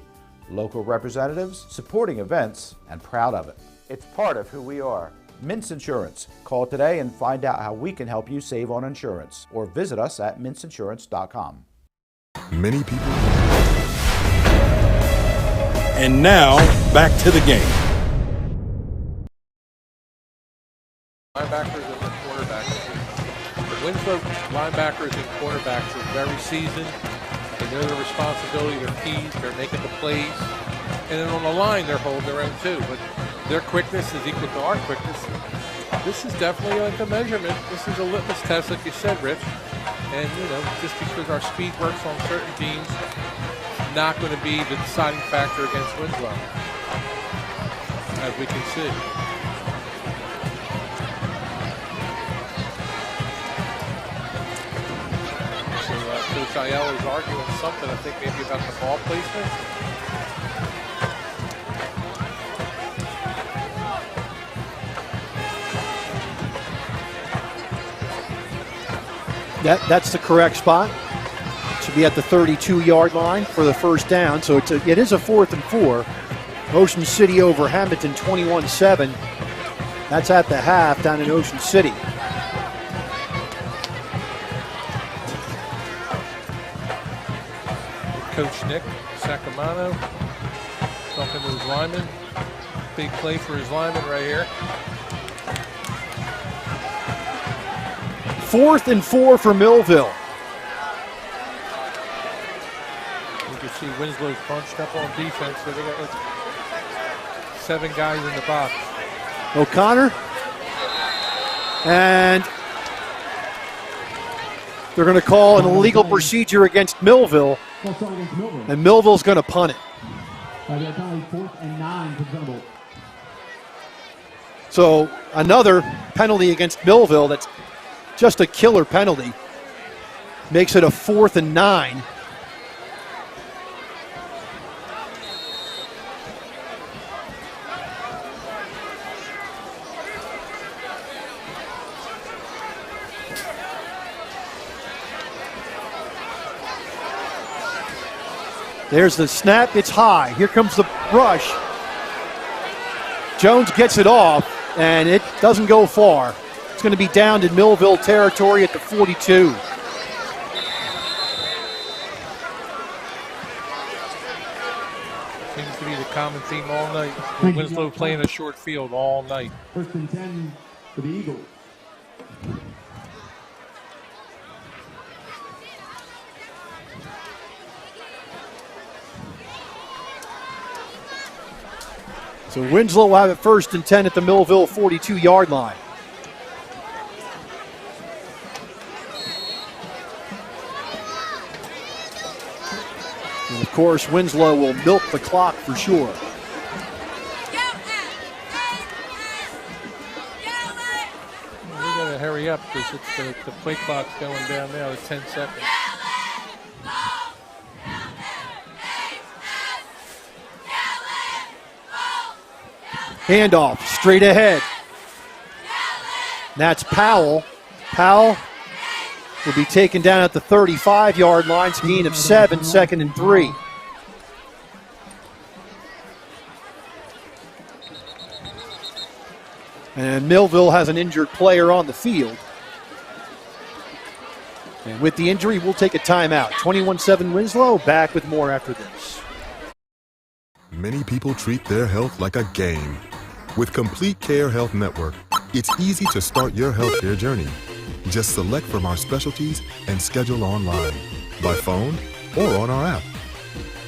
local representatives, supporting events, and proud of it. It's part of who we are. Mintz Insurance. Call today and find out how we can help you save on insurance, or visit us at mintzinsurance.com. Many people. And now, back to the game. Linebackers and the quarterbacks. The Winslow linebackers and quarterbacks are very seasoned. They know their responsibility, their keys, they're making the plays. And then on the line, they're holding their own too. But their quickness is equal to our quickness. This is definitely like a measurement. This is a litmus test, like you said, Rich. And, just because our speed works on certain teams, it's not going to be the deciding factor against Winslow, as we can see. So Coach Aiello is arguing something, I think, maybe about the ball placement. That's the correct spot. Should be at the 32-yard line for the first down. So it is a 4th and 4. Ocean City over Hamilton 21-7. That's at the half down in Ocean City. Coach Nick Sacamano talking to his lineman. Big play for his lineman right here. 4th and 4 for Millville. You can see Winslow's bunched up on defense, so they got 7 guys in the box. O'Connor. And they're going to call an illegal procedure against Millville. And Millville's going to punt it. 4th and 9 for Thunderbolt. So another penalty against Millville that's just a killer penalty. Makes it a 4th and 9. There's the snap. It's high. Here comes the rush. Jones gets it off, and it doesn't go far. It's going to be down in Millville territory at the 42. Seems to be the common theme all night. Winslow playing a short field all night. 1st and 10 for the Eagles. So Winslow will have it 1st and 10 at the Millville 42-yard line. And of course, Winslow will milk the clock for sure. We gotta hurry up because the play clock's going down now to 10 seconds. Handoff straight ahead. That's Powell. Powell will be taken down at the 35-yard line. It's a gain of 7, 2nd and 3. And Millville has an injured player on the field. And with the injury, we'll take a timeout. 21-7 Winslow, back with more after this. Many people treat their health like a game. With Complete Care Health Network, it's easy to start your healthcare journey. Just select from our specialties and schedule online, by phone, or on our app.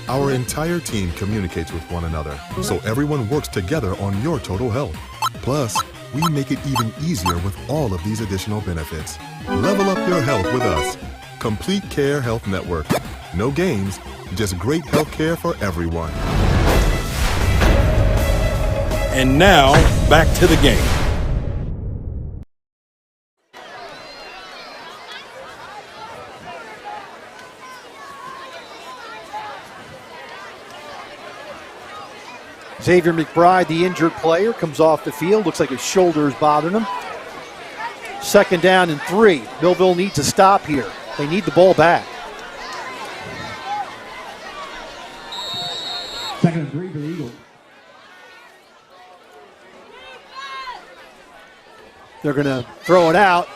Our entire team communicates with one another, so everyone works together on your total health. Plus, we make it even easier with all of these additional benefits. Level up your health with us. Complete Care Health Network. No games, just great health care for everyone. And now, back to the game. Xavier McBride, the injured player, comes off the field. Looks like his shoulder is bothering him. 2nd down and 3. Millville needs a stop here. They need the ball back. 2nd and 3 for the Eagles. They're going to throw it out,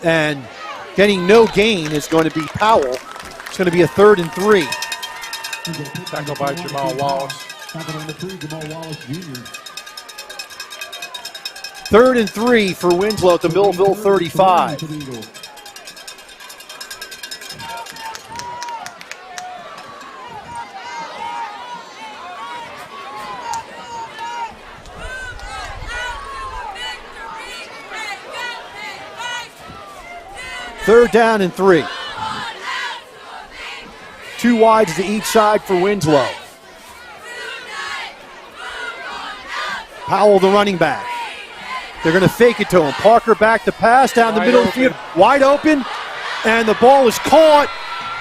and getting no gain is going to be Powell. It's going to be a 3rd and 3. Tackle by Jamal Wallace. Tackle number 3, Jamal Wallace Jr. 3rd and 3 for Winslow at the Millville 35. Third down and 3. 2 wides to each side for Winslow. Powell, the running back. They're going to fake it to him. Parker back to pass down the middle of the field. Wide open, and the ball is caught.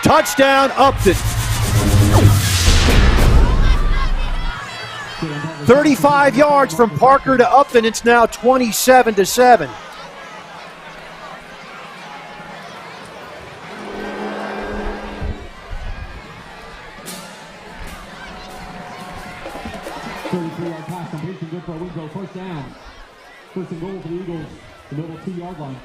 Touchdown, Upton. 35 yards from Parker to Upton. It's now 27-7. Good for Winslow. 1st down. 1st and goal for the Eagles. The middle 2-yard line.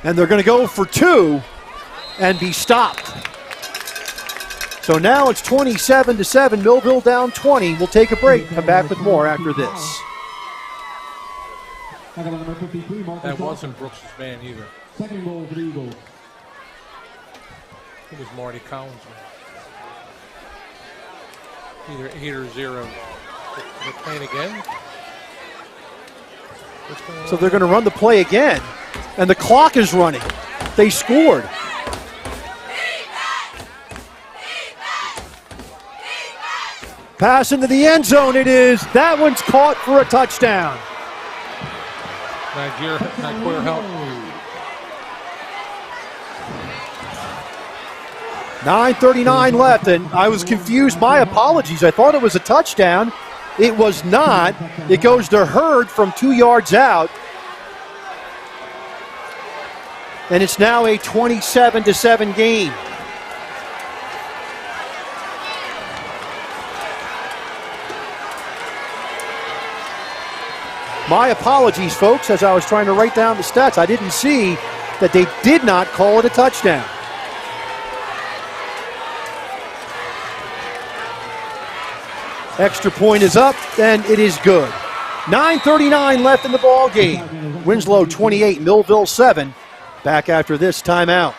And they're going to go for 2 and be stopped. So now it's 27-7. Millville down 20. We'll take a break. Come back with more after this. That wasn't Brooks' man either. 2nd goal for the Eagles. It was Marty Collins. Either 8 or 0. They're playing again? So they're going to run the play again. And the clock is running. They scored. Pass into the end zone. It is. That one's caught for a touchdown. Nigeria help. 9:39 left, and I was confused. My apologies. I thought it was a touchdown. It was not. It goes to Hurd from 2 yards out. and it's now a 27-7 game. My apologies, folks, as I was trying to write down the stats. I didn't see that they did not call it a touchdown. Extra point is up, and it is good. 9:39 left in the ball game. Winslow 28, Millville 7. Back after this timeout.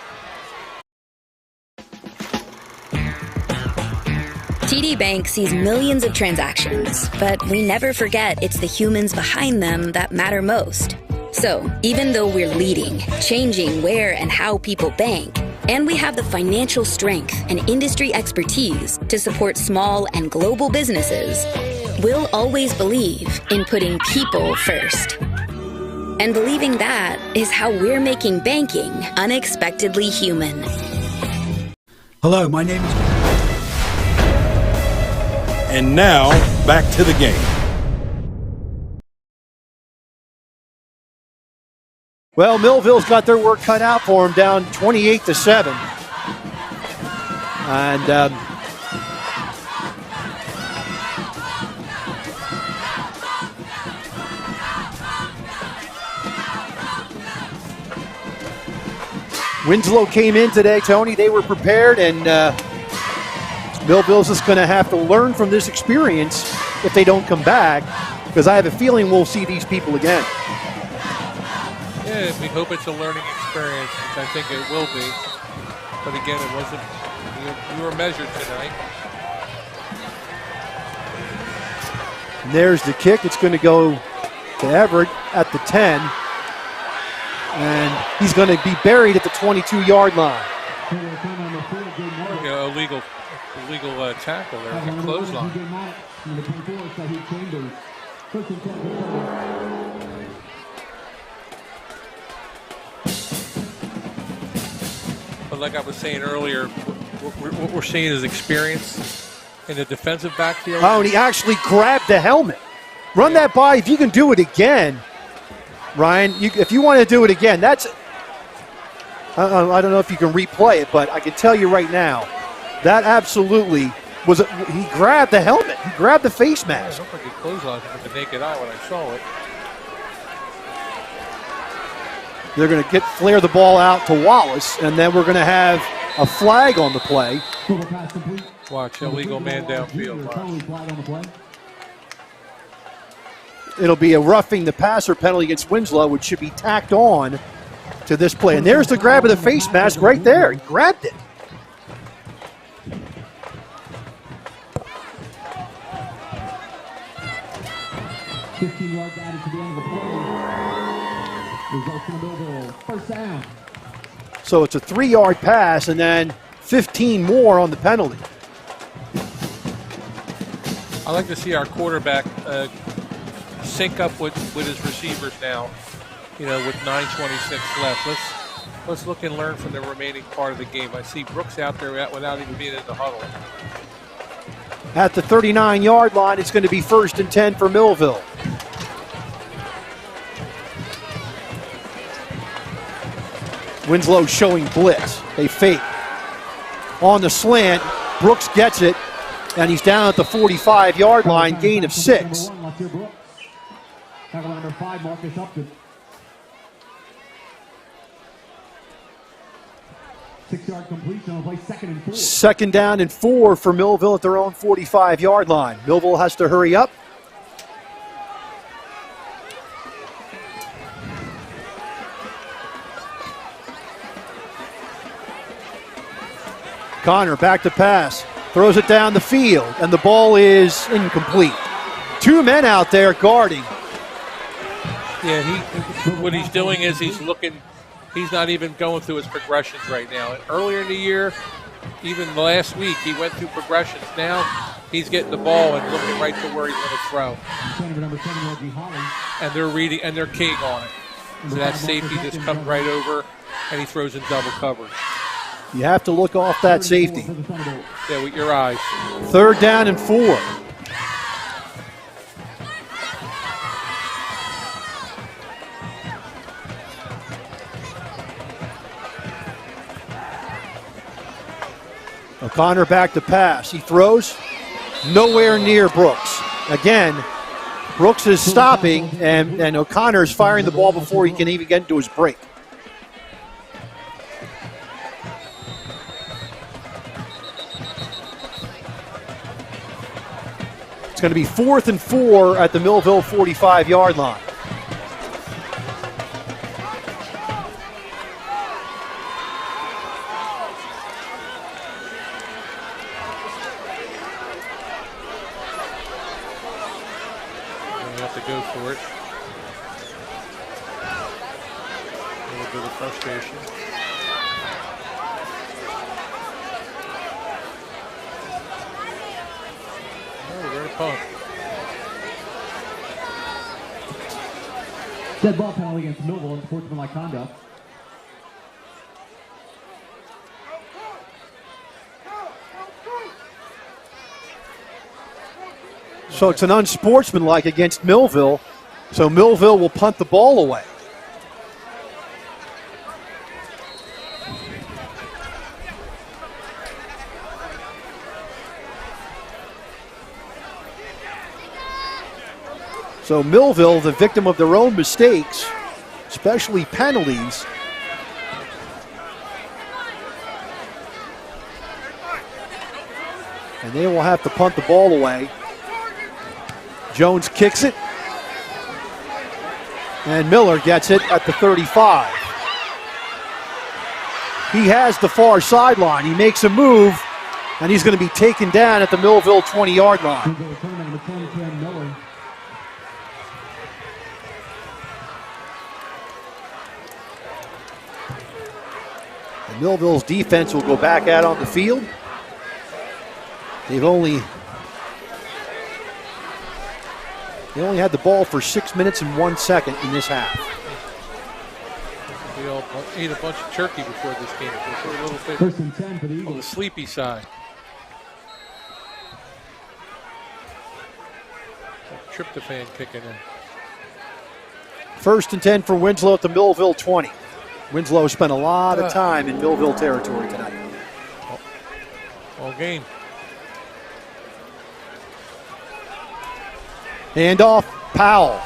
TD Bank sees millions of transactions, but we never forget it's the humans behind them that matter most. So, even though we're leading, changing where and how people bank, and we have the financial strength and industry expertise to support small and global businesses, we'll always believe in putting people first. And believing that is how we're making banking unexpectedly human. Hello, my name is... And now, back to the game. Well, Millville's got their work cut out for them, down 28-7. And Winslow came in today, Tony. They were prepared, and Millville's just going to have to learn from this experience if they don't come back, because I have a feeling we'll see these people again. Yeah, we hope it's a learning experience, which I think it will be. But again, it wasn't. We were measured tonight. And there's the kick. It's going to go to Everett at the 10. And he's going to be buried at the 22-yard line. Illegal tackle there, a clothesline. But like I was saying earlier, what we're seeing is experience in the defensive backfield. Oh, and he actually grabbed the helmet. Run that by. If you can do it again, Ryan, if you want to do it again, that's... I don't know if you can replay it, but I can tell you right now, that absolutely was... He grabbed the helmet. He grabbed the face mask. It looked like he clotheslined it with the naked eye when I saw it. They're going to flare the ball out to Wallace, and then we're going to have a flag on the play. Watch, illegal man downfield. Watch. It'll be a roughing the passer penalty against Winslow, which should be tacked on to this play. And there's the grab of the face mask right there. He grabbed it. So it's a 3-yard pass and then 15 more on the penalty. I like to see our quarterback sync up with his receivers now, with 9:26 left. Let's look and learn from the remaining part of the game. I see Brooks out there without even being in the huddle. At the 39-yard line, it's going to be 1st and 10 for Millville. Winslow showing blitz. They fake. On the slant, Brooks gets it, and he's down at the 45-yard line, gain of 6. Number 5, Marcus Upton. 6-yard completion on play, 2nd and 4. 2nd down and 4 for Millville at their own 45-yard line. Millville has to hurry up. Connor back to pass, throws it down the field, and the ball is incomplete. 2 men out there guarding. Yeah, what he's doing is he's not even going through his progressions right now. Earlier in the year, even last week, he went through progressions. Now he's getting the ball and looking right to where he's going to throw. And they're reading, and they're keying on it. So that safety just comes right over, and he throws in double coverage. You have to look off that safety. Yeah, with your eyes. 3rd down and 4. O'Connor back to pass. He throws nowhere near Brooks. Again, Brooks is stopping, and O'Connor is firing the ball before he can even get into his break. It's going to be 4th and 4 at the Millville 45-yard line. Go for it. A little bit of frustration. Oh, we're going to punt. Dead ball penalty against Millville and sportsmanlike conduct. So it's an unsportsmanlike against Millville. So Millville will punt the ball away. So Millville, the victim of their own mistakes, especially penalties. And they will have to punt the ball away. Jones kicks it, and Miller gets it at the 35. He has the far sideline. He makes a move, and he's going to be taken down at the Millville 20-yard line. And Millville's defense will go back out on the field. They only had the ball for 6 minutes and 1 second in this half. We all ate a bunch of turkey before this game. So we're a little bit 1st and 10 for the Eagles. on the sleepy side. Tryptophan kicking in. 1st and 10 for Winslow at the Millville 20. Winslow spent a lot of time in Millville territory tonight. All game. Hand off, Powell.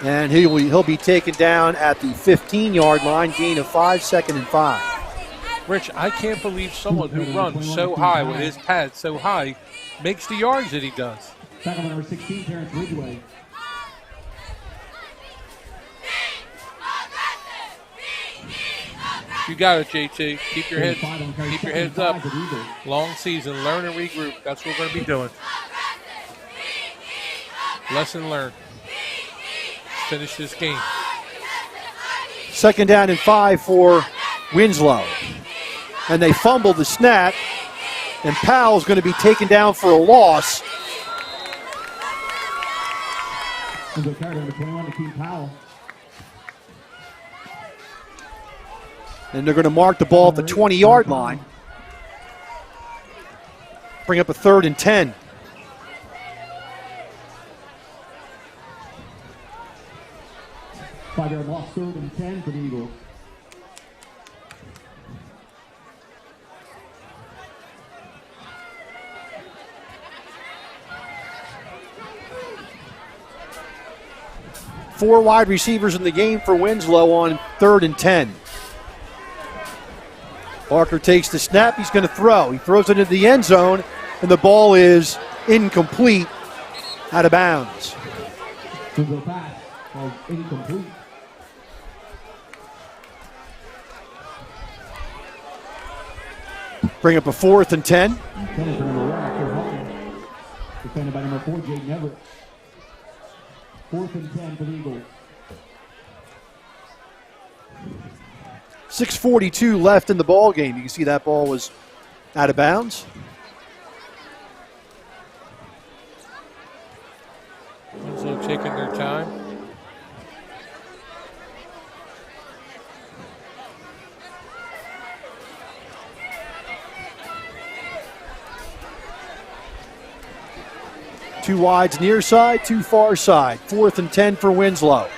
And he'll be taken down at the 15-yard line, gain of 5, 2nd and 5. Rich, I can't believe someone who runs so high with his pads so high makes the yards that he does. Tackle number 16, Terrence Ridgway. You got it, JT. Keep your heads up. Long season, learn and regroup. That's what we're going to be doing. Lesson learned. Finish this game. 2nd down and 5 for Winslow. And they fumble the snap, and Powell's going to be taken down for a loss. Number 21 to Keith Powell. And they're going to mark the ball at the 20-yard line. Bring up a 3rd and 10. Five-yard loss, 3rd and 10 for the Eagles. Four wide receivers in the game for Winslow on 3rd and 10. Barker takes the snap. He's going to throw. He throws it into the end zone, and the ball is incomplete, out of bounds. Pass, incomplete. Bring up a 4th and 10. Defended by number 4, Jaden Everett. 4th and 10 for the Eagles. 6:42 left in the ball game. You can see that ball was out of bounds. Winslow taking their time. Two wides near side, two far side. 4th and 10 for Winslow.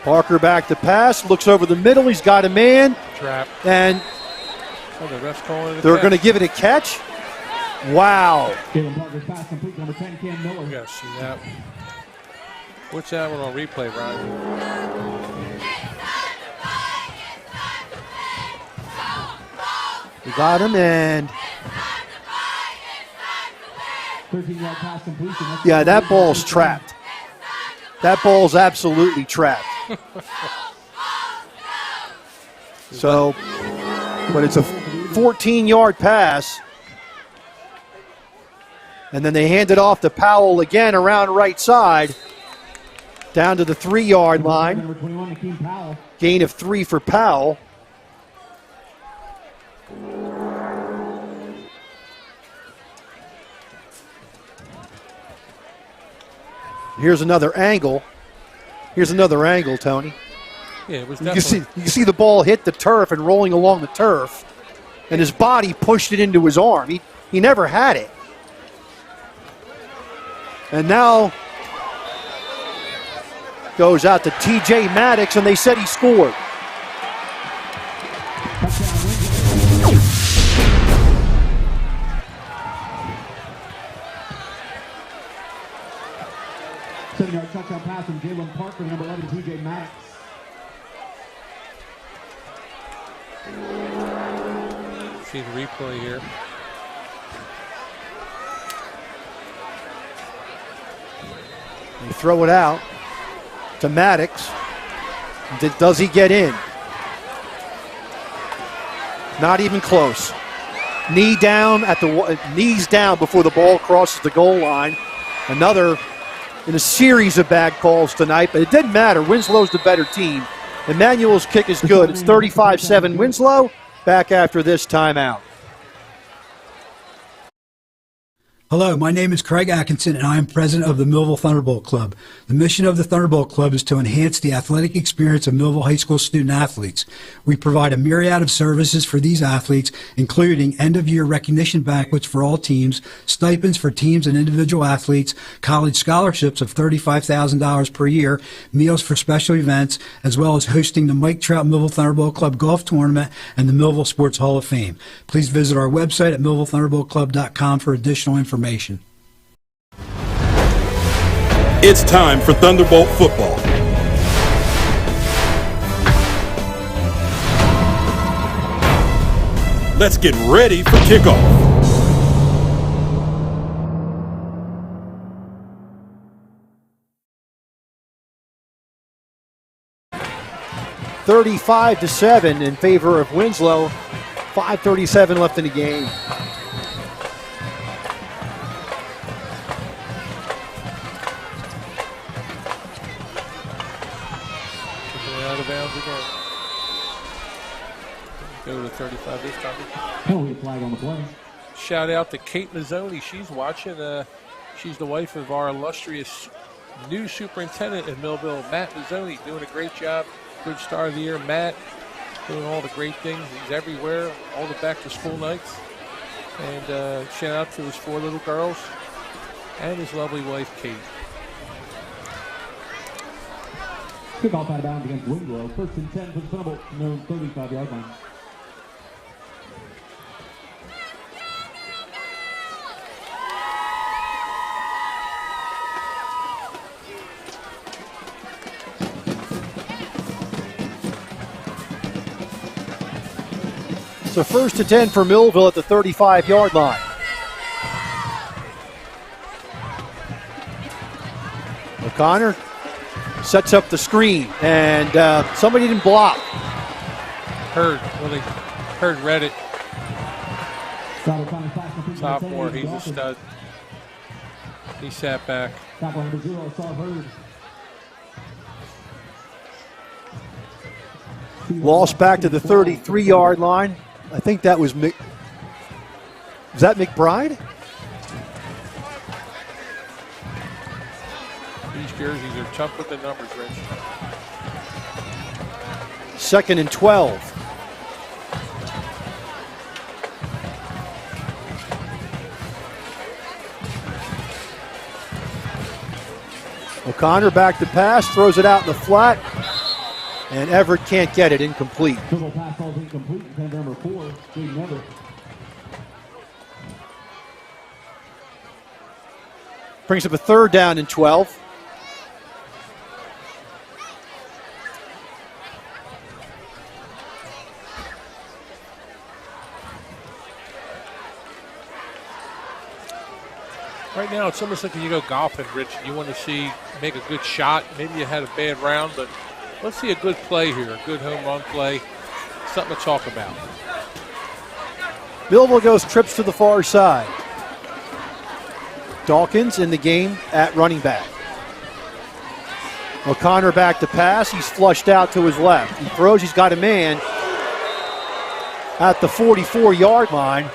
Parker back to pass, looks over the middle, he's got a man. Trap. And the ref's calling it they're going to give it a catch. Wow. Jalen Parker's pass complete, number 10, Cam Miller. You gotta see that. What's that one on replay, Ron? We got him, and 13-yard pass completion. yeah, that ball's trapped. That ball's absolutely trapped. So, but it's a 14-yard pass. And then they hand it off to Powell again around right side. Down to the 3-yard line. Number 21, Akeem Powell. Gain of 3 for Powell. Here's another angle. Here's another angle, Tony. Yeah, it was You definitely. can see the ball hit the turf and rolling along the turf, and his body pushed it into his arm. He never had it. And now goes out to T.J. Maddox, and they said he scored. Seven-yard touchdown pass from Jalen Parker, number 11, T.J. Maddox. See the replay here. They throw it out to Maddox. Does he get in? Not even close. Knees down before the ball crosses the goal line. Another in a series of bad calls tonight, but it didn't matter. Winslow's the better team. Emmanuel's kick is good. It's 35-7 Winslow. Back after this timeout. Hello, my name is Craig Atkinson, and I am president of the Millville Thunderbolt Club. The mission of the Thunderbolt Club is to enhance the athletic experience of Millville High School student athletes. We provide a myriad of services for these athletes, including end-of-year recognition banquets for all teams, stipends for teams and individual athletes, college scholarships of $35,000 per year, meals for special events, as well as hosting the Mike Trout Millville Thunderbolt Club Golf Tournament and the Millville Sports Hall of Fame. Please visit our website at millvillethunderboltclub.com for additional information. It's time for Thunderbolt football. Let's get ready for kickoff. $35-7 in favor of Winslow. 5:37 left in the game. Out of bounds again. Go to 35 this time. Penalty flag on the play. Shout out to Kate Mazzoni. She's watching. She's the wife of our illustrious new superintendent in Millville, Matt Mazzoni, doing a great job. Good start of the year. Matt doing all the great things. He's everywhere, all the back-to-school nights. And shout out to his 4 little girls and his lovely wife, Kate. Kickoff out of bounds against Winslow. 1st and 10 for the Thunderbolts from their 35-yard line. So 1st and 10 for Millville at the 35-yard line. O'Connor sets up the screen, and somebody didn't block. Heard read it. Sophomore, he's a stud. He sat back. Number 0, saw Hurd. Lost back to the 33-yard line. I think that was Is that McBride? These jerseys are tough with the numbers, Rich. 2nd and 12. O'Connor back to pass, throws it out in the flat. And Everett can't get it, incomplete. Dribble pass falls incomplete. Defender number 4, Jaden Everett. Brings up a 3rd down and 12. Right now, it's almost like when you go golfing, Rich, and you want to make a good shot. Maybe you had a bad round, but let's see a good play here, a good home run play, something to talk about. Millville goes trips to the far side. Dawkins in the game at running back. O'Connor back to pass. He's flushed out to his left. He throws. He's got a man at the 44-yard line.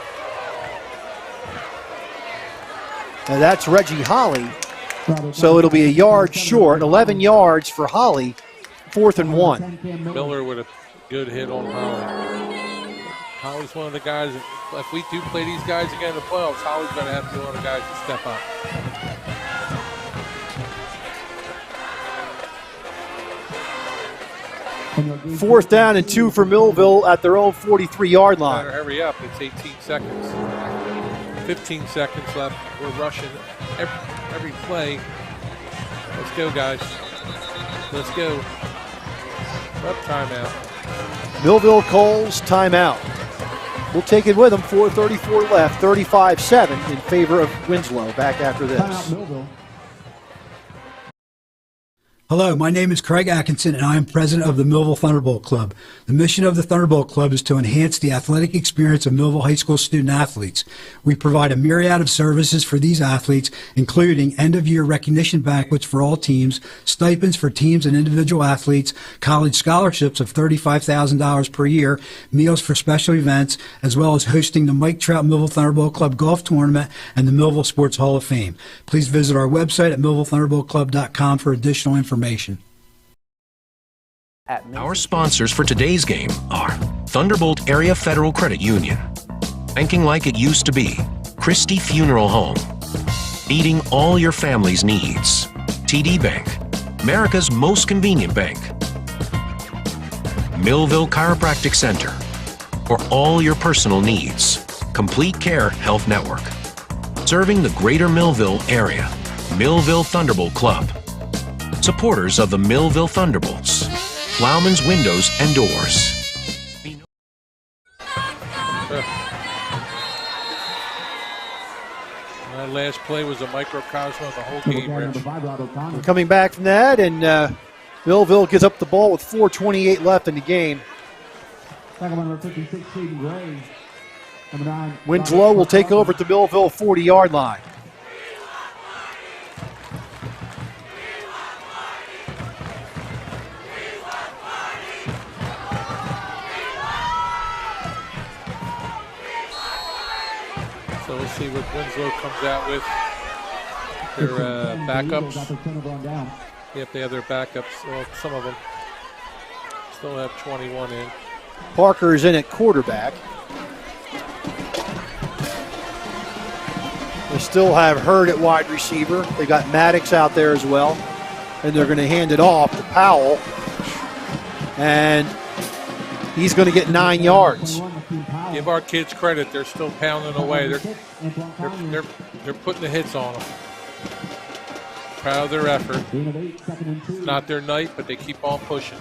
And that's Reggie Holly. So it'll be a yard short, 11 yards for Holly, 4th and 1. Miller with a good hit on Holly. Holly's one of the guys, if we do play these guys again in the playoffs, Holly's going to have to be one of the guys to step up. Fourth down and 2 for Millville at their own 43-yard line. Better hurry up, it's 18 seconds. 15 seconds left. We're rushing every play. Let's go, guys. Let's go. Up, timeout. Millville calls timeout. We'll take it with them. 4:34 left. 35-7 in favor of Winslow. Back after this. Hello, my name is Craig Atkinson, and I am president of the Millville Thunderbolt Club. The mission of the Thunderbolt Club is to enhance the athletic experience of Millville High School student-athletes. We provide a myriad of services for these athletes, including end-of-year recognition banquets for all teams, stipends for teams and individual athletes, college scholarships of $35,000 per year, meals for special events, as well as hosting the Mike Trout Millville Thunderbolt Club Golf Tournament and the Millville Sports Hall of Fame. Please visit our website at millvillethunderboltclub.com for additional information. Our sponsors for today's game are Thunderbolt Area Federal Credit Union, Banking Like It Used to Be, Christie Funeral Home, Meeting All Your Family's Needs, TD Bank, America's Most Convenient Bank, Millville Chiropractic Center, for all your personal needs, Complete Care Health Network, serving the greater Millville area, Millville Thunderbolt Club, supporters of the Millville Thunderbolts, Plowman's Windows and Doors. That last play was a microcosm of the whole game, Rich. We're coming back from that, and Millville gives up the ball with 4:28 left in the game. Winslow will take over at the Millville 40-yard line. So we'll see what Winslow comes out with. Their backups. If they have their backups, well, some of them still have 21 in. Parker is in at quarterback. They still have Hurd at wide receiver. They got Maddox out there as well. And they're going to hand it off to Powell. And he's going to get 9 yards. Give our kids credit; they're still pounding away. They're putting the hits on them. Proud of their effort. It's not their night, but they keep on pushing.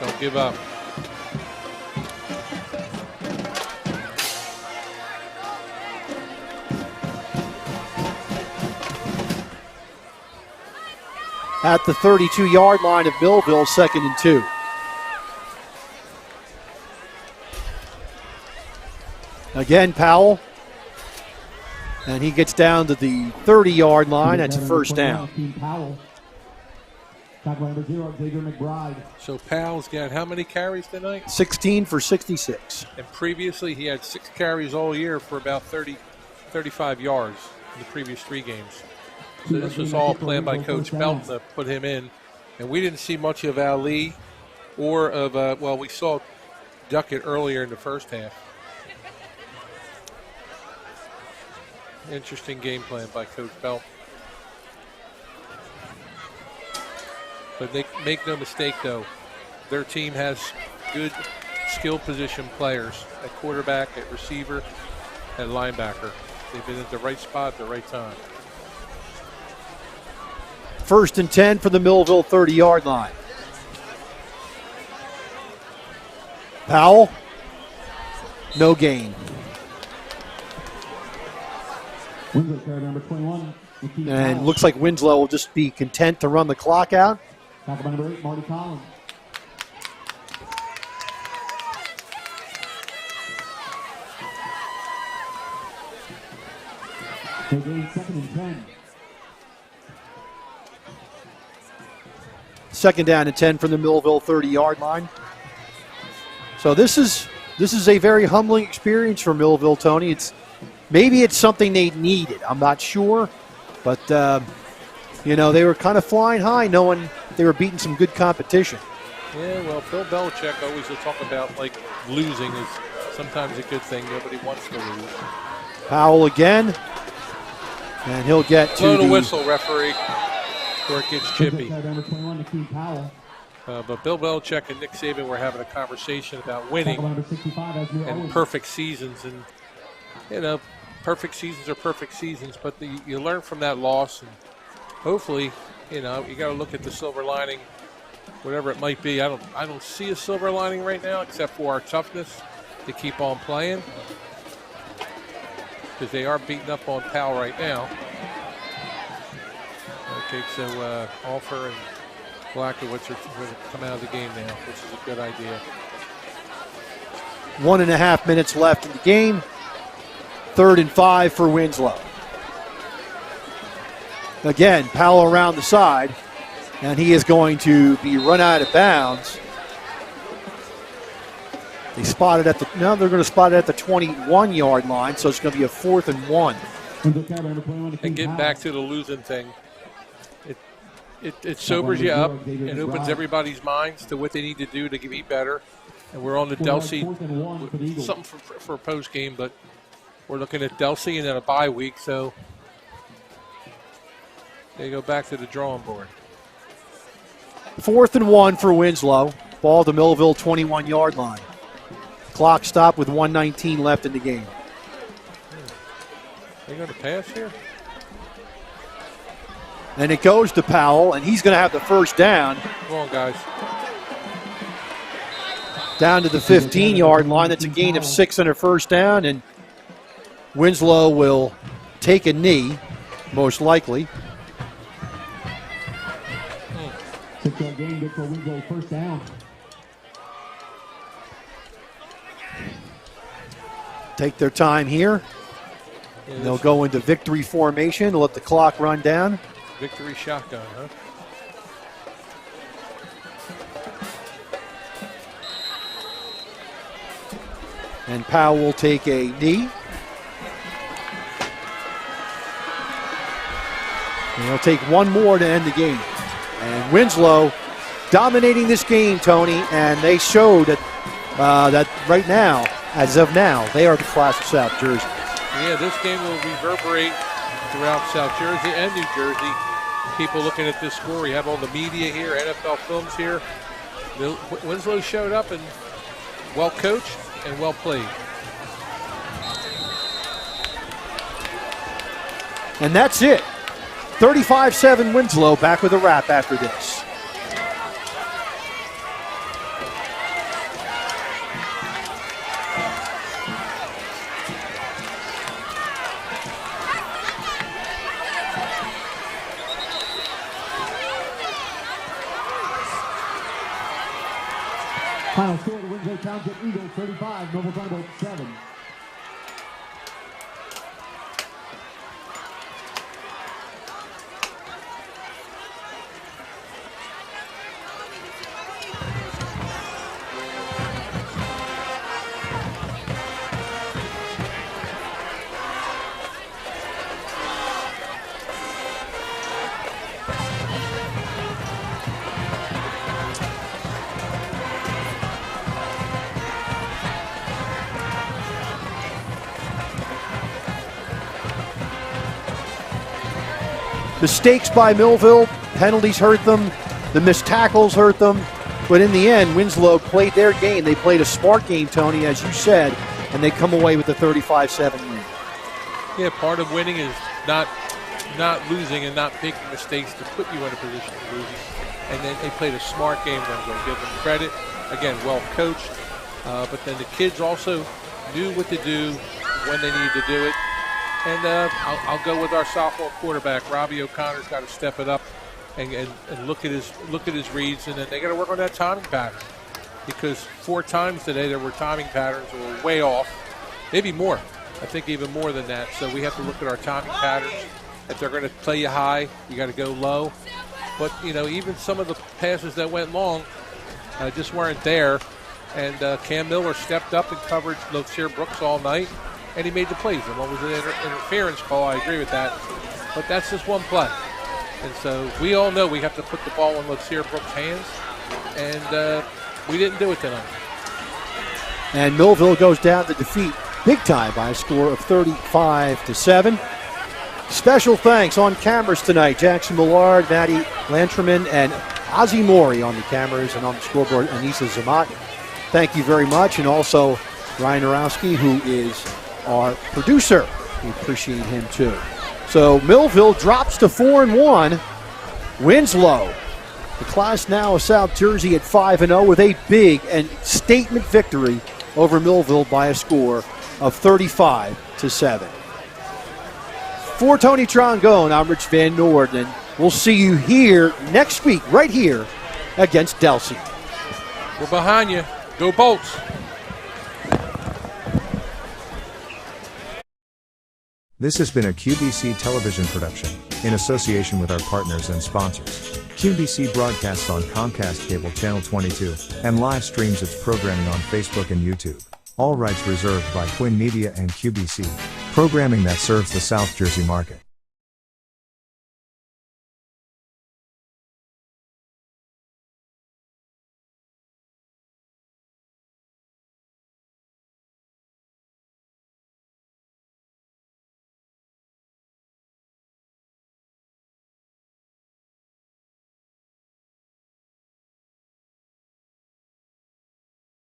Don't give up. At the 32-yard line of Millville, 2nd and 2. Again, Powell. And he gets down to the 30-yard line. That's a first down. So Powell's got how many carries tonight? 16 for 66. And previously he had 6 carries all year for about 35 yards in the previous 3 games. So this was all planned by Coach Belton to put him in. And we didn't see much of Ali or of, well, we saw Duckett earlier in the first half. Interesting game plan by Coach Belton. But they make no mistake, though, their team has good skill position players at quarterback, at receiver, at linebacker. They've been at the right spot at the right time. 1st and 10 for the Millville 30-yard line. Powell, no gain. Number 21. And looks like Winslow will just be content to run the clock out. Tackle by number 8, Marty Collins. They gain 2nd and 10. 2nd down and 10 from the Millville 30-yard line. So this is a very humbling experience for Millville, Tony. Maybe it's something they needed. I'm not sure. But, they were kind of flying high knowing they were beating some good competition. Yeah, well, Bill Belichick always will talk about, like, losing is sometimes a good thing. Nobody wants to lose. Powell again. And he'll get to blow the whistle, referee, where it gets chippy. Number 21, Nikhil Powell. But Bill Belichick and Nick Saban were having a conversation about winning and perfect seasons. And, perfect seasons are perfect seasons, but you learn from that loss. And hopefully, you got to look at the silver lining, whatever it might be. I don't see a silver lining right now except for our toughness to keep on playing, because they are beating up on Powell right now. Okay, so Alfer and Blackowitz are going to come out of the game now, which is a good idea. 1.5 minutes left in the game. 3rd and 5 for Winslow. Again, Powell around the side, and he is going to be run out of bounds. They're going to spot it at the 21-yard line, so it's going to be a 4th and 1. And getting back to the losing thing, it sobers you up and opens everybody's minds to what they need to do to be better. And we're on the Delsey, something for a post game, but we're looking at Delsey and then a bye week, so they go back to the drawing board. 4th and 1 for Winslow. Ball to Millville 21-yard line. Clock stopped with 1:19 left in the game. They going to pass here? And it goes to Powell, and he's going to have the first down. Come on, guys. Down to the 15-yard line. That's a gain of 6 and a first down, and Winslow will take a knee, most likely. 6-yard gain, good for Winslow, first down. Take their time here. Yeah, they'll go into victory formation, let the clock run down. Victory shotgun, huh? And Powell will take a knee. And he'll take one more to end the game. And Winslow dominating this game, Tony, and they showed that right now, as of now, they are the class of South Jersey. Yeah, this game will reverberate throughout South Jersey and New Jersey. People looking at this score, you have all the media here, NFL Films here. Winslow showed up and well coached and well played. And that's it. 35-7 Winslow, back with a wrap after this. Final score, the Winslow Township Eagles 35, Millville Thunderbolts 7. Mistakes by Millville, penalties hurt them. The missed tackles hurt them. But in the end, Winslow played their game. They played a smart game, Tony, as you said, and they come away with a 35-7 win. Yeah, part of winning is not losing and not making mistakes to put you in a position of losing. And then they played a smart game. I'm going to give them credit. Again, well coached. But then the kids also knew what to do when they needed to do it. And I'll go with our sophomore quarterback. Robbie O'Connor's got to step it up and look at his reads, and then they got to work on that timing pattern, because 4 times today there were timing patterns that were way off, maybe more. I think even more than that. So we have to look at our timing patterns. If they're going to play you high, you got to go low. But even some of the passes that went long just weren't there. And Cam Miller stepped up and covered Lotzier Brooks all night, and he made the plays. And what was an interference call? I agree with that. But that's just one play. And so we all know we have to put the ball in Lotzier Brooks' hands, and we didn't do it tonight. And Millville goes down to defeat big time by a score of 35-7. Special thanks on cameras tonight. Jackson Millard, Maddie Lanterman, and Ozzie Mori on the cameras, and on the scoreboard, Anissa Zamat. Thank you very much. And also Ryan Orowski, who is our producer. We appreciate him too. So Millville drops to 4-1. Winslow, the class now of South Jersey, at 5-0 with a big and statement victory over Millville by a score of 35-7. For Tony Trongone, I'm Rich Van Noord, and we'll see you here next week, right here against Delsey. We're behind you. Go Bolts. This has been a QBC television production, in association with our partners and sponsors. QBC broadcasts on Comcast Cable Channel 22, and live streams its programming on Facebook and YouTube. All rights reserved by Quinn Media and QBC, programming that serves the South Jersey market.